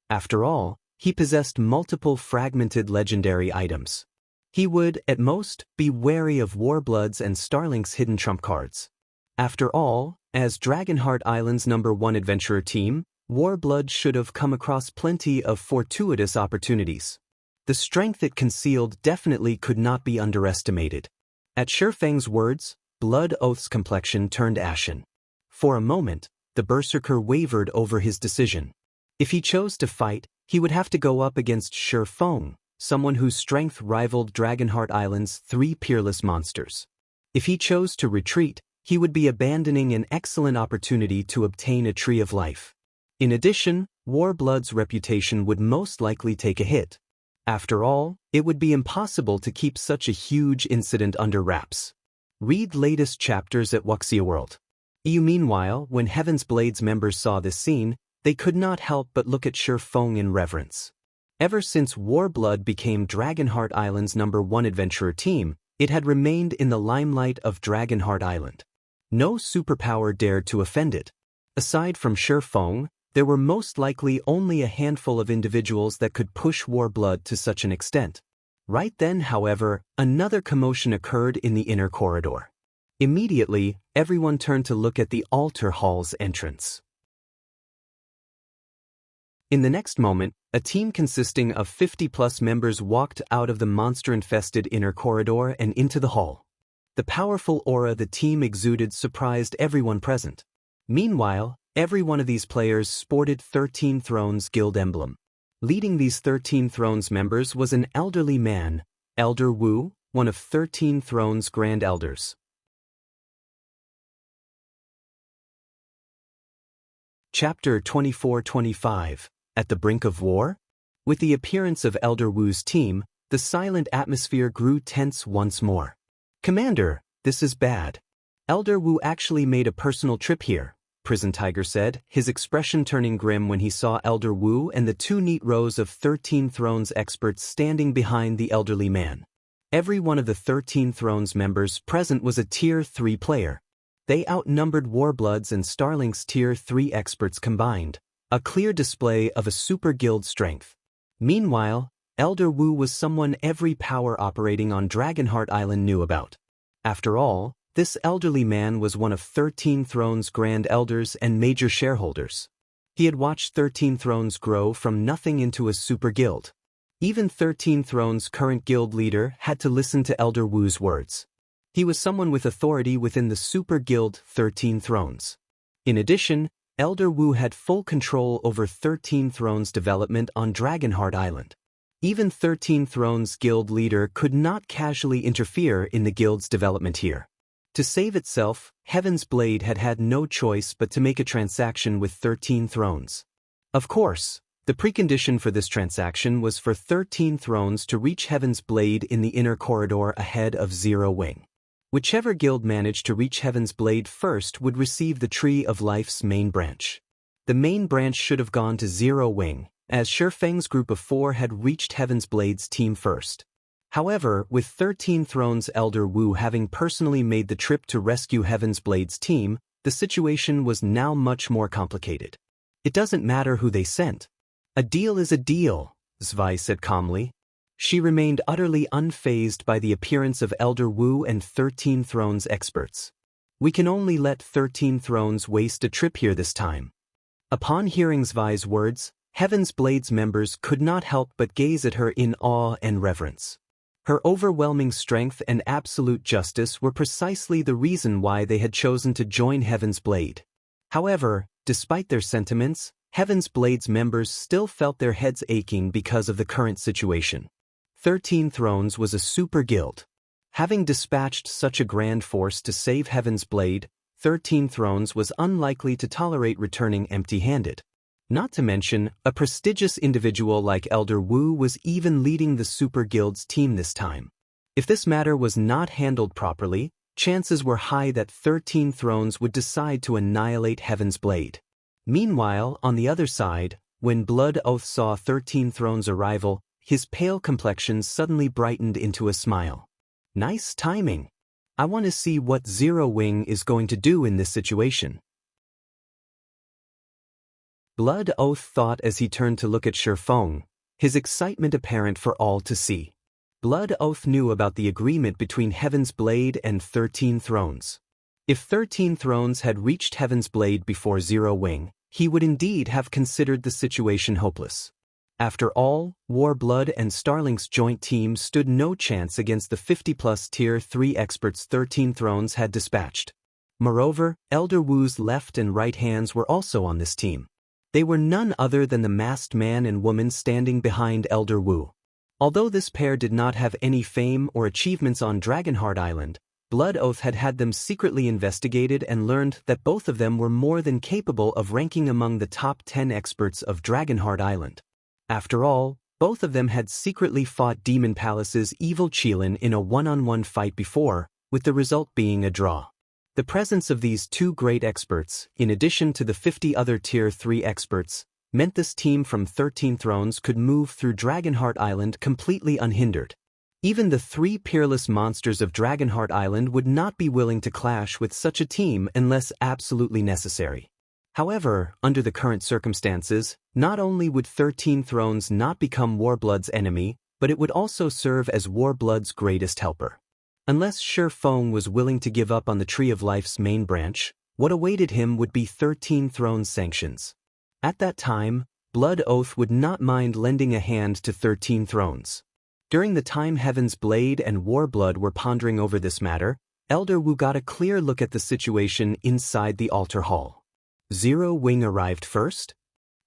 After all, he possessed multiple fragmented legendary items. He would, at most, be wary of Warbloods and Starlink's hidden trump cards. After all, as Dragonheart Island's #1 adventurer team, Warblood should have come across plenty of fortuitous opportunities. The strength it concealed definitely could not be underestimated. At Shifeng's words, Blood Oath's complexion turned ashen. For a moment, the Berserker wavered over his decision. If he chose to fight, he would have to go up against Shifeng, someone whose strength rivaled Dragonheart Island's 3 peerless monsters. If he chose to retreat, he would be abandoning an excellent opportunity to obtain a Tree of Life. In addition, Warblood's reputation would most likely take a hit. After all, it would be impossible to keep such a huge incident under wraps. Read latest chapters at Wuxia World. Meanwhile, when Heaven's Blade's members saw this scene, they could not help but look at Shifeng in reverence. Ever since Warblood became Dragonheart Island's #1 adventurer team, it had remained in the limelight of Dragonheart Island. No superpower dared to offend it. Aside from Shifeng, there were most likely only a handful of individuals that could push Warblood to such an extent. Right then, however, another commotion occurred in the inner corridor. Immediately, everyone turned to look at the altar hall's entrance. In the next moment, a team consisting of 50+ members walked out of the monster-infested inner corridor and into the hall. The powerful aura the team exuded surprised everyone present. Meanwhile, every one of these players sported 13 Thrones Guild emblem. Leading these 13 Thrones members was an elderly man, Elder Wu, one of 13 Thrones Grand Elders. Chapter 24-25, At the Brink of War? With the appearance of Elder Wu's team, the silent atmosphere grew tense once more. "Commander, this is bad. Elder Wu actually made a personal trip here," Prison Tiger said, his expression turning grim when he saw Elder Wu and the two neat rows of 13 Thrones experts standing behind the elderly man. Every one of the 13 Thrones members present was a Tier 3 player. They outnumbered Warbloods and Starlink's Tier 3 experts combined, a clear display of a super guild strength. Meanwhile, Elder Wu was someone every power operating on Dragonheart Island knew about. After all, this elderly man was one of 13 Thrones Grand Elders and major shareholders. He had watched 13 Thrones grow from nothing into a super guild. Even 13 Thrones' current guild leader had to listen to Elder Wu's words. He was someone with authority within the super guild 13 Thrones. In addition, Elder Wu had full control over 13 Thrones' development on Dragonheart Island. Even 13 Thrones' guild leader could not casually interfere in the guild's development here. To save itself, Heaven's Blade had had no choice but to make a transaction with 13 Thrones. Of course, the precondition for this transaction was for 13 Thrones to reach Heaven's Blade in the inner corridor ahead of Zero Wing. Whichever guild managed to reach Heaven's Blade first would receive the Tree of Life's main branch. The main branch should have gone to Zero Wing, as Shifeng's group of 4 had reached Heaven's Blade's team first. However, with 13 Thrones Elder Wu having personally made the trip to rescue Heaven's Blade's team, the situation was now much more complicated. "It doesn't matter who they sent. A deal is a deal," Zwei said calmly. She remained utterly unfazed by the appearance of Elder Wu and 13 Thrones experts. "We can only let 13 Thrones waste a trip here this time." Upon hearing Zwei's words, Heaven's Blade's members could not help but gaze at her in awe and reverence. Her overwhelming strength and absolute justice were precisely the reason why they had chosen to join Heaven's Blade. However, despite their sentiments, Heaven's Blade's members still felt their heads aching because of the current situation. 13 Thrones was a super guild. Having dispatched such a grand force to save Heaven's Blade, 13 Thrones was unlikely to tolerate returning empty-handed. Not to mention, a prestigious individual like Elder Wu was even leading the Super Guild's team this time. If this matter was not handled properly, chances were high that 13 Thrones would decide to annihilate Heaven's Blade. Meanwhile, on the other side, when Blood Oath saw 13 Thrones' arrival, his pale complexion suddenly brightened into a smile. "Nice timing. I want to see what Zero Wing is going to do in this situation." Blood Oath thought as he turned to look at Shifeng, his excitement apparent for all to see. Blood Oath knew about the agreement between Heaven's Blade and 13 Thrones. If 13 Thrones had reached Heaven's Blade before Zero Wing, he would indeed have considered the situation hopeless. After all, Warblood and Starlink's joint team stood no chance against the 50-plus Tier 3 experts 13 Thrones had dispatched. Moreover, Elder Wu's left and right hands were also on this team. They were none other than the masked man and woman standing behind Elder Wu. Although this pair did not have any fame or achievements on Dragonheart Island, Blood Oath had had them secretly investigated and learned that both of them were more than capable of ranking among the top 10 experts of Dragonheart Island. After all, both of them had secretly fought Demon Palace's evil Qilin in a one-on-one fight before, with the result being a draw. The presence of these two great experts, in addition to the 50 other Tier 3 experts, meant this team from 13 Thrones could move through Dragonheart Island completely unhindered. Even the 3 peerless monsters of Dragonheart Island would not be willing to clash with such a team unless absolutely necessary. However, under the current circumstances, not only would 13 Thrones not become Warblood's enemy, but it would also serve as Warblood's greatest helper. Unless Shifeng was willing to give up on the Tree of Life's main branch, what awaited him would be 13 Thrones sanctions. At that time, Blood Oath would not mind lending a hand to 13 Thrones. During the time Heaven's Blade and Warblood were pondering over this matter, Elder Wu got a clear look at the situation inside the altar hall. Zero Wing arrived first?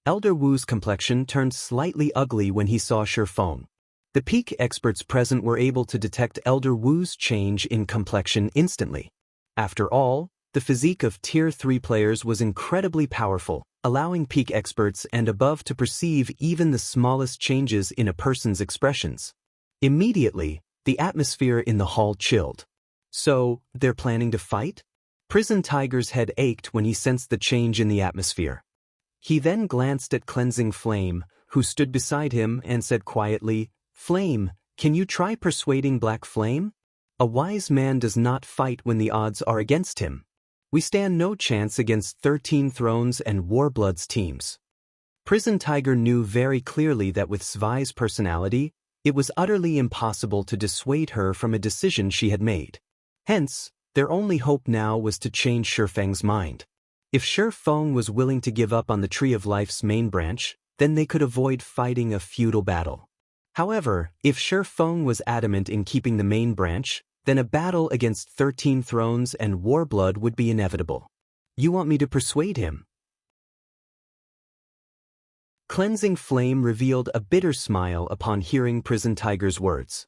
Elder Wu's complexion turned slightly ugly when he saw Shifeng. The peak experts present were able to detect Elder Wu's change in complexion instantly. After all, the physique of Tier 3 players was incredibly powerful, allowing peak experts and above to perceive even the smallest changes in a person's expressions. Immediately, the atmosphere in the hall chilled. So, they're planning to fight? Prison Tiger's head ached when he sensed the change in the atmosphere. He then glanced at Cleansing Flame, who stood beside him, and said quietly, "Flame, can you try persuading Black Flame? A wise man does not fight when the odds are against him. We stand no chance against 13 Thrones and Warblood's teams." Prison Tiger knew very clearly that with Svi's personality, it was utterly impossible to dissuade her from a decision she had made. Hence, their only hope now was to change Shifeng's mind. If Shifeng was willing to give up on the Tree of Life's main branch, then they could avoid fighting a futile battle. However, if Shifeng was adamant in keeping the main branch, then a battle against 13 Thrones and Warblood would be inevitable. You want me to persuade him? Cleansing Flame revealed a bitter smile upon hearing Prison Tiger's words.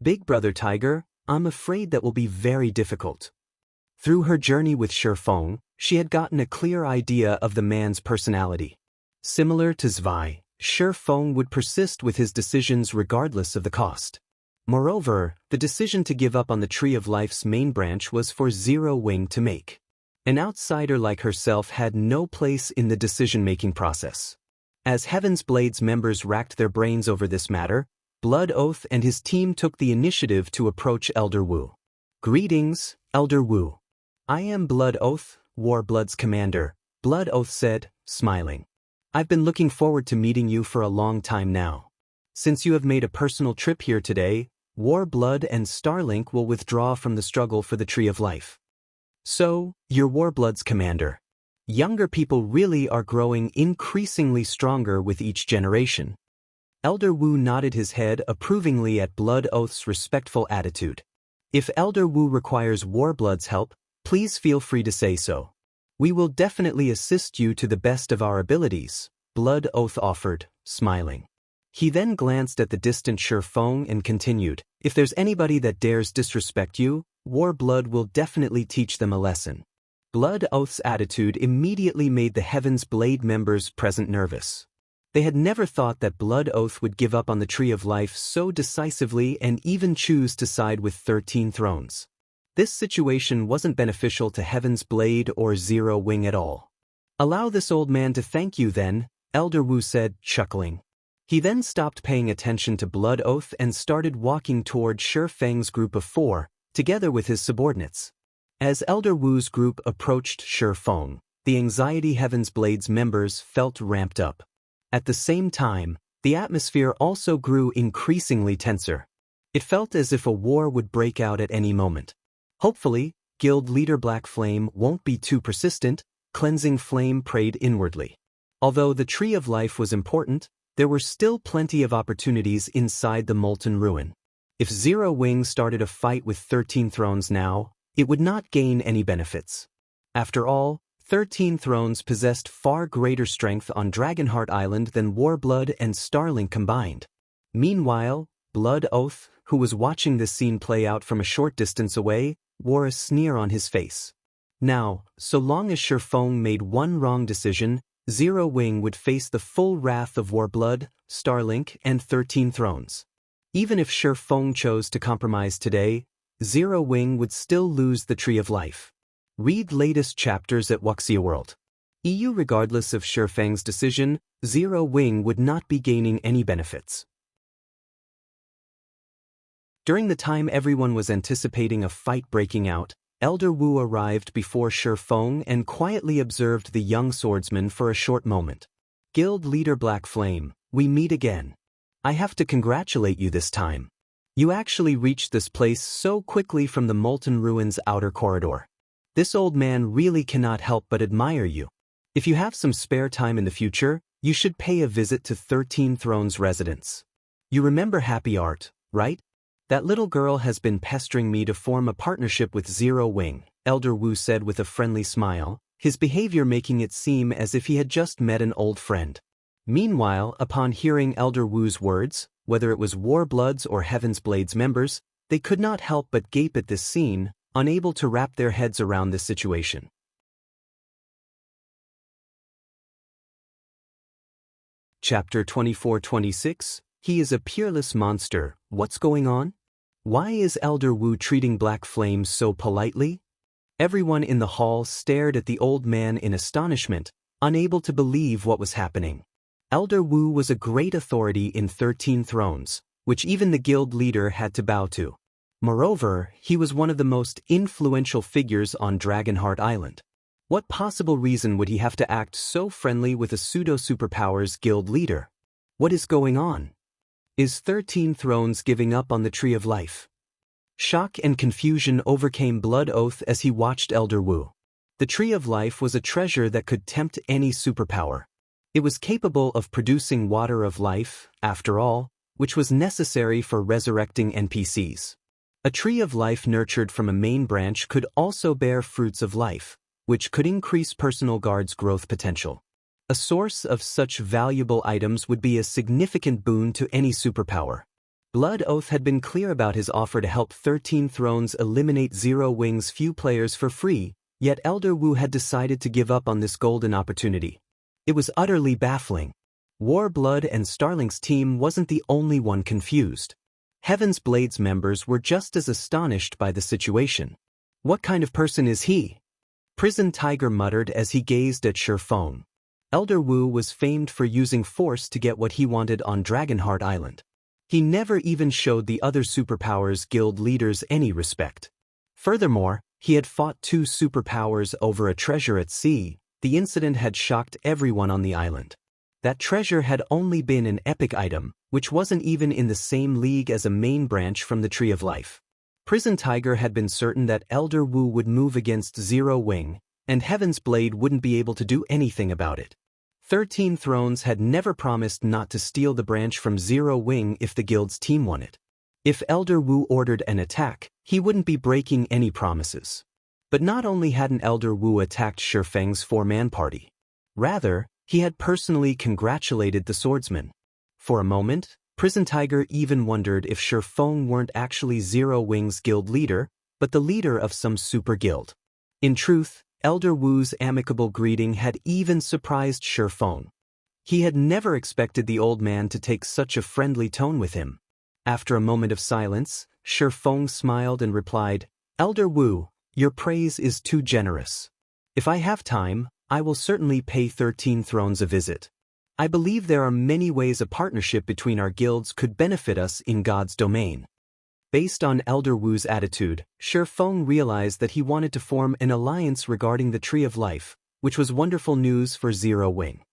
"Big Brother Tiger, I'm afraid that will be very difficult." Through her journey with Shifeng, she had gotten a clear idea of the man's personality. Similar to Svi, Shifeng would persist with his decisions regardless of the cost. Moreover, the decision to give up on the Tree of Life's main branch was for Zero Wing to make. An outsider like herself had no place in the decision-making process. As Heaven's Blade's members racked their brains over this matter, Blood Oath and his team took the initiative to approach Elder Wu. "Greetings, Elder Wu. I am Blood Oath, Warblood's commander," Blood Oath said, smiling. "I've been looking forward to meeting you for a long time now. Since you have made a personal trip here today, Warblood and Starlink will withdraw from the struggle for the Tree of Life. So, you're Warblood's commander. Younger people really are growing increasingly stronger with each generation." Elder Wu nodded his head approvingly at Blood Oath's respectful attitude. "If Elder Wu requires Warblood's help, please feel free to say so. We will definitely assist you to the best of our abilities," Blood Oath offered, smiling. He then glanced at the distant Shifeng and continued, "If there's anybody that dares disrespect you, Warblood will definitely teach them a lesson." Blood Oath's attitude immediately made the Heaven's Blade members present nervous. They had never thought that Blood Oath would give up on the Tree of Life so decisively and even choose to side with 13 Thrones. This situation wasn't beneficial to Heaven's Blade or Zero Wing at all. "Allow this old man to thank you then," Elder Wu said, chuckling. He then stopped paying attention to Blood Oath and started walking toward Shifeng's group of 4, together with his subordinates. As Elder Wu's group approached Shifeng, the anxiety Heaven's Blade's members felt ramped up. At the same time, the atmosphere also grew increasingly tenser. It felt as if a war would break out at any moment. Hopefully, Guild leader Black Flame won't be too persistent, Cleansing Flame prayed inwardly. Although the Tree of Life was important, there were still plenty of opportunities inside the Molten Ruin. If Zero Wing started a fight with 13 Thrones now, it would not gain any benefits. After all, 13 Thrones possessed far greater strength on Dragonheart Island than Warblood and Starlink combined. Meanwhile, Blood Oath, who was watching this scene play out from a short distance away, wore a sneer on his face. Now, so long as Shifeng made one wrong decision, Zero Wing would face the full wrath of Warblood, Starlink, and 13 Thrones. Even if Shifeng chose to compromise today, Zero Wing would still lose the Tree of Life. Read latest chapters at Wuxia World. EU. Regardless of Shifeng's decision, Zero Wing would not be gaining any benefits. During the time everyone was anticipating a fight breaking out, Elder Wu arrived before Shifeng and quietly observed the young swordsman for a short moment. "Guild leader Black Flame, we meet again. I have to congratulate you this time. You actually reached this place so quickly from the Molten Ruin's outer corridor. This old man really cannot help but admire you. If you have some spare time in the future, you should pay a visit to 13 Thrones residence. You remember Happy Art, right? That little girl has been pestering me to form a partnership with Zero Wing," Elder Wu said with a friendly smile, his behavior making it seem as if he had just met an old friend. Meanwhile, upon hearing Elder Wu's words, whether it was Warbloods or Heaven's Blade's members, they could not help but gape at this scene, unable to wrap their heads around this situation. Chapter 24-26, He is a Peerless monster. What's going on? Why is Elder Wu treating Black Flame so politely? Everyone in the hall stared at the old man in astonishment, unable to believe what was happening. Elder Wu was a great authority in 13 Thrones, which even the guild leader had to bow to. Moreover, he was one of the most influential figures on Dragonheart Island. What possible reason would he have to act so friendly with a pseudo-superpowers guild leader? What is going on? Is 13 Thrones giving up on the Tree of Life? Shock and confusion overcame Blood Oath as he watched Elder Wu. The Tree of Life was a treasure that could tempt any superpower. It was capable of producing water of life, after all, which was necessary for resurrecting NPCs. A Tree of Life nurtured from a main branch could also bear fruits of life, which could increase personal guard's growth potential. A source of such valuable items would be a significant boon to any superpower. Blood Oath had been clear about his offer to help 13 Thrones eliminate Zero Wing's few players for free, yet Elder Wu had decided to give up on this golden opportunity. It was utterly baffling. Warblood and Starling's team wasn't the only one confused. Heaven's Blade's members were just as astonished by the situation. What kind of person is he? Prison Tiger muttered as he gazed at Shurfeng. Elder Wu was famed for using force to get what he wanted on Dragonheart Island. He never even showed the other superpowers guild leaders any respect. Furthermore, he had fought 2 superpowers over a treasure at sea. The incident had shocked everyone on the island. That treasure had only been an epic item, which wasn't even in the same league as a main branch from the Tree of Life. Prison Tiger had been certain that Elder Wu would move against Zero Wing, and Heaven's Blade wouldn't be able to do anything about it. 13 Thrones had never promised not to steal the branch from Zero Wing if the guild's team won it. If Elder Wu ordered an attack, he wouldn't be breaking any promises. But not only hadn't Elder Wu attacked Shurfeng's 4-man party. Rather, he had personally congratulated the swordsman. For a moment, Prison Tiger even wondered if Shurfeng weren't actually Zero Wing's guild leader, but the leader of some super guild. In truth, Elder Wu's amicable greeting had even surprised Shurfeng. He had never expected the old man to take such a friendly tone with him. After a moment of silence, Shurfeng smiled and replied, "Elder Wu, your praise is too generous. If I have time, I will certainly pay 13 Thrones a visit. I believe there are many ways a partnership between our guilds could benefit us in God's domain." Based on Elder Wu's attitude, Shurfeng realized that he wanted to form an alliance regarding the Tree of Life, which was wonderful news for Zero Wing.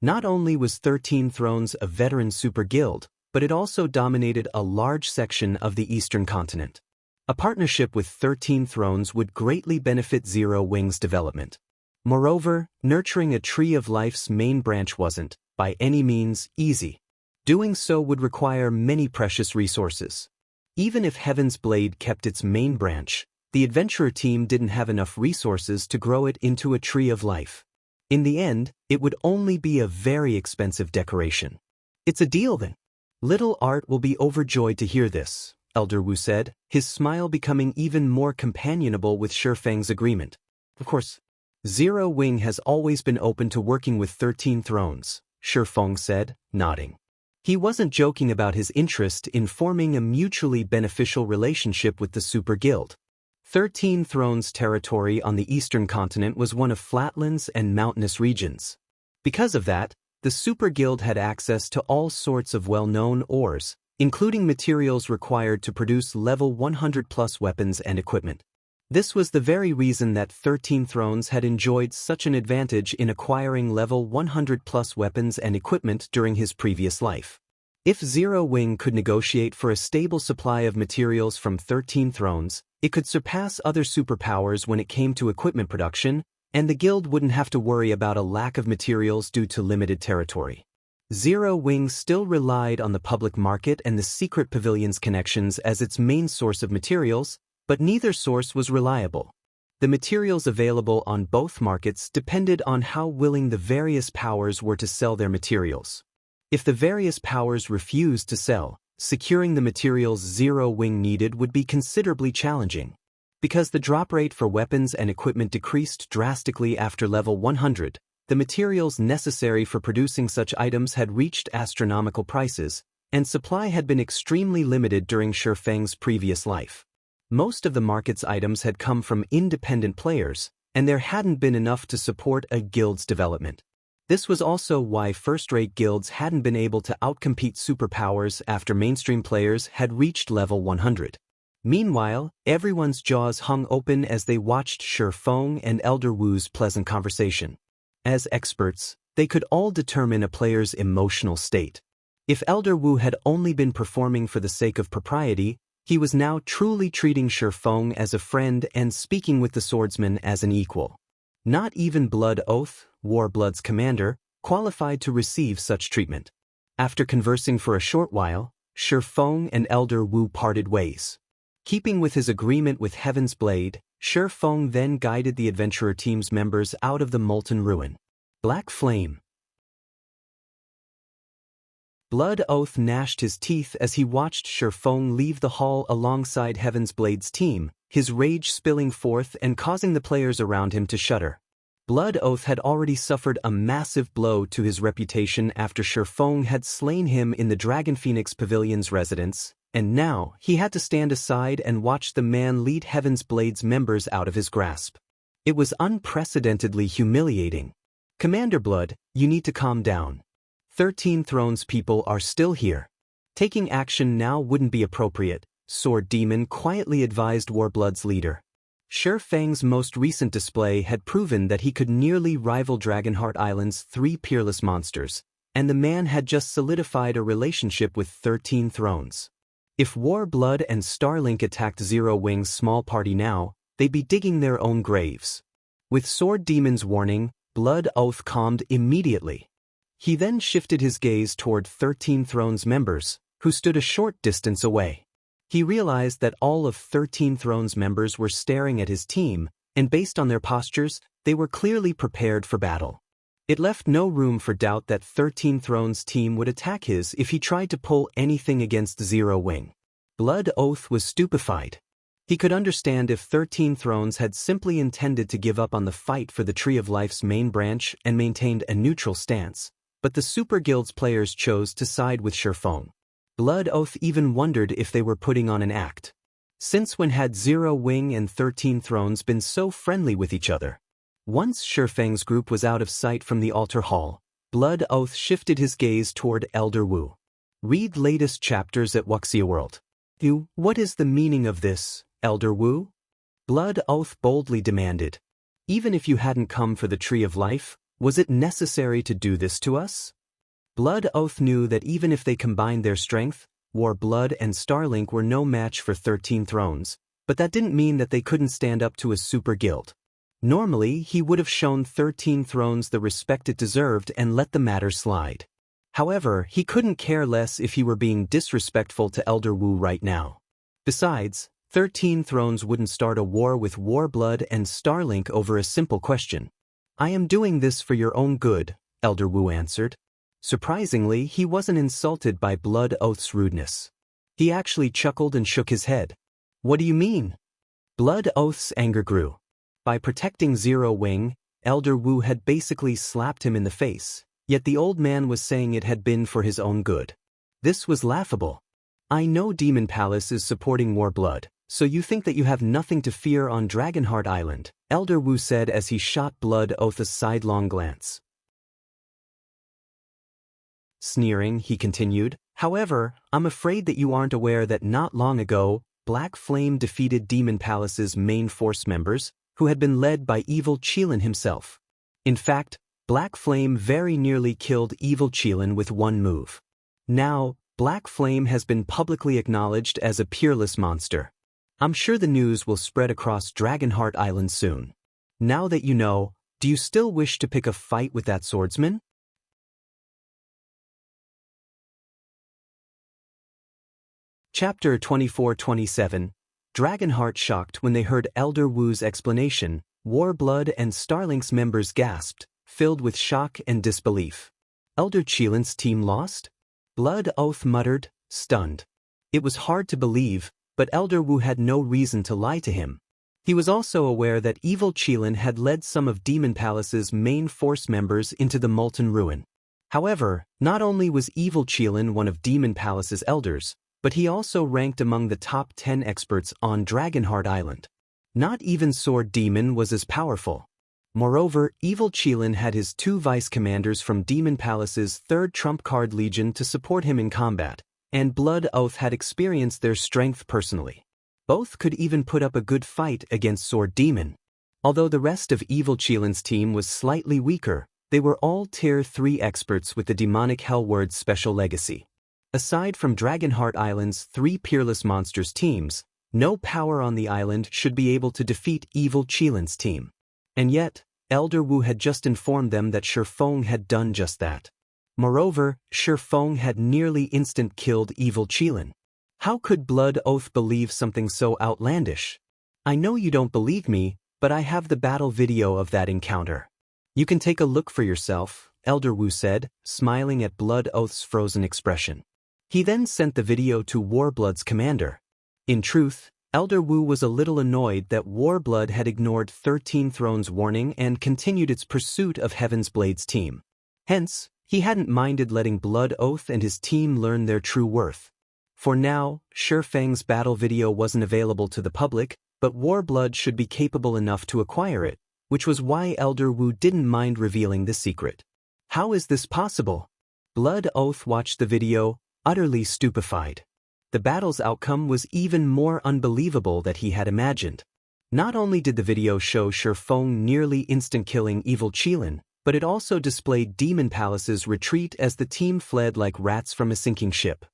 Not only was 13 Thrones a veteran super guild, but it also dominated a large section of the eastern continent. A partnership with 13 Thrones would greatly benefit Zero Wing's development. Moreover, nurturing a Tree of Life's main branch wasn't, by any means, easy. Doing so would require many precious resources. Even if Heaven's Blade kept its main branch, the adventurer team didn't have enough resources to grow it into a Tree of Life. In the end, it would only be a very expensive decoration. "It's a deal then." Little Art will be overjoyed to hear this, Elder Wu said, his smile becoming even more companionable with Shurfeng's agreement. Of course, Zero Wing has always been open to working with 13 Thrones, Shurfeng said, nodding. He wasn't joking about his interest in forming a mutually beneficial relationship with the Super Guild. 13 Thrones territory on the eastern continent was one of flatlands and mountainous regions. Because of that, the Super Guild had access to all sorts of well-known ores, including materials required to produce level 100+ weapons and equipment. This was the very reason that 13 Thrones had enjoyed such an advantage in acquiring level 100+ weapons and equipment during his previous life. If Zero Wing could negotiate for a stable supply of materials from 13 Thrones, it could surpass other superpowers when it came to equipment production, and the guild wouldn't have to worry about a lack of materials due to limited territory. Zero Wing still relied on the public market and the secret pavilion's connections as its main source of materials, but neither source was reliable. The materials available on both markets depended on how willing the various powers were to sell their materials. If the various powers refused to sell, securing the materials Zero Wing needed would be considerably challenging. Because the drop rate for weapons and equipment decreased drastically after level 100, the materials necessary for producing such items had reached astronomical prices, and supply had been extremely limited during Shifeng's previous life. Most of the market's items had come from independent players, and there hadn't been enough to support a guild's development. This was also why first-rate guilds hadn't been able to outcompete superpowers after mainstream players had reached level 100. Meanwhile, everyone's jaws hung open as they watched Shifeng and Elder Wu's pleasant conversation. As experts, they could all determine a player's emotional state. If Elder Wu had only been performing for the sake of propriety, he was now truly treating Shifeng as a friend and speaking with the swordsman as an equal. Not even Blood Oath, Warblood's commander, qualified to receive such treatment. After conversing for a short while, Shifeng and Elder Wu parted ways. Keeping with his agreement with Heaven's Blade, Shifeng then guided the adventurer team's members out of the Molten Ruin. Black Flame. Blood Oath gnashed his teeth as he watched Shifeng leave the hall alongside Heaven's Blade's team, his rage spilling forth and causing the players around him to shudder. Blood Oath had already suffered a massive blow to his reputation after Shifeng had slain him in the Dragon Phoenix Pavilion's residence, and now he had to stand aside and watch the man lead Heaven's Blade's members out of his grasp. It was unprecedentedly humiliating. Commander Blood, you need to calm down. 13 Thrones people are still here. Taking action now wouldn't be appropriate, Sword Demon quietly advised Warblood's leader. Shifeng's most recent display had proven that he could nearly rival Dragonheart Island's 3 Peerless monsters, and the man had just solidified a relationship with 13 Thrones. If Warblood and Starlink attacked Zero Wing's small party now, they'd be digging their own graves. With Sword Demon's warning, Blood Oath calmed immediately. He then shifted his gaze toward 13 Thrones members, who stood a short distance away. He realized that all of 13 Thrones members were staring at his team, and based on their postures, they were clearly prepared for battle. It left no room for doubt that 13 Thrones' team would attack his if he tried to pull anything against Zero Wing. Blood Oath was stupefied. He could understand if 13 Thrones had simply intended to give up on the fight for the Tree of Life's main branch and maintained a neutral stance, but the Super Guild's players chose to side with Shifeng. Blood Oath even wondered if they were putting on an act. Since when had Zero Wing and 13 Thrones been so friendly with each other? Once Shifeng's group was out of sight from the altar hall, Blood Oath shifted his gaze toward Elder Wu. Read latest chapters at Wuxia World. What is the meaning of this, Elder Wu? Blood Oath boldly demanded. Even if you hadn't come for the Tree of Life, was it necessary to do this to us? Blood Oath knew that even if they combined their strength, Warblood and Starlink were no match for 13 Thrones, but that didn't mean that they couldn't stand up to a super guild. Normally, he would have shown 13 Thrones the respect it deserved and let the matter slide. However, he couldn't care less if he were being disrespectful to Elder Wu right now. Besides, 13 Thrones wouldn't start a war with Warblood and Starlink over a simple question. I am doing this for your own good, Elder Wu answered. Surprisingly, he wasn't insulted by Blood Oath's rudeness. He actually chuckled and shook his head. What do you mean? Blood Oath's anger grew. By protecting Zero Wing, Elder Wu had basically slapped him in the face, yet the old man was saying it had been for his own good. This was laughable. I know Demon Palace is supporting Warblood, so you think that you have nothing to fear on Dragonheart Island, Elder Wu said as he shot Blood Oath a sidelong glance. Sneering, he continued, however, I'm afraid that you aren't aware that not long ago, Black Flame defeated Demon Palace's main force members, who had been led by evil Qilin himself. In fact, Black Flame very nearly killed evil Qilin with one move. Now, Black Flame has been publicly acknowledged as a Peerless monster. I'm sure the news will spread across Dragonheart Island soon. Now that you know, do you still wish to pick a fight with that swordsman? Chapter 24-27, Dragonheart shocked when they heard Elder Wu's explanation. Warblood and Starlink's members gasped, filled with shock and disbelief. Elder Qilin's team lost? Blood Oath muttered, stunned. It was hard to believe, but Elder Wu had no reason to lie to him. He was also aware that evil Qilin had led some of Demon Palace's main force members into the Molten Ruin. However, not only was evil Qilin one of Demon Palace's elders, but he also ranked among the top 10 experts on Dragonheart Island. Not even Sword Demon was as powerful. Moreover, evil Qilin had his 2 vice commanders from Demon Palace's 3rd trump card legion to support him in combat, and Blood Oath had experienced their strength personally. Both could even put up a good fight against Sword Demon. Although the rest of evil Qilin's team was slightly weaker, they were all Tier 3 experts with the demonic Hellword's special legacy. Aside from Dragonheart Island's 3 Peerless Monsters teams, no power on the island should be able to defeat evil Qilin's team. And yet, Elder Wu had just informed them that Shifeng had done just that. Moreover, Shifeng had nearly instant-killed evil Qilin. How could Blood Oath believe something so outlandish? I know you don't believe me, but I have the battle video of that encounter. You can take a look for yourself, Elder Wu said, smiling at Blood Oath's frozen expression. He then sent the video to Warblood's commander. In truth, Elder Wu was a little annoyed that Warblood had ignored 13 Thrones' warning and continued its pursuit of Heaven's Blade's team. Hence, he hadn't minded letting Blood Oath and his team learn their true worth. For now, Shifeng's battle video wasn't available to the public, but Warblood should be capable enough to acquire it, which was why Elder Wu didn't mind revealing the secret. How is this possible? Blood Oath watched the video, utterly stupefied. The battle's outcome was even more unbelievable than he had imagined. Not only did the video show Shifeng nearly instant-killing evil Qilin, but it also displayed Demon Palace's retreat as the team fled like rats from a sinking ship.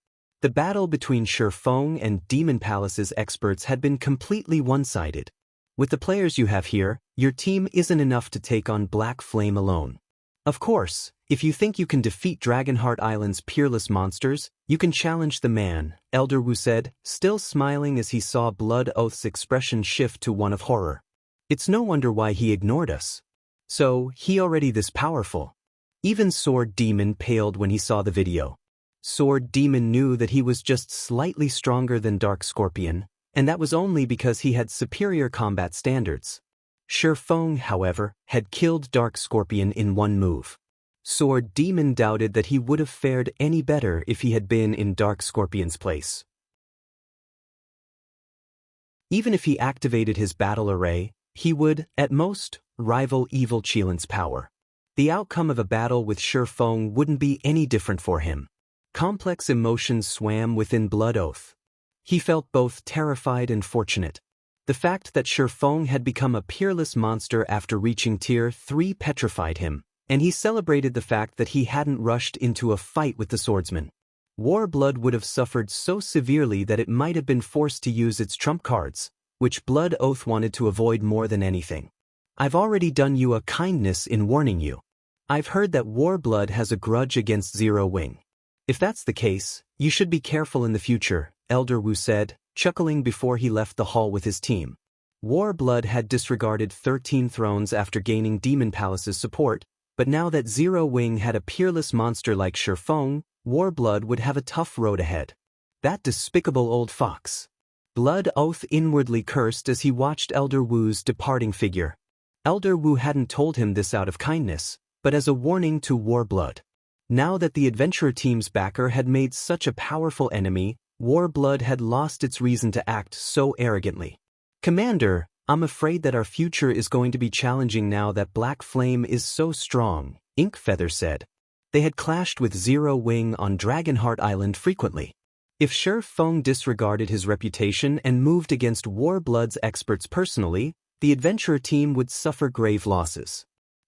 The battle between Shifeng and Demon Palace's experts had been completely one-sided. With the players you have here, your team isn't enough to take on Black Flame alone. Of course, if you think you can defeat Dragonheart Island's Peerless monsters, you can challenge the man, Elder Wu said, still smiling as he saw Blood Oath's expression shift to one of horror. It's no wonder why he ignored us. So, he already this powerful. Even Sword Demon paled when he saw the video. Sword Demon knew that he was just slightly stronger than Dark Scorpion, and that was only because he had superior combat standards. Shifeng, however, had killed Dark Scorpion in one move. Sword Demon doubted that he would have fared any better if he had been in Dark Scorpion's place. Even if he activated his battle array, he would, at most, rival evil Qilin's power. The outcome of a battle with Shifeng wouldn't be any different for him. Complex emotions swam within Blood Oath. He felt both terrified and fortunate. The fact that Shifeng had become a peerless monster after reaching Tier 3 petrified him, and he celebrated the fact that he hadn't rushed into a fight with the swordsman. Warblood would have suffered so severely that it might have been forced to use its trump cards, which Blood Oath wanted to avoid more than anything. I've already done you a kindness in warning you. I've heard that Warblood has a grudge against Zero Wing. If that's the case, you should be careful in the future, Elder Wu said, chuckling before he left the hall with his team. Warblood had disregarded 13 Thrones after gaining Demon Palace's support, but now that Zero Wing had a peerless monster like Shifeng, Warblood would have a tough road ahead. That despicable old fox. Blood Oath inwardly cursed as he watched Elder Wu's departing figure. Elder Wu hadn't told him this out of kindness, but as a warning to Warblood. Now that the adventurer team's backer had made such a powerful enemy, Warblood had lost its reason to act so arrogantly. Commander, I'm afraid that our future is going to be challenging now that Black Flame is so strong, Inkfeather said. They had clashed with Zero Wing on Dragonheart Island frequently. If Shifeng disregarded his reputation and moved against Warblood's experts personally, the adventurer team would suffer grave losses.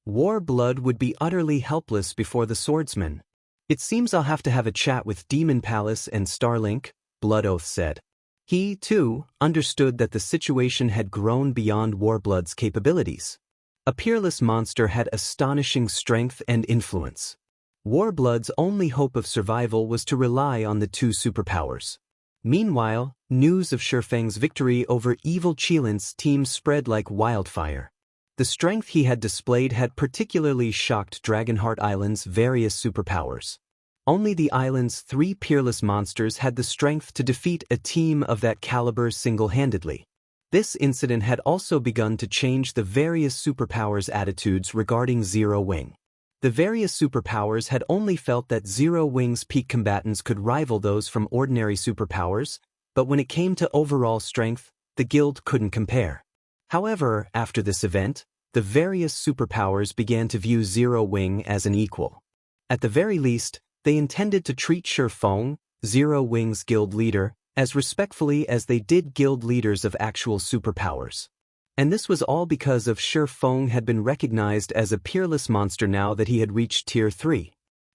Warblood would be utterly helpless before the swordsman. It seems I'll have to have a chat with Demon Palace and Starlink, Blood Oath said. He, too, understood that the situation had grown beyond Warblood's capabilities. A peerless monster had astonishing strength and influence. Warblood's only hope of survival was to rely on the 2 superpowers. Meanwhile, news of Shifeng's victory over evil Qilin's team spread like wildfire. The strength he had displayed had particularly shocked Dragonheart Island's various superpowers. Only the island's 3 peerless monsters had the strength to defeat a team of that caliber single-handedly. This incident had also begun to change the various superpowers' attitudes regarding Zero Wing. The various superpowers had only felt that Zero Wing's peak combatants could rival those from ordinary superpowers, but when it came to overall strength, the guild couldn't compare. However, after this event, the various superpowers began to view Zero Wing as an equal. At the very least, they intended to treat Shifeng, Zero Wing's guild leader, as respectfully as they did guild leaders of actual superpowers. And this was all because of Shifeng had been recognized as a peerless monster now that he had reached Tier 3.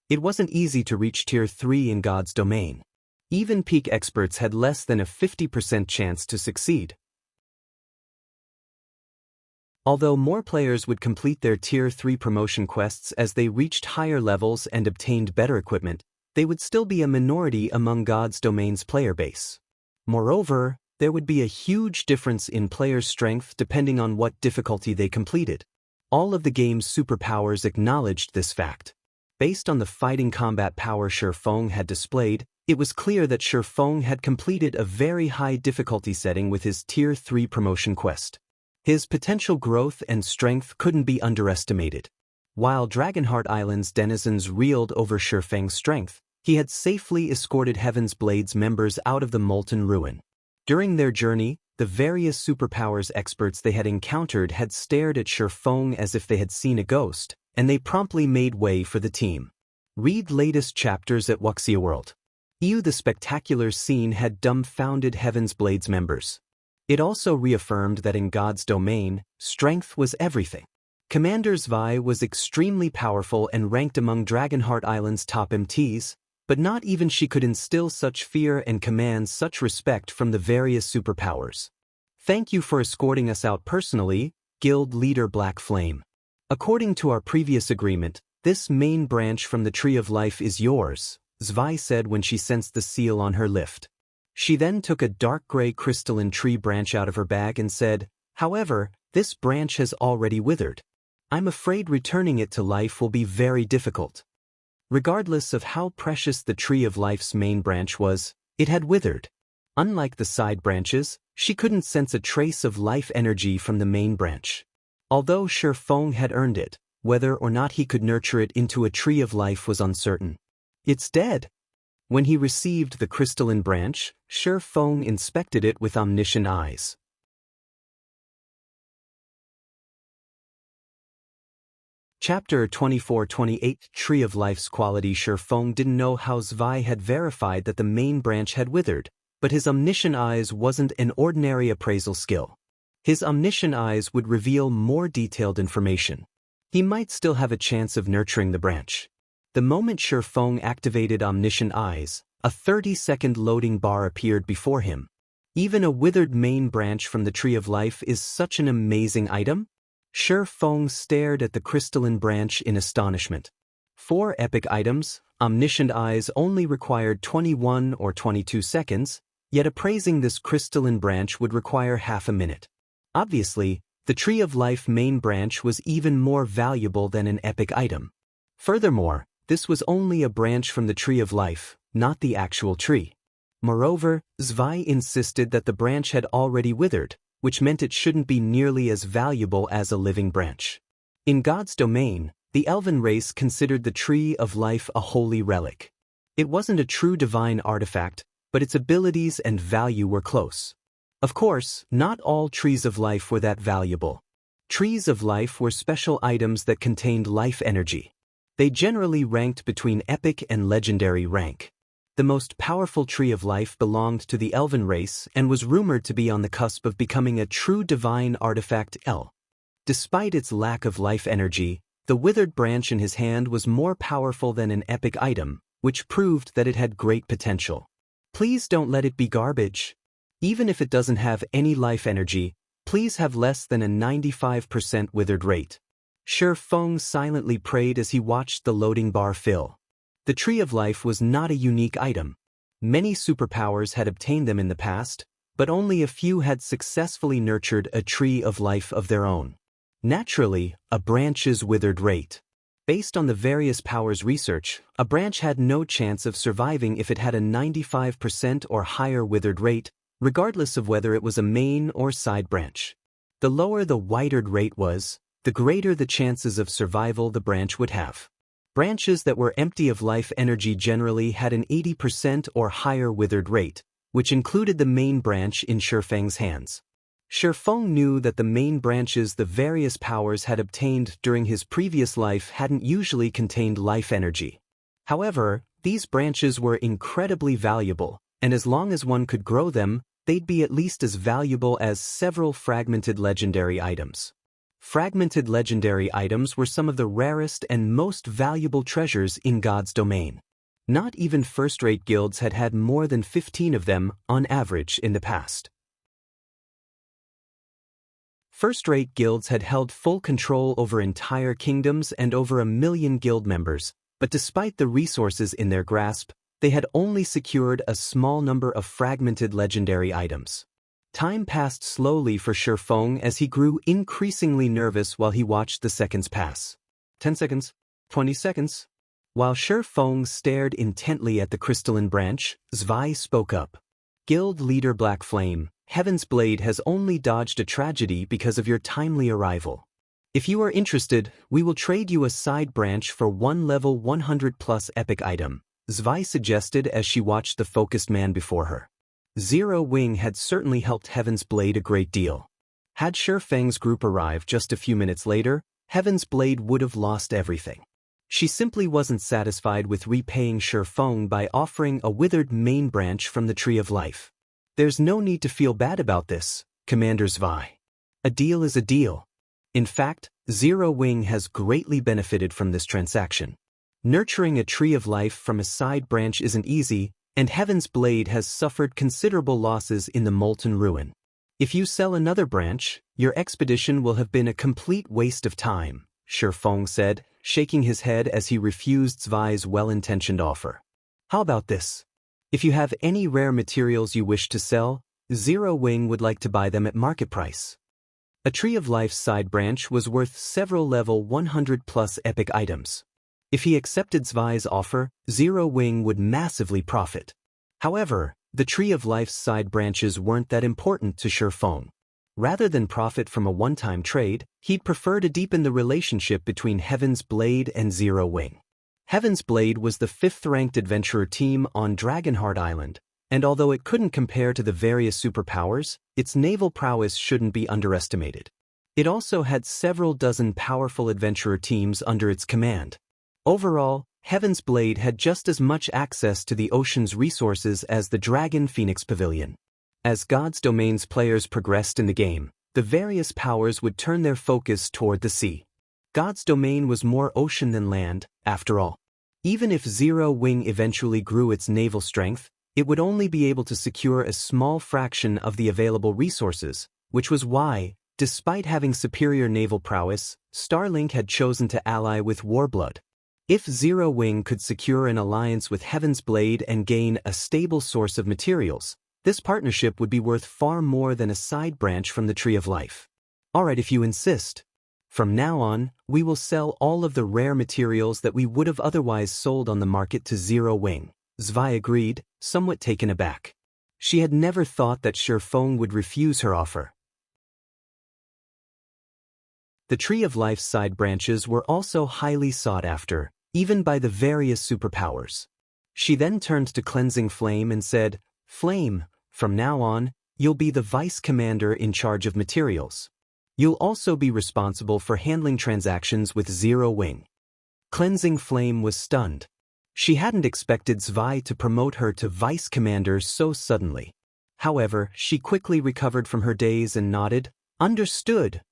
It wasn't easy to reach Tier 3 in God's domain. Even peak experts had less than a 50% chance to succeed. Although more players would complete their Tier 3 promotion quests as they reached higher levels and obtained better equipment, they would still be a minority among God's domain's player base. Moreover, there would be a huge difference in players' strength depending on what difficulty they completed. All of the game's superpowers acknowledged this fact. Based on the fighting combat power Shifeng had displayed, it was clear that Shifeng had completed a very high difficulty setting with his Tier 3 promotion quest. His potential growth and strength couldn't be underestimated. While Dragonheart Island's denizens reeled over Shifeng's strength, he had safely escorted Heaven's Blade's members out of the Molten Ruin. During their journey, the various superpowers experts they had encountered had stared at Shifeng as if they had seen a ghost, and they promptly made way for the team. Read latest chapters at Wuxia World. The spectacular scene had dumbfounded Heaven's Blade's members. It also reaffirmed that in God's domain, strength was everything. Commander Zwei was extremely powerful and ranked among Dragonheart Island's top MTs, but not even she could instill such fear and command such respect from the various superpowers. Thank you for escorting us out personally, Guild Leader Black Flame. According to our previous agreement, this main branch from the Tree of Life is yours, Zwei said when she sensed the seal on her lift. She then took a dark gray crystalline tree branch out of her bag and said, "However, this branch has already withered. I'm afraid returning it to life will be very difficult." Regardless of how precious the Tree of Life's main branch was, it had withered. Unlike the side branches, she couldn't sense a trace of life energy from the main branch. Although Shifeng had earned it, whether or not he could nurture it into a Tree of Life was uncertain. "It's dead." When he received the crystalline branch, Shifeng inspected it with omniscient eyes. Chapter 24-28 Tree of Life's quality. Shifeng didn't know how Zwei had verified that the main branch had withered, but his omniscient eyes wasn't an ordinary appraisal skill. His omniscient eyes would reveal more detailed information. He might still have a chance of nurturing the branch. The moment Shifeng activated omniscient eyes, a 30-second loading bar appeared before him. Even a withered main branch from the Tree of Life is such an amazing item? Shifeng stared at the crystalline branch in astonishment. 4 epic items, omniscient eyes only required 21 or 22 seconds, yet appraising this crystalline branch would require half a minute. Obviously, the Tree of Life main branch was even more valuable than an epic item. Furthermore, this was only a branch from the Tree of Life, not the actual tree. Moreover, Zwei insisted that the branch had already withered, which meant it shouldn't be nearly as valuable as a living branch. In God's domain, the elven race considered the Tree of Life a holy relic. It wasn't a true divine artifact, but its abilities and value were close. Of course, not all Trees of Life were that valuable. Trees of Life were special items that contained life energy. They generally ranked between epic and legendary rank. The most powerful Tree of Life belonged to the elven race and was rumored to be on the cusp of becoming a true divine artifact. Despite its lack of life energy, the withered branch in his hand was more powerful than an epic item, which proved that it had great potential. Please don't let it be garbage. Even if it doesn't have any life energy, please have less than a 95% withered rate. Shifeng silently prayed as he watched the loading bar fill. The Tree of Life was not a unique item. Many superpowers had obtained them in the past, but only a few had successfully nurtured a tree of life of their own. Naturally, a branch's withered rate. Based on the various powers research, a branch had no chance of surviving if it had a 95% or higher withered rate, regardless of whether it was a main or side branch. The lower the withered rate was, the greater the chances of survival the branch would have. Branches that were empty of life energy generally had an 80% or higher withered rate, which included the main branch in Shifeng's hands. Shifeng knew that the main branches the various powers had obtained during his previous life hadn't usually contained life energy. However, these branches were incredibly valuable, and as long as one could grow them, they'd be at least as valuable as several fragmented legendary items. Fragmented legendary items were some of the rarest and most valuable treasures in God's domain. Not even first-rate guilds had had more than 15 of them, on average, in the past. First-rate guilds had held full control over entire kingdoms and over 1 million guild members, but despite the resources in their grasp, they had only secured a small number of fragmented legendary items. Time passed slowly for Shifeng as he grew increasingly nervous while he watched the seconds pass. 10 seconds, 20 seconds. While Shifeng stared intently at the crystalline branch, Zwei spoke up. Guild leader Black Flame, Heaven's Blade has only dodged a tragedy because of your timely arrival. If you are interested, we will trade you a side branch for one level 100+ epic item, Zwei suggested as she watched the focused man before her. Zero Wing had certainly helped Heaven's Blade a great deal. Had Shifeng's group arrived just a few minutes later, Heaven's Blade would have lost everything. She simply wasn't satisfied with repaying Shifeng by offering a withered main branch from the Tree of Life. There's no need to feel bad about this, Commander Zwei. A deal is a deal. In fact, Zero Wing has greatly benefited from this transaction. Nurturing a Tree of Life from a side branch isn't easy, and Heaven's Blade has suffered considerable losses in the Molten Ruin. If you sell another branch, your expedition will have been a complete waste of time, Shifeng said, shaking his head as he refused Zwei's well-intentioned offer. How about this? If you have any rare materials you wish to sell, Zero Wing would like to buy them at market price. A Tree of Life's side branch was worth several level 100+ epic items. If he accepted Zwei's offer, Zero Wing would massively profit. However, the Tree of Life's side branches weren't that important to Shifeng. Rather than profit from a one-time trade, he'd prefer to deepen the relationship between Heaven's Blade and Zero Wing. Heaven's Blade was the 5th-ranked adventurer team on Dragonheart Island, and although it couldn't compare to the various superpowers, its naval prowess shouldn't be underestimated. It also had several dozen powerful adventurer teams under its command. Overall, Heaven's Blade had just as much access to the ocean's resources as the Dragon Phoenix Pavilion. As God's Domain's players progressed in the game, the various powers would turn their focus toward the sea. God's Domain was more ocean than land, after all. Even if Zero Wing eventually grew its naval strength, it would only be able to secure a small fraction of the available resources, which was why, despite having superior naval prowess, Starlink had chosen to ally with Warblood. If Zero Wing could secure an alliance with Heaven's Blade and gain a stable source of materials, this partnership would be worth far more than a side branch from the Tree of Life. Alright, if you insist. From now on, we will sell all of the rare materials that we would have otherwise sold on the market to Zero Wing. Zwei agreed, somewhat taken aback. She had never thought that Shifeng would refuse her offer. The Tree of Life's side branches were also highly sought after, even by the various superpowers. She then turned to Cleansing Flame and said, "Flame, from now on, you'll be the vice commander in charge of materials. You'll also be responsible for handling transactions with Zero Wing." Cleansing Flame was stunned. She hadn't expected Zwei to promote her to vice commander so suddenly. However, she quickly recovered from her daze and nodded, "Understood."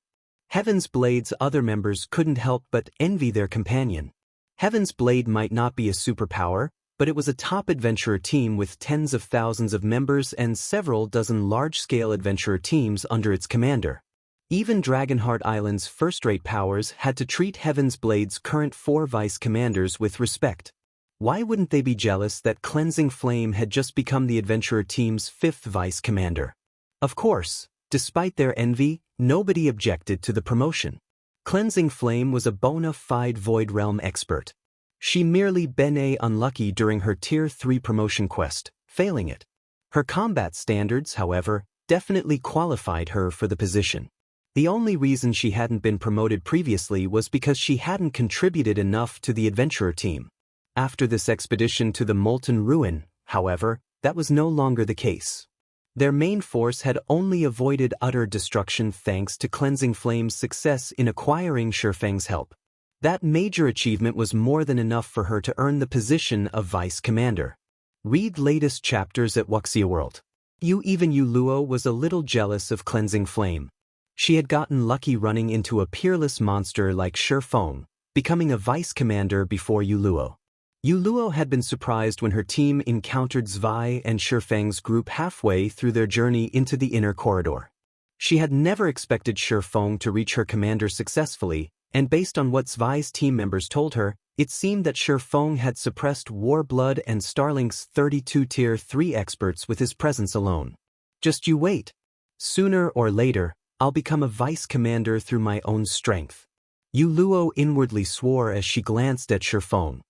Heaven's Blade's other members couldn't help but envy their companion. Heaven's Blade might not be a superpower, but it was a top adventurer team with tens of thousands of members and several dozen large-scale adventurer teams under its commander. Even Dragonheart Island's first-rate powers had to treat Heaven's Blade's current 4 vice commanders with respect. Why wouldn't they be jealous that Cleansing Flame had just become the adventurer team's 5th vice commander? Of course, despite their envy, nobody objected to the promotion. Cleansing Flame was a bona fide Void Realm expert. She merely been unlucky during her Tier 3 promotion quest, failing it. Her combat standards, however, definitely qualified her for the position. The only reason she hadn't been promoted previously was because she hadn't contributed enough to the adventurer team. After this expedition to the Molten Ruin, however, that was no longer the case. Their main force had only avoided utter destruction thanks to Cleansing Flame's success in acquiring Shifeng's help. That major achievement was more than enough for her to earn the position of vice commander. Read latest chapters at Wuxia World. Even Luo was a little jealous of Cleansing Flame. She had gotten lucky running into a peerless monster like Shifeng, becoming a vice commander before Luo. Luo had been surprised when her team encountered Zwei and Shifeng's group halfway through their journey into the inner corridor. She had never expected Shifeng to reach her commander successfully, and based on what Zwei's team members told her, it seemed that Shifeng had suppressed Warblood and Starlink's 32 Tier 3 experts with his presence alone. Just you wait. Sooner or later, I'll become a vice commander through my own strength. Luo inwardly swore as she glanced at Shifeng.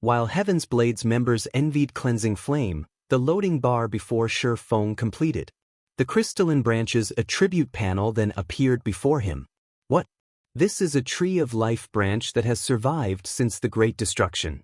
While Heaven's Blade's members envied Cleansing Flame, the loading bar before Shifeng completed. The Crystalline Branch's attribute panel then appeared before him. What? This is a Tree of Life branch that has survived since the Great Destruction.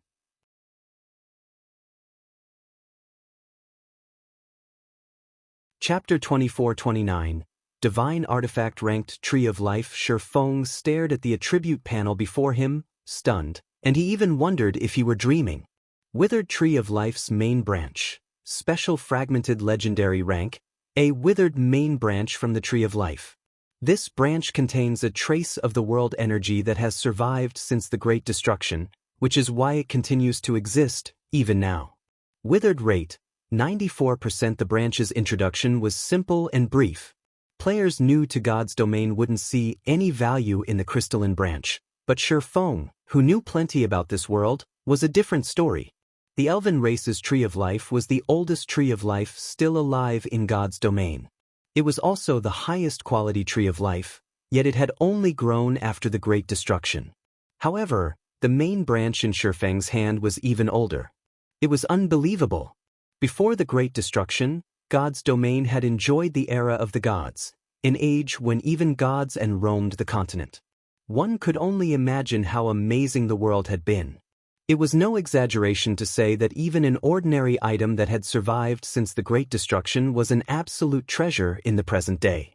Chapter 24-29, Divine Artifact Ranked Tree of Life. Shifeng stared at the attribute panel before him, stunned, and he even wondered if he were dreaming. Withered Tree of Life's main branch. Special Fragmented Legendary Rank, a withered main branch from the Tree of Life. This branch contains a trace of the world energy that has survived since the Great Destruction, which is why it continues to exist, even now. Withered rate, 94%. The branch's introduction was simple and brief. Players new to God's Domain wouldn't see any value in the crystalline branch, but Shifeng, who knew plenty about this world, was a different story. The Elven race's Tree of Life was the oldest Tree of Life still alive in God's Domain. It was also the highest quality Tree of Life, yet it had only grown after the Great Destruction. However, the main branch in Shifeng's hand was even older. It was unbelievable. Before the Great Destruction, God's Domain had enjoyed the era of the gods, an age when even gods roamed the continent. One could only imagine how amazing the world had been. It was no exaggeration to say that even an ordinary item that had survived since the Great Destruction was an absolute treasure in the present day.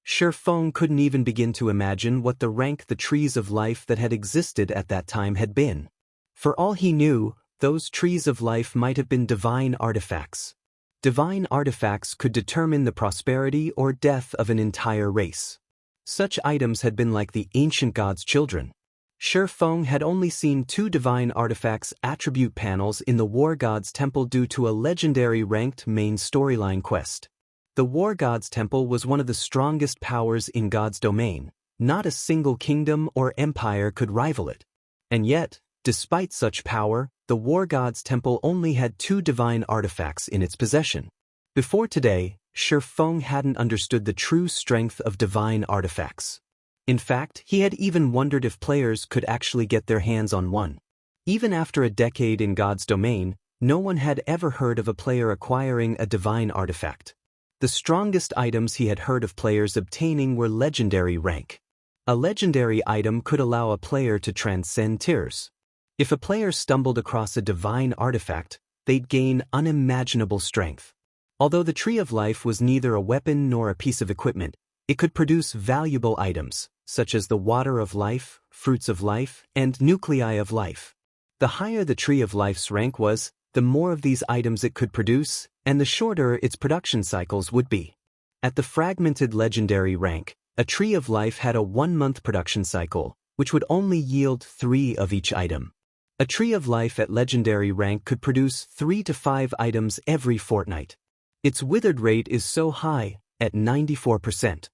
Shifeng couldn't even begin to imagine what the rank the trees of life that had existed at that time had been. For all he knew, those trees of life might have been divine artifacts. Divine artifacts could determine the prosperity or death of an entire race. Such items had been like the ancient gods' children. Shifeng had only seen 2 divine artifacts attribute panels in the War God's Temple due to a legendary ranked main storyline quest. The War God's Temple was one of the strongest powers in God's Domain. Not a single kingdom or empire could rival it. And yet, despite such power, the War God's Temple only had 2 divine artifacts in its possession. Before today, Shifeng hadn't understood the true strength of divine artifacts. In fact, he had even wondered if players could actually get their hands on one. Even after a decade in God's Domain, no one had ever heard of a player acquiring a divine artifact. The strongest items he had heard of players obtaining were legendary rank. A legendary item could allow a player to transcend tiers. If a player stumbled across a divine artifact, they'd gain unimaginable strength. Although the Tree of Life was neither a weapon nor a piece of equipment, it could produce valuable items, such as the Water of Life, Fruits of Life, and Nuclei of Life. The higher the Tree of Life's rank was, the more of these items it could produce, and the shorter its production cycles would be. At the Fragmented Legendary rank, a Tree of Life had a 1-month production cycle, which would only yield 3 of each item. A Tree of Life at Legendary rank could produce 3 to 5 items every fortnight. Its withered rate is so high, at 94%.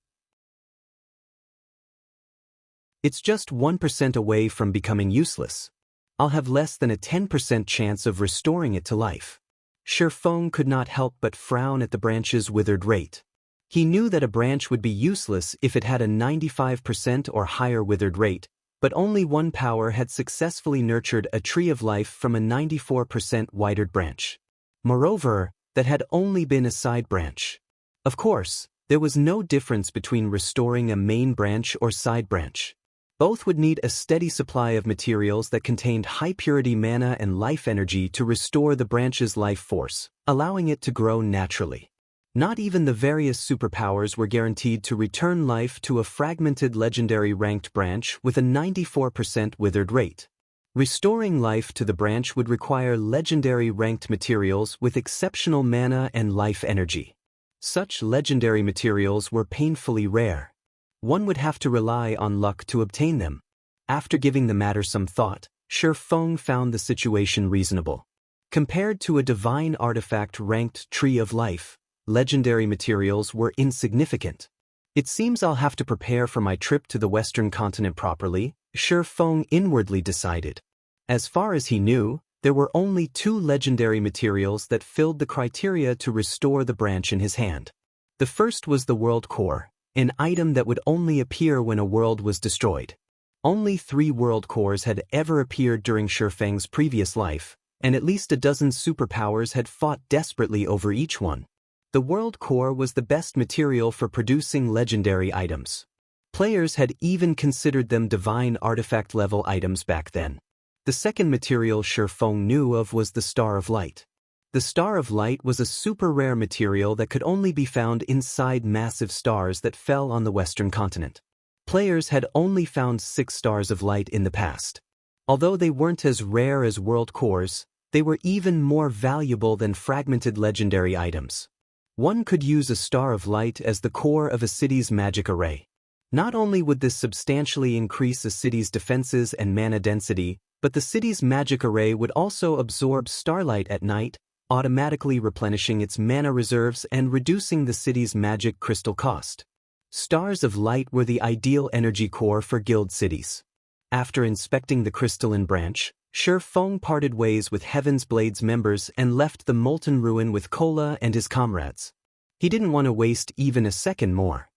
It's just 1% away from becoming useless. I'll have less than a 10% chance of restoring it to life. Shifeng could not help but frown at the branch's withered rate. He knew that a branch would be useless if it had a 95% or higher withered rate, but only one power had successfully nurtured a tree of life from a 94% withered branch. Moreover, that had only been a side branch. Of course, there was no difference between restoring a main branch or side branch. Both would need a steady supply of materials that contained high-purity mana and life energy to restore the branch's life force, allowing it to grow naturally. Not even the various superpowers were guaranteed to return life to a fragmented legendary ranked branch with a 94% withered rate. Restoring life to the branch would require legendary ranked materials with exceptional mana and life energy. Such legendary materials were painfully rare. One would have to rely on luck to obtain them. After giving the matter some thought, Shifeng found the situation reasonable. Compared to a divine artifact ranked Tree of Life, legendary materials were insignificant. It seems I'll have to prepare for my trip to the Western continent properly, Shifeng inwardly decided. As far as he knew, there were only 2 legendary materials that filled the criteria to restore the branch in his hand. The first was the World Core, an item that would only appear when a world was destroyed. Only 3 World Cores had ever appeared during Shifeng's previous life, and at least a dozen superpowers had fought desperately over each one. The World Core was the best material for producing legendary items. Players had even considered them divine artifact-level items back then. The second material Shifeng knew of was the Star of Light. The Star of Light was a super rare material that could only be found inside massive stars that fell on the Western continent. Players had only found 6 stars of light in the past. Although they weren't as rare as World Cores, they were even more valuable than fragmented legendary items. One could use a Star of Light as the core of a city's magic array. Not only would this substantially increase a city's defenses and mana density, but the city's magic array would also absorb starlight at night, automatically replenishing its mana reserves and reducing the city's magic crystal cost. Stars of Light were the ideal energy core for guild cities. After inspecting the crystalline branch, Shifeng parted ways with Heaven's Blade's members and left the Molten Ruin with Kola and his comrades. He didn't want to waste even a second more.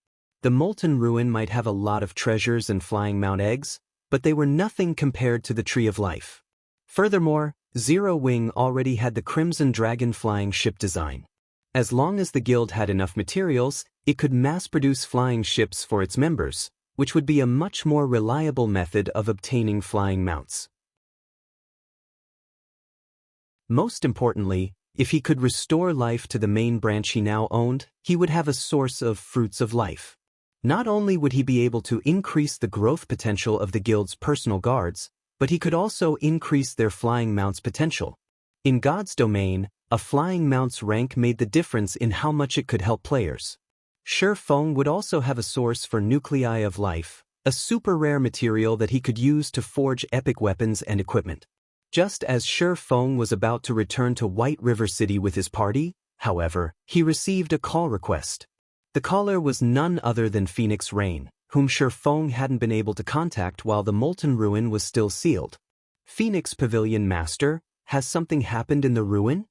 The Molten Ruin might have a lot of treasures and flying mount eggs, but they were nothing compared to the Tree of Life. Furthermore, Zero Wing already had the Crimson Dragon flying ship design. As long as the guild had enough materials, it could mass-produce flying ships for its members, which would be a much more reliable method of obtaining flying mounts. Most importantly, if he could restore life to the main branch he now owned, he would have a source of fruits of life. Not only would he be able to increase the growth potential of the guild's personal guards, but he could also increase their flying mount's potential. In God's domain, a flying mount's rank made the difference in how much it could help players. Shifeng would also have a source for nuclei of life, a super rare material that he could use to forge epic weapons and equipment. Just as Shifeng was about to return to White River City with his party, however, he received a call request. The caller was none other than Phoenix Rain, whom Shifeng hadn't been able to contact while the Molten Ruin was still sealed. Phoenix Pavilion Master, has something happened in the ruin?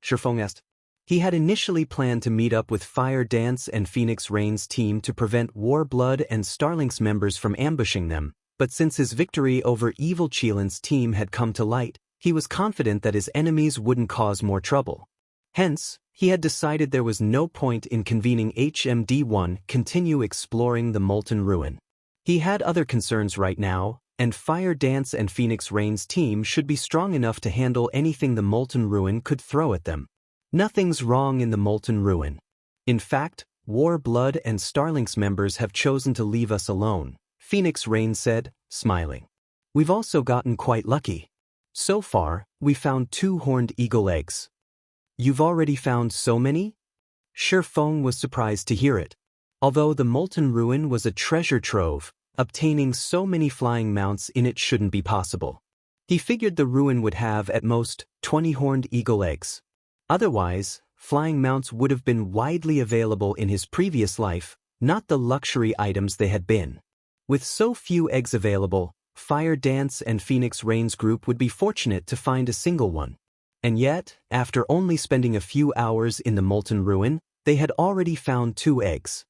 Shifeng asked. He had initially planned to meet up with Fire Dance and Phoenix Rain's team to prevent Warblood and Starlink's members from ambushing them, but since his victory over Evil Qilin's team had come to light, he was confident that his enemies wouldn't cause more trouble. Hence, he had decided there was no point in convening HMD1 continue exploring the Molten Ruin. He had other concerns right now, and Fire Dance and Phoenix Rain's team should be strong enough to handle anything the Molten Ruin could throw at them. Nothing's wrong in the Molten Ruin. In fact, Warblood and Starlink's members have chosen to leave us alone, Phoenix Rain said, smiling. We've also gotten quite lucky. So far, we found 2 horned eagle eggs. You've already found so many? Shifeng was surprised to hear it. Although the Molten Ruin was a treasure trove, obtaining so many flying mounts in it shouldn't be possible. He figured the ruin would have at most 20 horned eagle eggs. Otherwise, flying mounts would have been widely available in his previous life, not the luxury items they had been. With so few eggs available, Fire Dance and Phoenix Rain's group would be fortunate to find a single one. And yet, after only spending a few hours in the Molten Ruin, they had already found 2 eggs.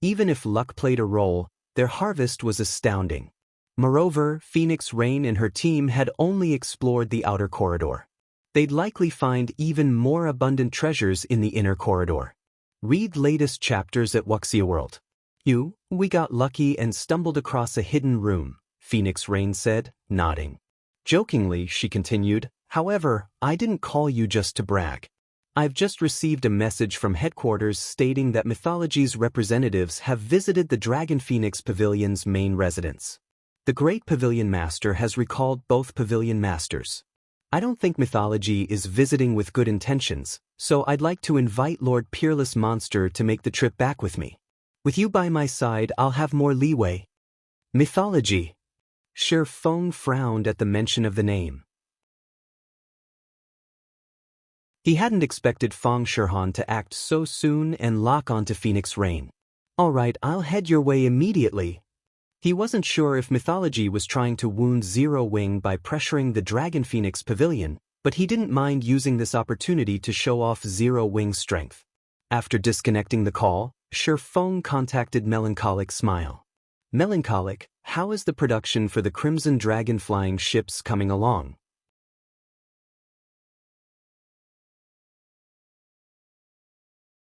Even if luck played a role, their harvest was astounding. Moreover, Phoenix Rain and her team had only explored the outer corridor. They'd likely find even more abundant treasures in the inner corridor. Read latest chapters at Wuxia World. We got lucky and stumbled across a hidden room, Phoenix Rain said, nodding. Jokingly, she continued, however, I didn't call you just to brag. I've just received a message from headquarters stating that Mythology's representatives have visited the Dragon Phoenix Pavilion's main residence. The Great Pavilion Master has recalled both Pavilion Masters. I don't think Mythology is visiting with good intentions, so I'd like to invite Lord Peerless Monster to make the trip back with me. With you by my side, I'll have more leeway. Mythology. Shi Feng frowned at the mention of the name. He hadn't expected Feng Shihan to act so soon and lock onto Phoenix Rain. All right, I'll head your way immediately. He wasn't sure if Mythology was trying to wound Zero Wing by pressuring the Dragon Phoenix Pavilion, but he didn't mind using this opportunity to show off Zero Wing's strength. After disconnecting the call, Shi Feng contacted Melancholic Smile. Melancholic, how is the production for the Crimson Dragon flying ships coming along?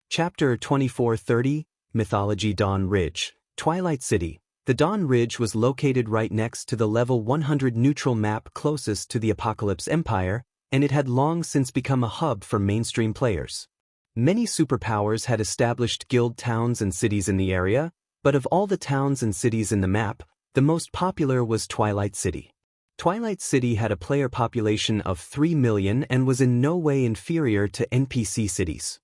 Chapter 2430, Mythology Dawn Ridge, Twilight City. The Dawn Ridge was located right next to the level 100 neutral map closest to the Apocalypse Empire, and it had long since become a hub for mainstream players. Many superpowers had established guild towns and cities in the area, but of all the towns and cities in the map, the most popular was Twilight City. Twilight City had a player population of 3 million and was in no way inferior to NPC cities.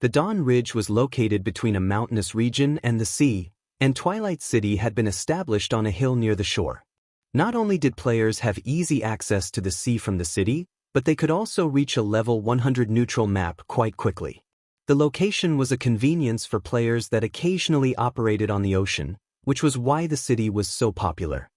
The Dawn Ridge was located between a mountainous region and the sea, and Twilight City had been established on a hill near the shore. Not only did players have easy access to the sea from the city, but they could also reach a level 100 neutral map quite quickly. The location was a convenience for players that occasionally operated on the ocean, which was why the city was so popular.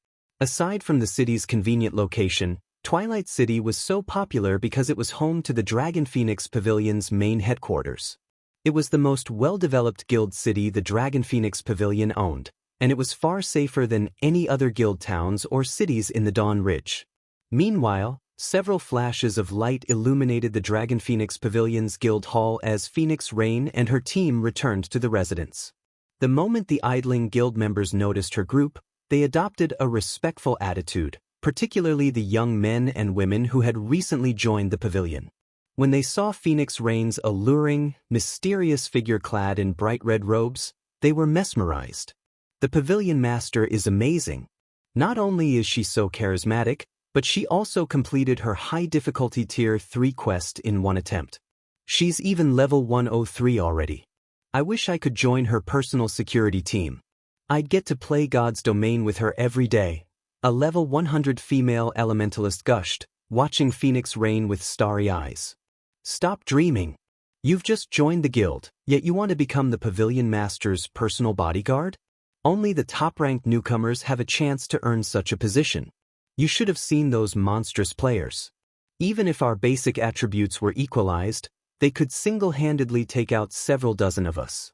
Aside from the city's convenient location, Twilight City was so popular because it was home to the Dragon Phoenix Pavilion's main headquarters. It was the most well-developed guild city the Dragon Phoenix Pavilion owned, and it was far safer than any other guild towns or cities in the Dawn Ridge. Meanwhile, several flashes of light illuminated the Dragon Phoenix Pavilion's guild hall as Phoenix Rain and her team returned to the residence. The moment the idling guild members noticed her group, they adopted a respectful attitude, particularly the young men and women who had recently joined the pavilion. When they saw Phoenix Rain's alluring, mysterious figure clad in bright red robes, they were mesmerized. The Pavilion Master is amazing. Not only is she so charismatic, but she also completed her high-difficulty Tier 3 quest in one attempt. She's even level 103 already. I wish I could join her personal security team. I'd get to play God's Domain with her every day. A level 100 female elementalist gushed, watching Phoenix Rain with starry eyes. Stop dreaming. You've just joined the guild, yet you want to become the Pavilion Master's personal bodyguard? Only the top-ranked newcomers have a chance to earn such a position. You should have seen those monstrous players. Even if our basic attributes were equalized, they could single-handedly take out several dozen of us.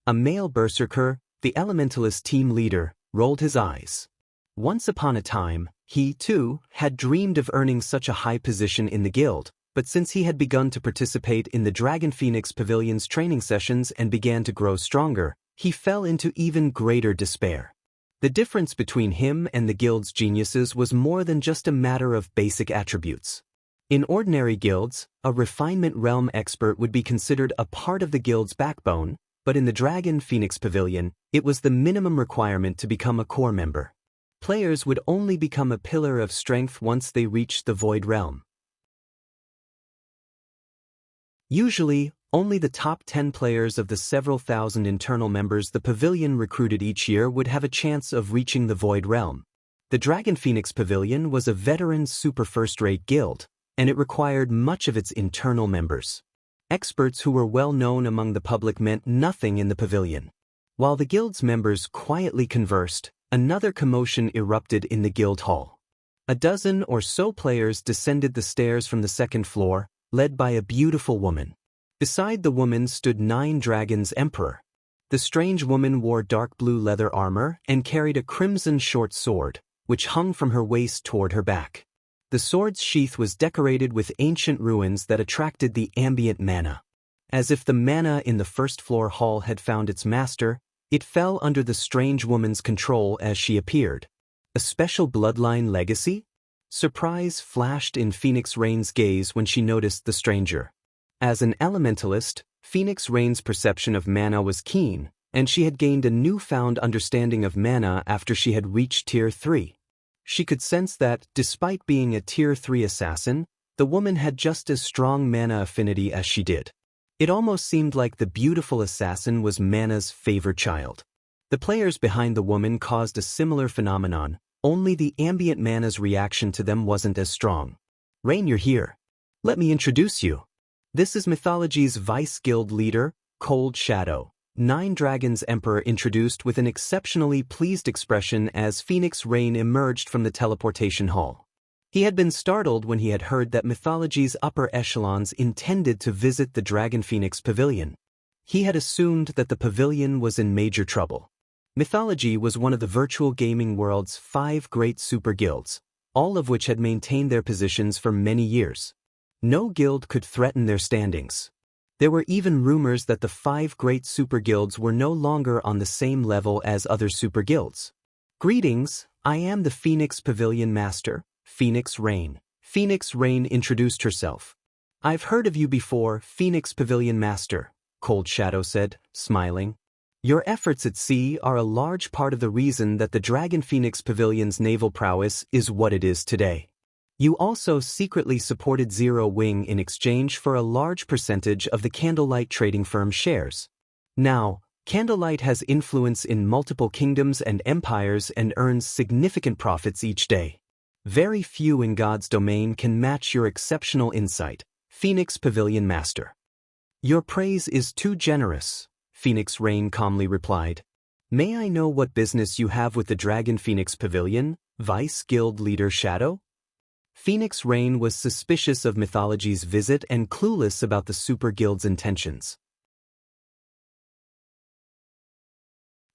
A male berserker, the elementalist team leader, rolled his eyes. Once upon a time, he, too, had dreamed of earning such a high position in the guild, but since he had begun to participate in the Dragon Phoenix Pavilion's training sessions and began to grow stronger, he fell into even greater despair. The difference between him and the guild's geniuses was more than just a matter of basic attributes. In ordinary guilds, a refinement realm expert would be considered a part of the guild's backbone, but in the Dragon Phoenix Pavilion, it was the minimum requirement to become a core member. Players would only become a pillar of strength once they reached the Void Realm. Usually, only the top 10 players of the several thousand internal members the pavilion recruited each year would have a chance of reaching the Void Realm. The Dragon Phoenix Pavilion was a veteran super first-rate guild, and it required much of its internal members. Experts who were well known among the public meant nothing in the pavilion. While the guild's members quietly conversed, Another commotion erupted in the guild hall. A dozen or so players descended the stairs from the second floor, led by a beautiful woman. Beside the woman stood 9 Dragons Emperor. The strange woman wore dark blue leather armor and carried a crimson short sword, which hung from her waist toward her back. The sword's sheath was decorated with ancient ruins that attracted the ambient mana. As if the mana in the first floor hall had found its master, it fell under the strange woman's control as she appeared. A special bloodline legacy? Surprise flashed in Phoenix Rain's gaze when she noticed the stranger. As an elementalist, Phoenix Rain's perception of mana was keen, and she had gained a newfound understanding of mana after she had reached Tier 3. She could sense that, despite being a Tier 3 assassin, the woman had just as strong mana affinity as she did. It almost seemed like the beautiful assassin was mana's favorite child. The players behind the woman caused a similar phenomenon, only the ambient mana's reaction to them wasn't as strong. Rain, you're here. Let me introduce you. This is Mythology's Vice Guild leader, Cold Shadow. 9 Dragons Emperor introduced with an exceptionally pleased expression as Phoenix Rain emerged from the teleportation hall. He had been startled when he had heard that Mythology's upper echelons intended to visit the Dragon Phoenix Pavilion. He had assumed that the pavilion was in major trouble. Mythology was one of the virtual gaming world's 5 great super guilds, all of which had maintained their positions for many years. No guild could threaten their standings. There were even rumors that the 5 great super guilds were no longer on the same level as other super guilds. Greetings, I am the Phoenix Pavilion Master, Phoenix Rain. Phoenix Rain introduced herself. I've heard of you before, Phoenix Pavilion Master, Cold Shadow said, smiling. Your efforts at sea are a large part of the reason that the Dragon Phoenix Pavilion's naval prowess is what it is today. You also secretly supported Zero Wing in exchange for a large percentage of the Candlelight trading firm shares. Now, Candlelight has influence in multiple kingdoms and empires and earns significant profits each day. Very few in God's domain can match your exceptional insight, Phoenix Pavilion Master. Your praise is too generous, Phoenix Rain calmly replied. May I know what business you have with the Dragon Phoenix Pavilion, Vice Guild Leader Shadow? Phoenix Rain was suspicious of Mythology's visit and clueless about the Super Guild's intentions.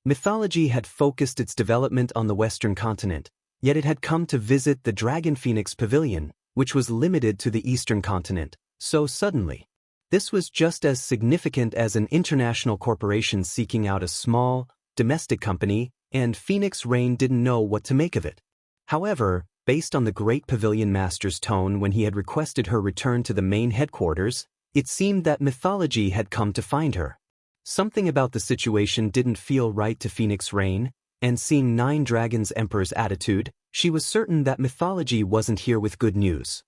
Mythology had focused its development on the Western continent, yet it had come to visit the Dragon Phoenix Pavilion, which was limited to the Eastern continent, so suddenly. This was just as significant as an international corporation seeking out a small, domestic company, and Phoenix Rain didn't know what to make of it. However, based on the Great Pavilion Master's tone when he had requested her return to the main headquarters, it seemed that Mythology had come to find her. Something about the situation didn't feel right to Phoenix Rain, and seeing 9 Dragons Emperor's attitude, she was certain that Mythology wasn't here with good news.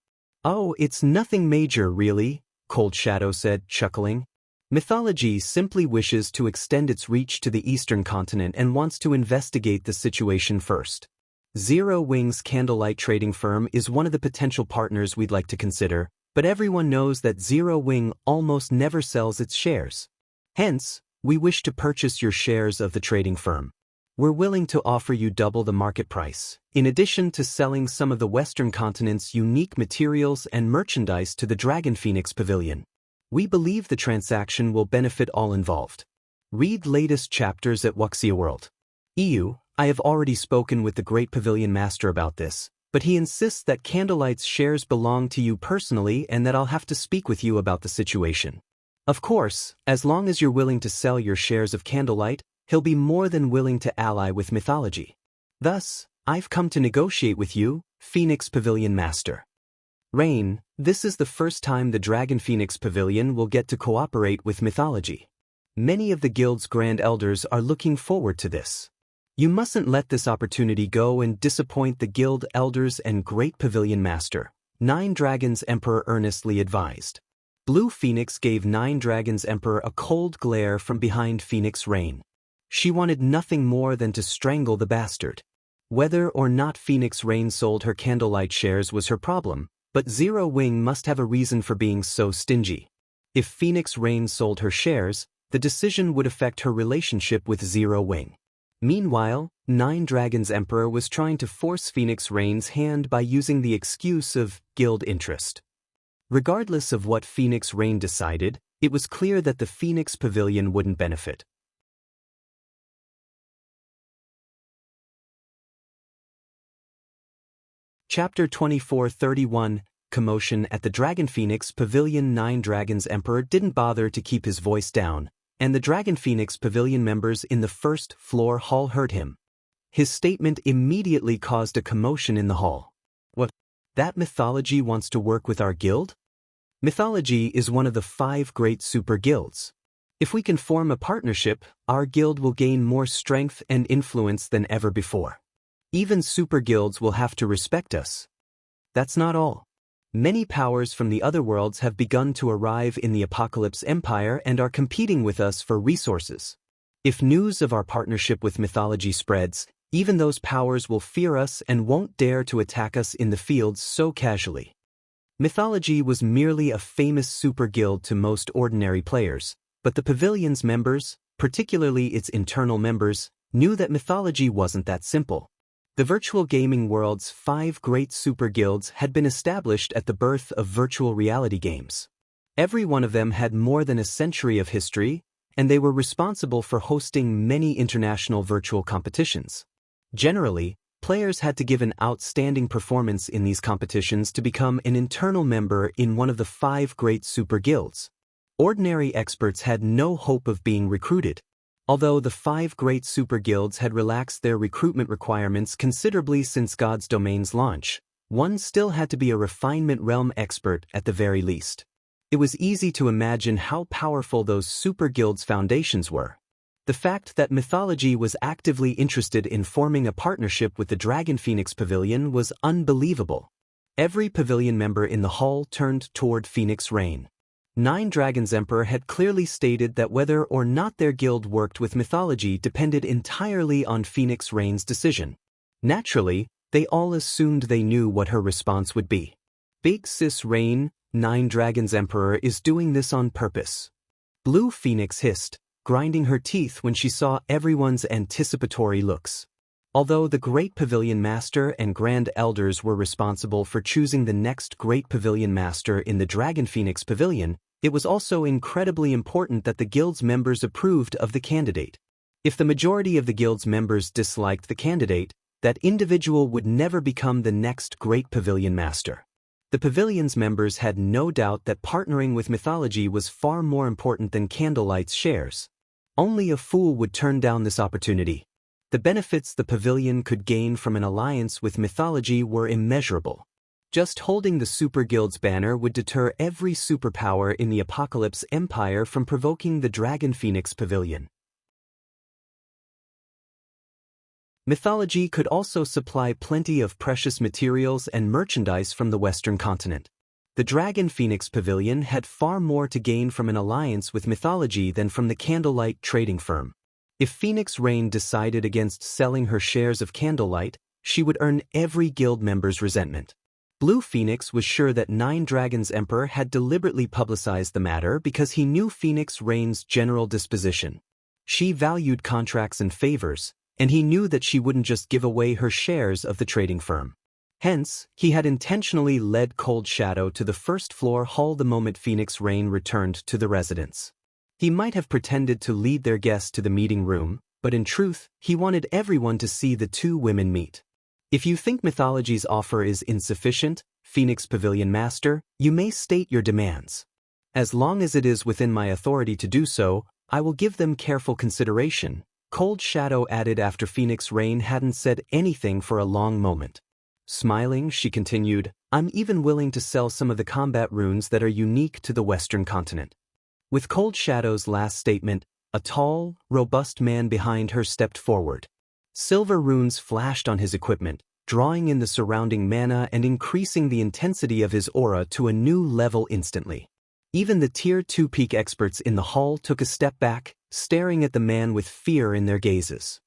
Oh, it's nothing major, really, Cold Shadow said, chuckling. Mythology simply wishes to extend its reach to the Eastern continent and wants to investigate the situation first. Zero Wing's Candlelight trading firm is one of the potential partners we'd like to consider, but everyone knows that Zero Wing almost never sells its shares. Hence, we wish to purchase your shares of the trading firm. We're willing to offer you double the market price, in addition to selling some of the Western continent's unique materials and merchandise to the Dragon Phoenix Pavilion. We believe the transaction will benefit all involved. Read latest chapters at Wuxia World. EU, I have already spoken with the Great Pavilion Master about this, but he insists that Candlelight's shares belong to you personally and that I'll have to speak with you about the situation. Of course, as long as you're willing to sell your shares of Candlelight, he'll be more than willing to ally with Mythology. Thus, I've come to negotiate with you, Phoenix Pavilion Master. Rain, this is the first time the Dragon Phoenix Pavilion will get to cooperate with Mythology. Many of the guild's Grand Elders are looking forward to this. You mustn't let this opportunity go and disappoint the guild elders and Great Pavilion Master, 9 Dragons Emperor earnestly advised. Blue Phoenix gave 9 Dragons Emperor a cold glare from behind Phoenix Rain. She wanted nothing more than to strangle the bastard. Whether or not Phoenix Rain sold her Candlelight shares was her problem, but Zero Wing must have a reason for being so stingy. If Phoenix Rain sold her shares, the decision would affect her relationship with Zero Wing. Meanwhile, Nine Dragons Emperor was trying to force Phoenix Rain's hand by using the excuse of guild interest. Regardless of what Phoenix Rain decided, it was clear that the Phoenix Pavilion wouldn't benefit. Chapter 24:31 Commotion at the Dragon Phoenix Pavilion. Nine Dragons Emperor didn't bother to keep his voice down, and the Dragon Phoenix Pavilion members in the first floor hall heard him. His statement immediately caused a commotion in the hall. What? That Mythology wants to work with our guild? Mythology is one of the 5 great super guilds. If we can form a partnership, our guild will gain more strength and influence than ever before. Even super guilds will have to respect us. That's not all. Many powers from the other worlds have begun to arrive in the Apocalypse Empire and are competing with us for resources. If news of our partnership with Mythology spreads, even those powers will fear us and won't dare to attack us in the fields so casually. Mythology was merely a famous super guild to most ordinary players, but the Pavilion's members, particularly its internal members, knew that Mythology wasn't that simple. The virtual gaming world's 5 great super guilds had been established at the birth of virtual reality games. Every one of them had more than a century of history, and they were responsible for hosting many international virtual competitions. Generally, players had to give an outstanding performance in these competitions to become an internal member in one of the 5 great super guilds. Ordinary experts had no hope of being recruited. Although the 5 great super guilds had relaxed their recruitment requirements considerably since God's Domain's launch, one still had to be a refinement realm expert at the very least. It was easy to imagine how powerful those super guilds' foundations were. The fact that Mythology was actively interested in forming a partnership with the Dragon Phoenix Pavilion was unbelievable. Every Pavilion member in the hall turned toward Phoenix Rain. Nine Dragons Emperor had clearly stated that whether or not their guild worked with Mythology depended entirely on Phoenix Rain's decision. Naturally, they all assumed they knew what her response would be. Big Sis Rain, Nine Dragons Emperor is doing this on purpose. Blue Phoenix hissed, grinding her teeth when she saw everyone's anticipatory looks. Although the Great Pavilion Master and Grand Elders were responsible for choosing the next Great Pavilion Master in the Dragon Phoenix Pavilion, it was also incredibly important that the guild's members approved of the candidate. If the majority of the guild's members disliked the candidate, that individual would never become the next Great Pavilion Master. The Pavilion's members had no doubt that partnering with Mythology was far more important than Candlelight's shares. Only a fool would turn down this opportunity. The benefits the Pavilion could gain from an alliance with Mythology were immeasurable. Just holding the Super Guild's banner would deter every superpower in the Apocalypse Empire from provoking the Dragon Phoenix Pavilion. Mythology could also supply plenty of precious materials and merchandise from the Western continent. The Dragon Phoenix Pavilion had far more to gain from an alliance with Mythology than from the Candlelight trading firm. If Phoenix Rain decided against selling her shares of Candlelight, she would earn every guild member's resentment. Blue Phoenix was sure that Nine Dragons Emperor had deliberately publicized the matter because he knew Phoenix Rain's general disposition. She valued contracts and favors, and he knew that she wouldn't just give away her shares of the trading firm. Hence, he had intentionally led Cold Shadow to the first floor hall the moment Phoenix Rain returned to the residence. He might have pretended to lead their guests to the meeting room, but in truth, he wanted everyone to see the 2 women meet. If you think Mythology's offer is insufficient, Phoenix Pavilion Master, you may state your demands. As long as it is within my authority to do so, I will give them careful consideration, Cold Shadow added after Phoenix Rain hadn't said anything for a long moment. Smiling, she continued, I'm even willing to sell some of the combat runes that are unique to the Western continent. With Cold Shadow's last statement, a tall, robust man behind her stepped forward. Silver runes flashed on his equipment, drawing in the surrounding mana and increasing the intensity of his aura to a new level instantly. Even the Tier 2 peak experts in the hall took a step back, staring at the man with fear in their gazes.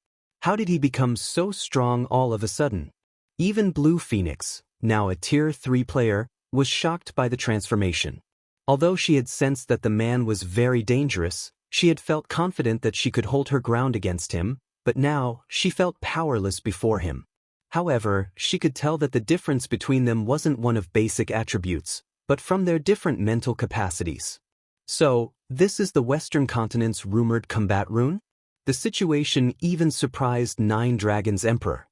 How did he become so strong all of a sudden? Even Blue Phoenix, now a Tier 3 player, was shocked by the transformation. Although she had sensed that the man was very dangerous, she had felt confident that she could hold her ground against him, but now she felt powerless before him. However, she could tell that the difference between them wasn't one of basic attributes, but from their different mental capacities. So, this is the Western continent's rumored combat rune? The situation even surprised Nine Dragons' Emperor.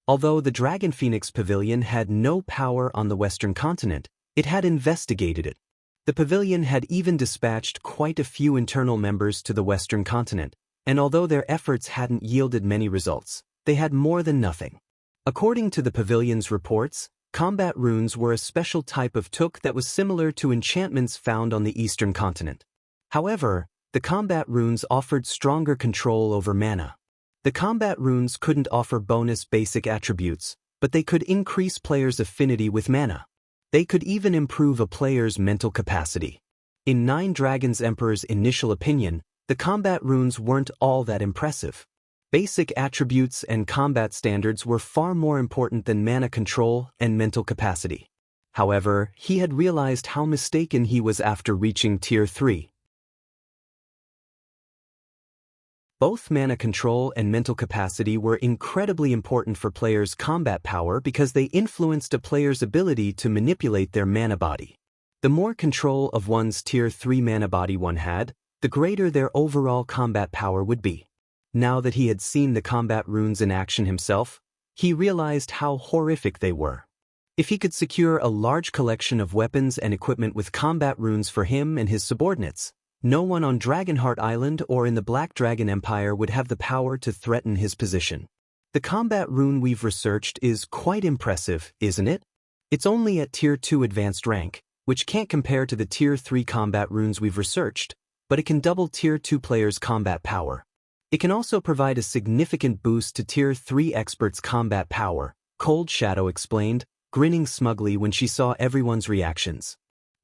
Although the Dragon Phoenix Pavilion had no power on the Western continent, it had investigated it. The Pavilion had even dispatched quite a few internal members to the Western continent, and although their efforts hadn't yielded many results, they had more than nothing. According to the Pavilion's reports, combat runes were a special type of took that was similar to enchantments found on the Eastern continent. However, the combat runes offered stronger control over mana. The combat runes couldn't offer bonus basic attributes, but they could increase players' affinity with mana. They could even improve a player's mental capacity. In Nine Dragons' Emperor's initial opinion, the combat runes weren't all that impressive. Basic attributes and combat standards were far more important than mana control and mental capacity. However, he had realized how mistaken he was after reaching Tier 3. Both mana control and mental capacity were incredibly important for players' combat power because they influenced a player's ability to manipulate their mana body. The more control of one's Tier 3 mana body one had, the greater their overall combat power would be. Now that he had seen the combat runes in action himself, he realized how horrific they were. If he could secure a large collection of weapons and equipment with combat runes for him and his subordinates, no one on Dragonheart Island or in the Black Dragon Empire would have the power to threaten his position. The combat rune we've researched is quite impressive, isn't it? It's only at Tier 2 advanced rank, which can't compare to the Tier 3 combat runes we've researched, but it can double Tier 2 players' combat power. It can also provide a significant boost to Tier 3 experts' combat power, Cold Shadow explained, grinning smugly when she saw everyone's reactions.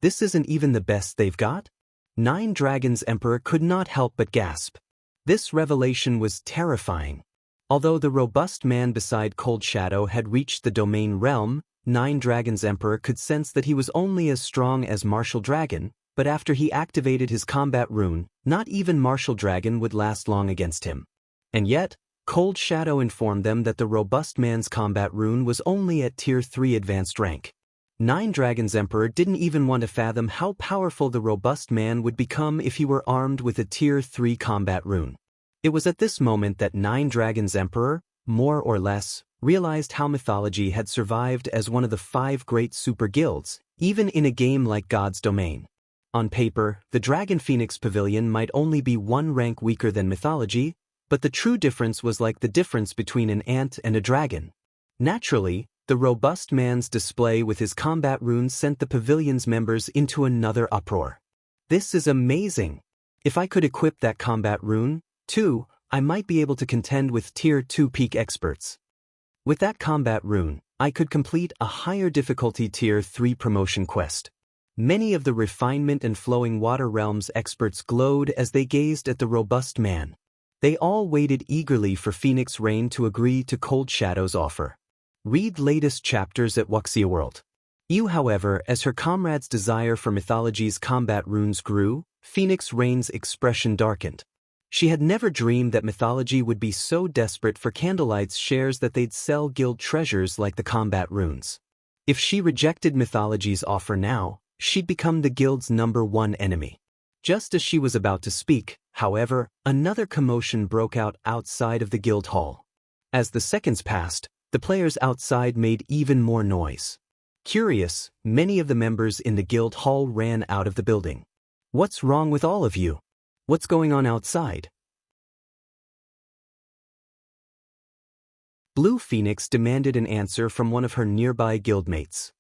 This isn't even the best they've got? Nine Dragons' Emperor could not help but gasp. This revelation was terrifying. Although the robust man beside Cold Shadow had reached the domain realm, Nine Dragons' Emperor could sense that he was only as strong as Martial Dragon, but after he activated his combat rune, not even Martial Dragon would last long against him. And yet, Cold Shadow informed them that the robust man's combat rune was only at Tier 3 advanced rank. Nine Dragons' Emperor didn't even want to fathom how powerful the robust man would become if he were armed with a Tier 3 combat rune. It was at this moment that Nine Dragons' Emperor, more or less, realized how Mythology had survived as one of the 5 great super guilds, even in a game like God's Domain. On paper, the Dragon Phoenix Pavilion might only be 1 rank weaker than Mythology, but the true difference was like the difference between an ant and a dragon. Naturally, the robust man's display with his combat runes sent the pavilion's members into another uproar. This is amazing! If I could equip that combat rune, too, I might be able to contend with Tier 2 peak experts. With that combat rune, I could complete a higher difficulty Tier 3 promotion quest. Many of the refinement and flowing water realms experts glowed as they gazed at the robust man. They all waited eagerly for Phoenix Rain to agree to Cold Shadow's offer. Read latest chapters at Wuxia World. However, as her comrade's desire for Mythology's combat runes grew, Phoenix Rain's expression darkened. She had never dreamed that Mythology would be so desperate for Candlelight's shares that they'd sell guild treasures like the combat runes. If she rejected Mythology's offer now, she'd become the guild's #1 enemy. Just as she was about to speak, however, another commotion broke out outside of the guild hall. As the seconds passed, the players outside made even more noise. Curious, many of the members in the guild hall ran out of the building. What's wrong with all of you? What's going on outside? Blue Phoenix demanded an answer from one of her nearby guildmates.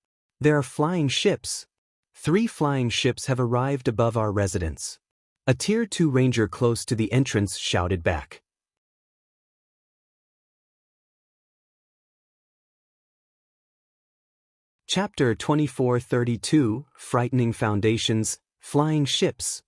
There are flying ships. 3 flying ships have arrived above our residence. A Tier 2 ranger close to the entrance shouted back. Chapter 2432, Frightening Foundations, Flying Ships.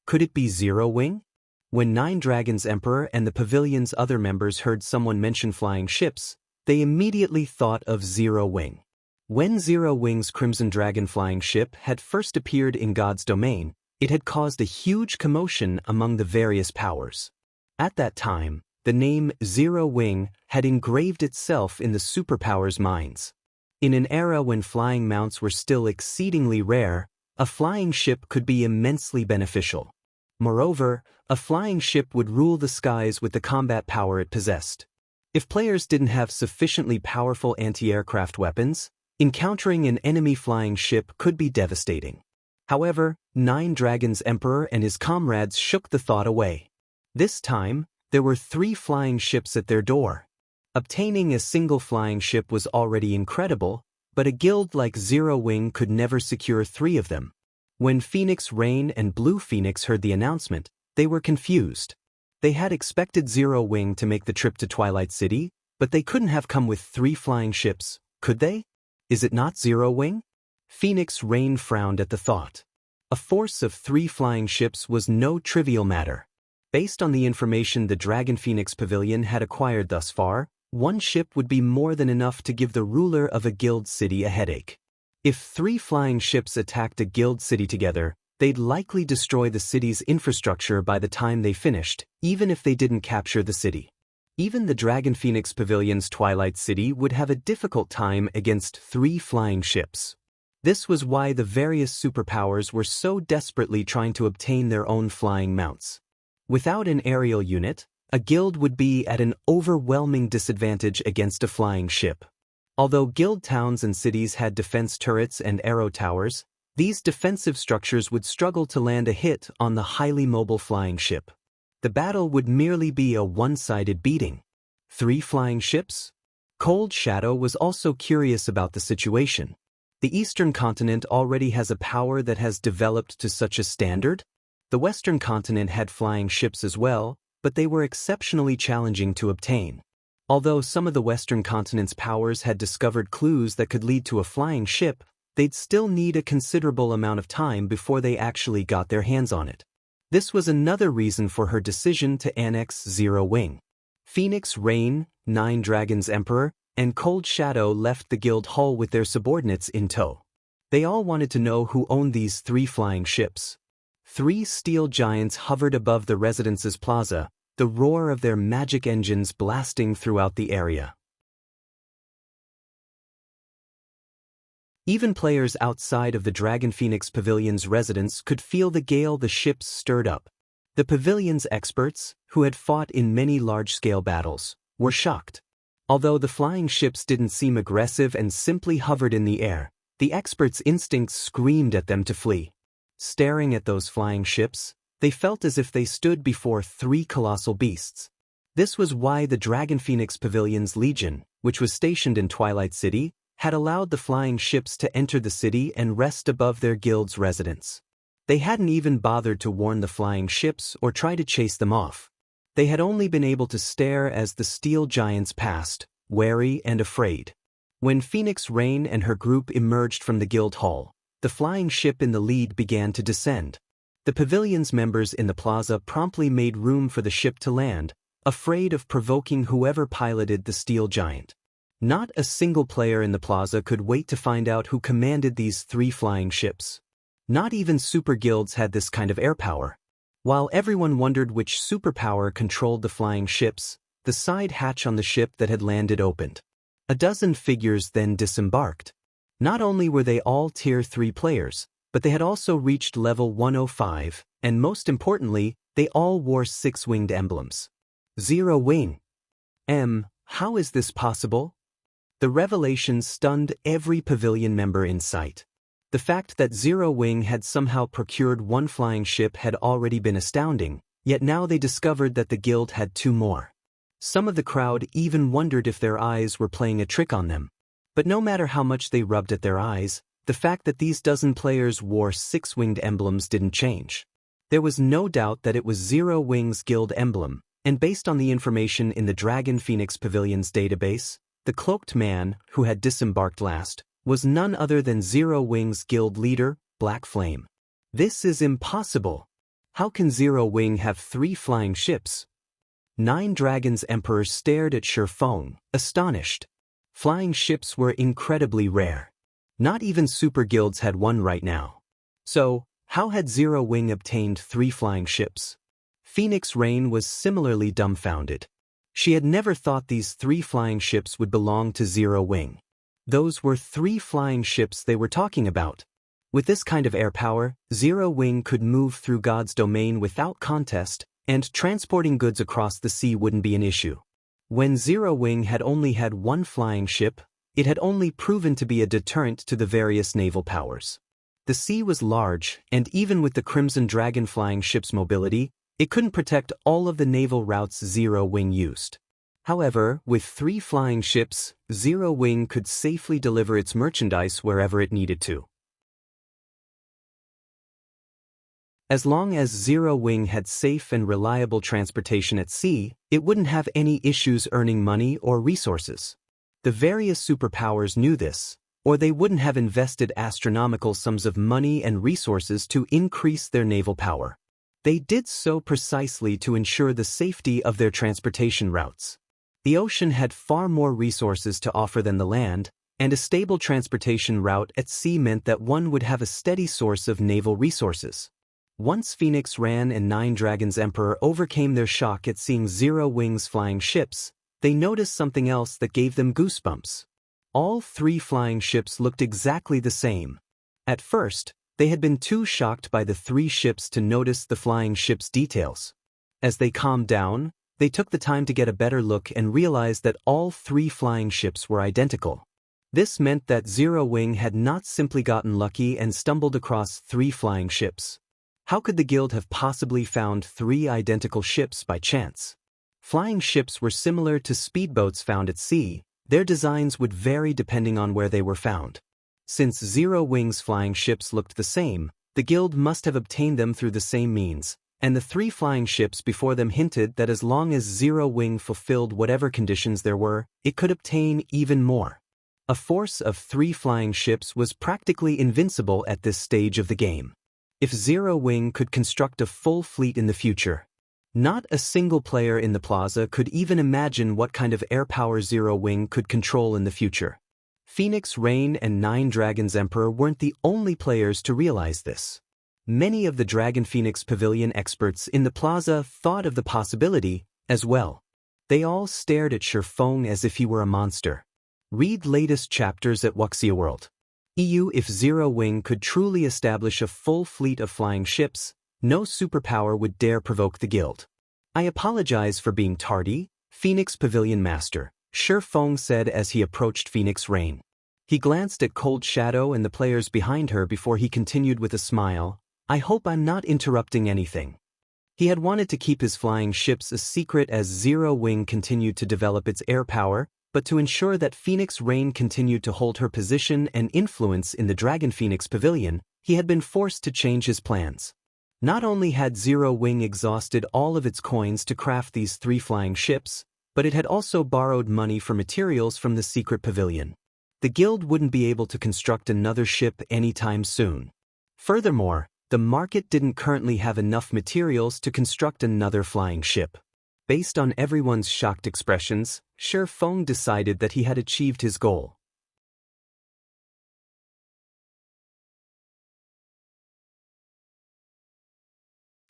Could it be Zero Wing? When Nine Dragons' Emperor and the pavilion's other members heard someone mention flying ships, they immediately thought of Zero Wing. When Zero Wing's Crimson Dragon flying ship had first appeared in God's Domain, it had caused a huge commotion among the various powers. At that time, The name Zero Wing had engraved itself in the superpowers' minds. In an era when flying mounts were still exceedingly rare, a flying ship could be immensely beneficial. Moreover, a flying ship would rule the skies with the combat power it possessed. If players didn't have sufficiently powerful anti-aircraft weapons, encountering an enemy flying ship could be devastating. However, Nine Dragons' Emperor and his comrades shook the thought away. This time, there were 3 flying ships at their door. Obtaining a single flying ship was already incredible, but a guild like Zero Wing could never secure 3 of them. When Phoenix Rain and Blue Phoenix heard the announcement, they were confused. They had expected Zero Wing to make the trip to Twilight City, but they couldn't have come with 3 flying ships, could they? Is it not Zero Wing? Phoenix Rain frowned at the thought. A force of 3 flying ships was no trivial matter. Based on the information the Dragon Phoenix Pavilion had acquired thus far, 1 ship would be more than enough to give the ruler of a guild city a headache. If 3 flying ships attacked a guild city together, they'd likely destroy the city's infrastructure by the time they finished, even if they didn't capture the city. Even the Dragon Phoenix Pavilion's Twilight City would have a difficult time against 3 flying ships. This was why the various superpowers were so desperately trying to obtain their own flying mounts. Without an aerial unit, a guild would be at an overwhelming disadvantage against a flying ship. Although guild towns and cities had defense turrets and arrow towers, these defensive structures would struggle to land a hit on the highly mobile flying ship. The battle would merely be a one-sided beating. 3 flying ships? Cold Shadow was also curious about the situation. The Eastern continent already has a power that has developed to such a standard? The Western continent had flying ships as well, but they were exceptionally challenging to obtain. Although some of the Western continent's powers had discovered clues that could lead to a flying ship, they'd still need a considerable amount of time before they actually got their hands on it. This was another reason for her decision to annex Zero Wing. Phoenix Rain, Nine Dragons' Emperor, and Cold Shadow left the guild hall with their subordinates in tow. They all wanted to know who owned these 3 flying ships. 3 steel giants hovered above the residence's plaza, the roar of their magic engines blasting throughout the area. Even players outside of the Dragon Phoenix Pavilion's residence could feel the gale the ships stirred up. The pavilion's experts, who had fought in many large-scale battles, were shocked. Although the flying ships didn't seem aggressive and simply hovered in the air, the experts' instincts screamed at them to flee. Staring at those flying ships, they felt as if they stood before 3 colossal beasts. This was why the Dragon Phoenix Pavilion's Legion, which was stationed in Twilight City, had allowed the flying ships to enter the city and rest above their guild's residence. They hadn't even bothered to warn the flying ships or try to chase them off. They had only been able to stare as the steel giants passed, wary and afraid. When Phoenix Rain and her group emerged from the guild hall, the flying ship in the lead began to descend. The pavilion's members in the plaza promptly made room for the ship to land, afraid of provoking whoever piloted the steel giant. Not a single player in the plaza could wait to find out who commanded these 3 flying ships. Not even super guilds had this kind of air power. While everyone wondered which superpower controlled the flying ships, the side hatch on the ship that had landed opened. A dozen figures then disembarked. Not only were they all Tier 3 players, but they had also reached level 105, and most importantly, they all wore 6-winged emblems. Zero Wing. How is this possible? The revelation stunned every pavilion member in sight. The fact that Zero Wing had somehow procured 1 flying ship had already been astounding, yet now they discovered that the guild had 2 more. Some of the crowd even wondered if their eyes were playing a trick on them. But no matter how much they rubbed at their eyes, the fact that these dozen players wore 6-winged emblems didn't change. There was no doubt that it was Zero Wing's guild emblem, and based on the information in the Dragon Phoenix Pavilion's database, the cloaked man, who had disembarked last, was none other than Zero Wing's guild leader, Black Flame. This is impossible. How can Zero Wing have 3 flying ships? Nine Dragons' Emperor stared at Shurfeng, astonished. Flying ships were incredibly rare. Not even super guilds had 1 right now. So, how had Zero Wing obtained 3 flying ships? Phoenix Rain was similarly dumbfounded. She had never thought these 3 flying ships would belong to Zero Wing. Those were 3 flying ships they were talking about. With this kind of air power, Zero Wing could move through God's domain without contest, and transporting goods across the sea wouldn't be an issue. When Zero Wing had only had 1 flying ship, it had only proven to be a deterrent to the various naval powers. The sea was large, and even with the Crimson Dragon flying ship's mobility, it couldn't protect all of the naval routes Zero Wing used. However, with 3 flying ships, Zero Wing could safely deliver its merchandise wherever it needed to. As long as Zero Wing had safe and reliable transportation at sea, it wouldn't have any issues earning money or resources. The various superpowers knew this, or they wouldn't have invested astronomical sums of money and resources to increase their naval power. They did so precisely to ensure the safety of their transportation routes. The ocean had far more resources to offer than the land, and a stable transportation route at sea meant that one would have a steady source of naval resources. Once Phoenix Ran and 9 Dragons Emperor overcame their shock at seeing Zero Wing's flying ships, they noticed something else that gave them goosebumps. All 3 flying ships looked exactly the same. At first, they had been too shocked by the 3 ships to notice the flying ships' details. As they calmed down, they took the time to get a better look and realized that all 3 flying ships were identical. This meant that Zero Wing had not simply gotten lucky and stumbled across 3 flying ships. How could the guild have possibly found 3 identical ships by chance? Flying ships were similar to speedboats found at sea. Their designs would vary depending on where they were found. Since Zero Wing's flying ships looked the same, the guild must have obtained them through the same means, and the 3 flying ships before them hinted that as long as Zero Wing fulfilled whatever conditions there were, it could obtain even more. A force of 3 flying ships was practically invincible at this stage of the game. If Zero Wing could construct a full fleet in the future, not a single player in the plaza could even imagine what kind of air power Zero Wing could control in the future. Phoenix Rain and 9 Dragons Emperor weren't the only players to realize this. Many of the Dragon Phoenix Pavilion experts in the plaza thought of the possibility as well. They all stared at Shifeng as if he were a monster. Read latest chapters at Wuxia World. If Zero Wing could truly establish a full fleet of flying ships, no superpower would dare provoke the guild. I apologize for being tardy, Phoenix Pavilion Master, Shifeng said as he approached Phoenix Rain. He glanced at Cold Shadow and the players behind her before he continued with a smile, I hope I'm not interrupting anything. He had wanted to keep his flying ships a secret as Zero Wing continued to develop its air power, but to ensure that Phoenix Rain continued to hold her position and influence in the Dragon Phoenix Pavilion, he had been forced to change his plans. Not only had Zero Wing exhausted all of its coins to craft these 3 flying ships, but it had also borrowed money for materials from the secret pavilion. The guild wouldn't be able to construct another ship anytime soon. Furthermore, the market didn't currently have enough materials to construct another flying ship. Based on everyone's shocked expressions, Shifeng decided that he had achieved his goal.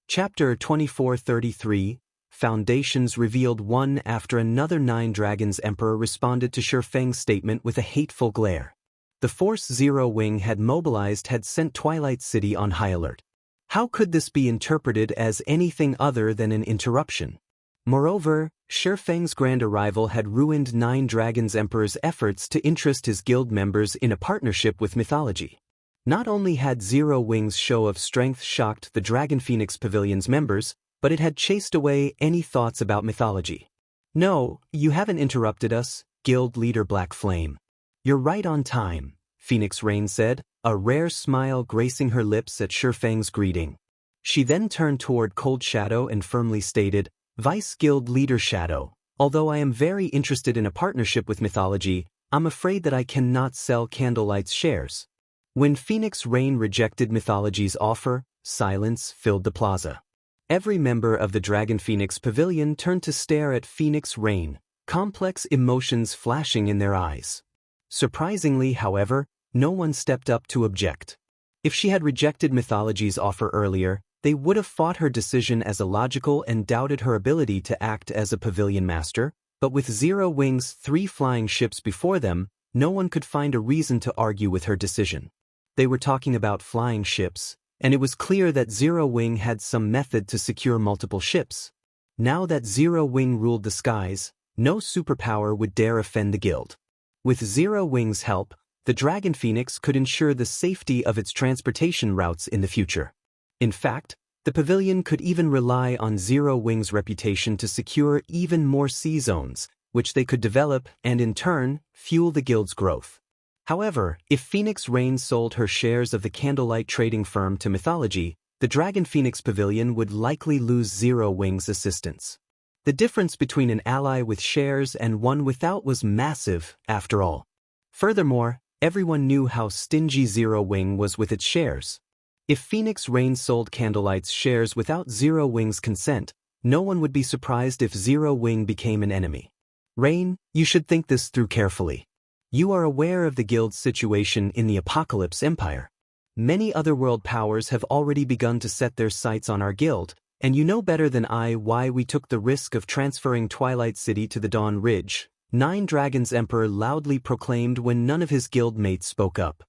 Chapter 2433, Foundations revealed one after another. 9 Dragons Emperor responded to Shifeng's statement with a hateful glare. The force Zero Wing had mobilized had sent Twilight City on high alert. How could this be interpreted as anything other than an interruption? Moreover, Shifeng's grand arrival had ruined 9 Dragons Emperor's efforts to interest his guild members in a partnership with Mythology. Not only had Zero Wing's show of strength shocked the Dragon Phoenix Pavilion's members, but it had chased away any thoughts about Mythology. No, you haven't interrupted us, Guild Leader Black Flame. You're right on time, Phoenix Rain said, a rare smile gracing her lips at Shifeng's greeting. She then turned toward Cold Shadow and firmly stated, Vice Guild Leader Shadow, although I am very interested in a partnership with Mythology, I'm afraid that I cannot sell Candlelight's shares. When Phoenix Rain rejected Mythology's offer, silence filled the plaza. Every member of the Dragon Phoenix Pavilion turned to stare at Phoenix Rain, complex emotions flashing in their eyes. Surprisingly, however, no one stepped up to object. If she had rejected Mythology's offer earlier, They would have fought her decision as illogical and doubted her ability to act as a pavilion master, but with Zero Wing's 3 flying ships before them, no one could find a reason to argue with her decision. They were talking about flying ships, and it was clear that Zero Wing had some method to secure multiple ships. Now that Zero Wing ruled the skies, no superpower would dare offend the guild. With Zero Wing's help, the Dragon Phoenix could ensure the safety of its transportation routes in the future. In fact, the Pavilion could even rely on Zero Wing's reputation to secure even more sea zones, which they could develop and in turn, fuel the guild's growth. However, if Phoenix Rain sold her shares of the Candlelight trading firm to Mythology, the Dragon Phoenix Pavilion would likely lose Zero Wing's assistance. The difference between an ally with shares and one without was massive, after all. Furthermore, everyone knew how stingy Zero Wing was with its shares. If Phoenix Rain sold Candlelight's shares without Zero Wing's consent, no one would be surprised if Zero Wing became an enemy. Rain, you should think this through carefully. You are aware of the guild's situation in the Apocalypse Empire. Many otherworld powers have already begun to set their sights on our guild, and you know better than I why we took the risk of transferring Twilight City to the Dawn Ridge, 9 Dragons Emperor loudly proclaimed when none of his guild mates spoke up.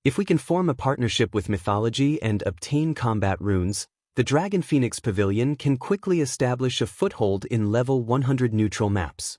If we can form a partnership with Mythology and obtain combat runes, the Dragon Phoenix Pavilion can quickly establish a foothold in level 100 neutral maps.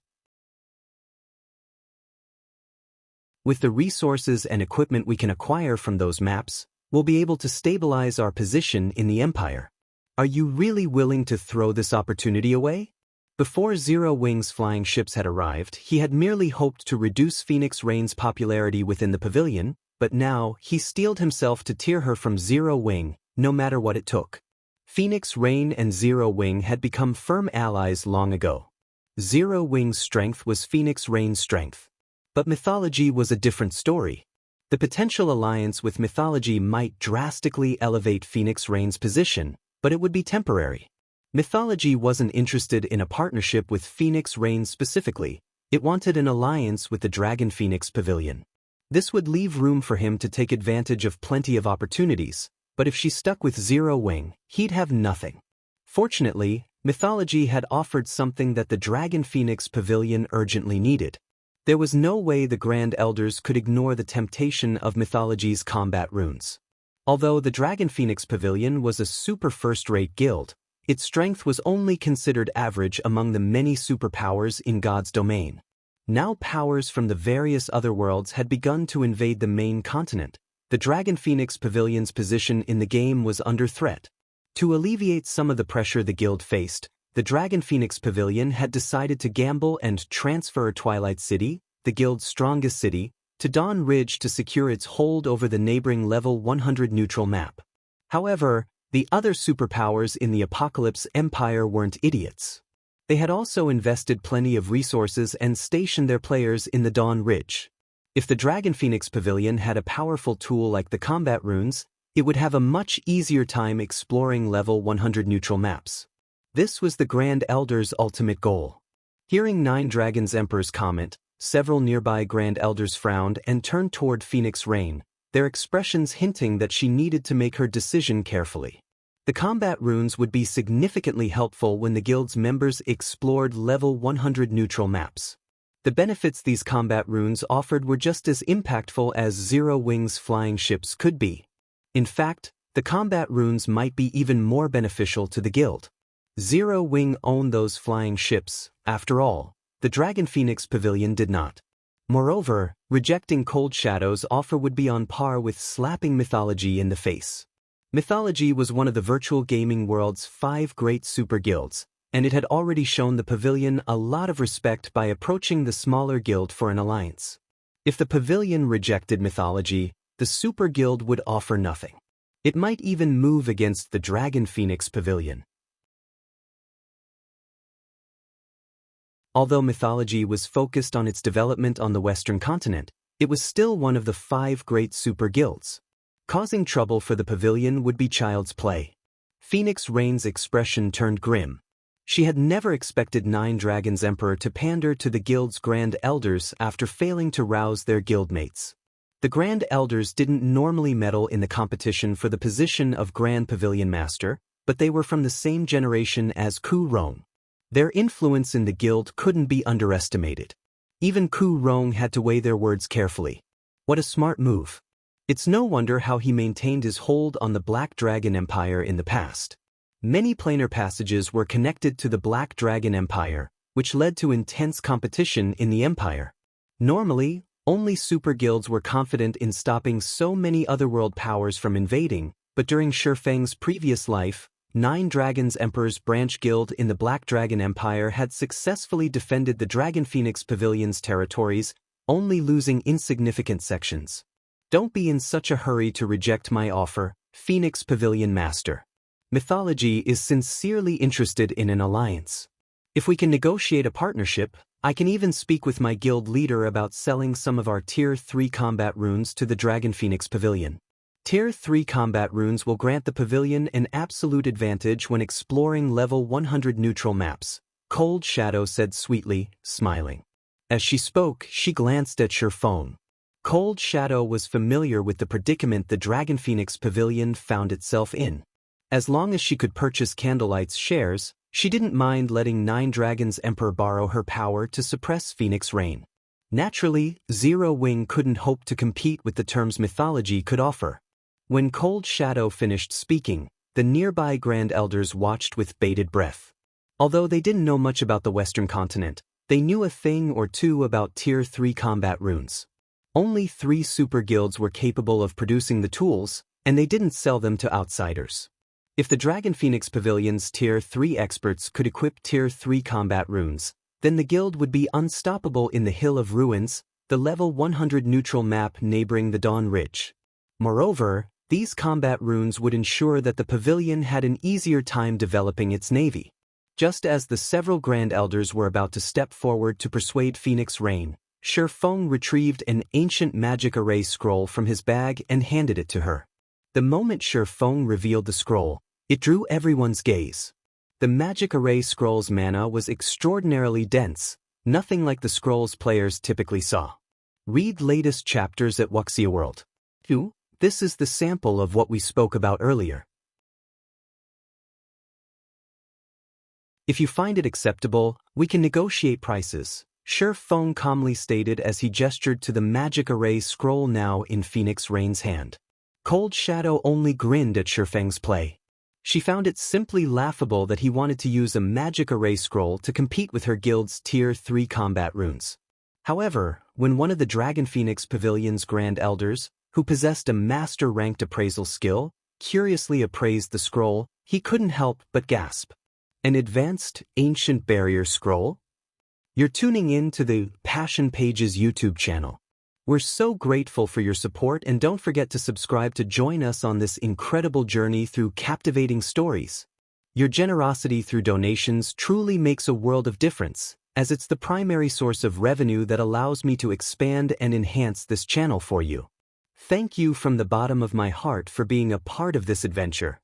With the resources and equipment we can acquire from those maps, we'll be able to stabilize our position in the Empire. Are you really willing to throw this opportunity away? Before Zero Wing's flying ships had arrived, he had merely hoped to reduce Phoenix Rain's popularity within the Pavilion, but now he steeled himself to tear her from Zero Wing, no matter what it took. Phoenix Rain and Zero Wing had become firm allies long ago. Zero Wing's strength was Phoenix Rain's strength. But Mythology was a different story. The potential alliance with Mythology might drastically elevate Phoenix Rain's position, but it would be temporary. Mythology wasn't interested in a partnership with Phoenix Rain specifically, it wanted an alliance with the Dragon Phoenix Pavilion. This would leave room for him to take advantage of plenty of opportunities, but if she stuck with Zero Wing, he'd have nothing. Fortunately, Mythology had offered something that the Dragon Phoenix Pavilion urgently needed. There was no way the Grand Elders could ignore the temptation of Mythology's combat runes. Although the Dragon Phoenix Pavilion was a super first-rate guild, its strength was only considered average among the many superpowers in God's domain. Now powers from the various other worlds had begun to invade the main continent. The Dragon Phoenix Pavilion's position in the game was under threat. To alleviate some of the pressure the guild faced, the Dragon Phoenix Pavilion had decided to gamble and transfer Twilight City, the guild's strongest city, to Dawn Ridge to secure its hold over the neighboring level 100 neutral map. However, the other superpowers in the Apocalypse Empire weren't idiots. They had also invested plenty of resources and stationed their players in the Dawn Ridge. If the Dragon Phoenix Pavilion had a powerful tool like the combat runes, it would have a much easier time exploring level 100 neutral maps. This was the Grand Elder's ultimate goal. Hearing 9 Dragons Emperor's comment, several nearby Grand Elders frowned and turned toward Phoenix Rain, their expressions hinting that she needed to make her decision carefully. The combat runes would be significantly helpful when the guild's members explored level 100 neutral maps. The benefits these combat runes offered were just as impactful as Zero Wing's flying ships could be. In fact, the combat runes might be even more beneficial to the guild. Zero Wing owned those flying ships, after all. The Dragon Phoenix Pavilion did not. Moreover, rejecting Cold Shadow's offer would be on par with slapping Mythology in the face. Mythology was one of the virtual gaming world's 5 great super guilds, and it had already shown the Pavilion a lot of respect by approaching the smaller guild for an alliance. If the Pavilion rejected Mythology, the super guild would offer nothing. It might even move against the Dragon Phoenix Pavilion. Although Mythology was focused on its development on the Western continent, it was still one of the 5 great super guilds. Causing trouble for the Pavilion would be child's play. Phoenix Rain's expression turned grim. She had never expected 9 Dragons Emperor to pander to the guild's Grand Elders after failing to rouse their guildmates. The Grand Elders didn't normally meddle in the competition for the position of Grand Pavilion Master, but they were from the same generation as Qilin. Their influence in the guild couldn't be underestimated. Even Qilin had to weigh their words carefully. What a smart move. It's no wonder how he maintained his hold on the Black Dragon Empire in the past. Many planar passages were connected to the Black Dragon Empire, which led to intense competition in the empire. Normally, only super guilds were confident in stopping so many otherworld powers from invading, but during Shifeng's previous life, 9 Dragons Emperor's branch guild in the Black Dragon Empire had successfully defended the Dragon Phoenix Pavilion's territories, only losing insignificant sections. Don't be in such a hurry to reject my offer, Phoenix Pavilion Master. Mythology is sincerely interested in an alliance. If we can negotiate a partnership, I can even speak with my guild leader about selling some of our Tier 3 combat runes to the Dragon Phoenix Pavilion. Tier 3 combat runes will grant the Pavilion an absolute advantage when exploring level 100 neutral maps, Cold Shadow said sweetly, smiling. As she spoke, she glanced at Shifeng. Cold Shadow was familiar with the predicament the Dragon Phoenix Pavilion found itself in. As long as she could purchase Candlelight's shares, she didn't mind letting 9 Dragons Emperor borrow her power to suppress Phoenix Reign. Naturally, Zero Wing couldn't hope to compete with the terms Mythology could offer. When Cold Shadow finished speaking, the nearby Grand Elders watched with bated breath. Although they didn't know much about the Western continent, they knew a thing or two about Tier 3 combat runes. Only 3 super guilds were capable of producing the tools, and they didn't sell them to outsiders. If the Dragon Phoenix Pavilion's Tier 3 experts could equip Tier 3 combat runes, then the guild would be unstoppable in the Hill of Ruins, the level 100 neutral map neighboring the Dawn Ridge. Moreover, these combat runes would ensure that the pavilion had an easier time developing its navy. Just as the several Grand Elders were about to step forward to persuade Phoenix Reign, Shifeng retrieved an ancient magic array scroll from his bag and handed it to her. The moment Shifeng revealed the scroll, it drew everyone's gaze. The magic array scroll's mana was extraordinarily dense, nothing like the scrolls players typically saw. Read latest chapters at Wuxia World. 2. This is the sample of what we spoke about earlier. If you find it acceptable, we can negotiate prices, Shifeng calmly stated as he gestured to the magic array scroll now in Phoenix Reign's hand. Cold Shadow only grinned at Shifeng's play. She found it simply laughable that he wanted to use a magic array scroll to compete with her guild's Tier 3 combat runes. However, when one of the Dragon Phoenix Pavilion's Grand Elders, who possessed a master-ranked appraisal skill, curiously appraised the scroll, he couldn't help but gasp. An advanced, ancient barrier scroll? You're tuning in to the Passion Pages YouTube channel. We're so grateful for your support, and don't forget to subscribe to join us on this incredible journey through captivating stories. Your generosity through donations truly makes a world of difference, as it's the primary source of revenue that allows me to expand and enhance this channel for you. Thank you from the bottom of my heart for being a part of this adventure.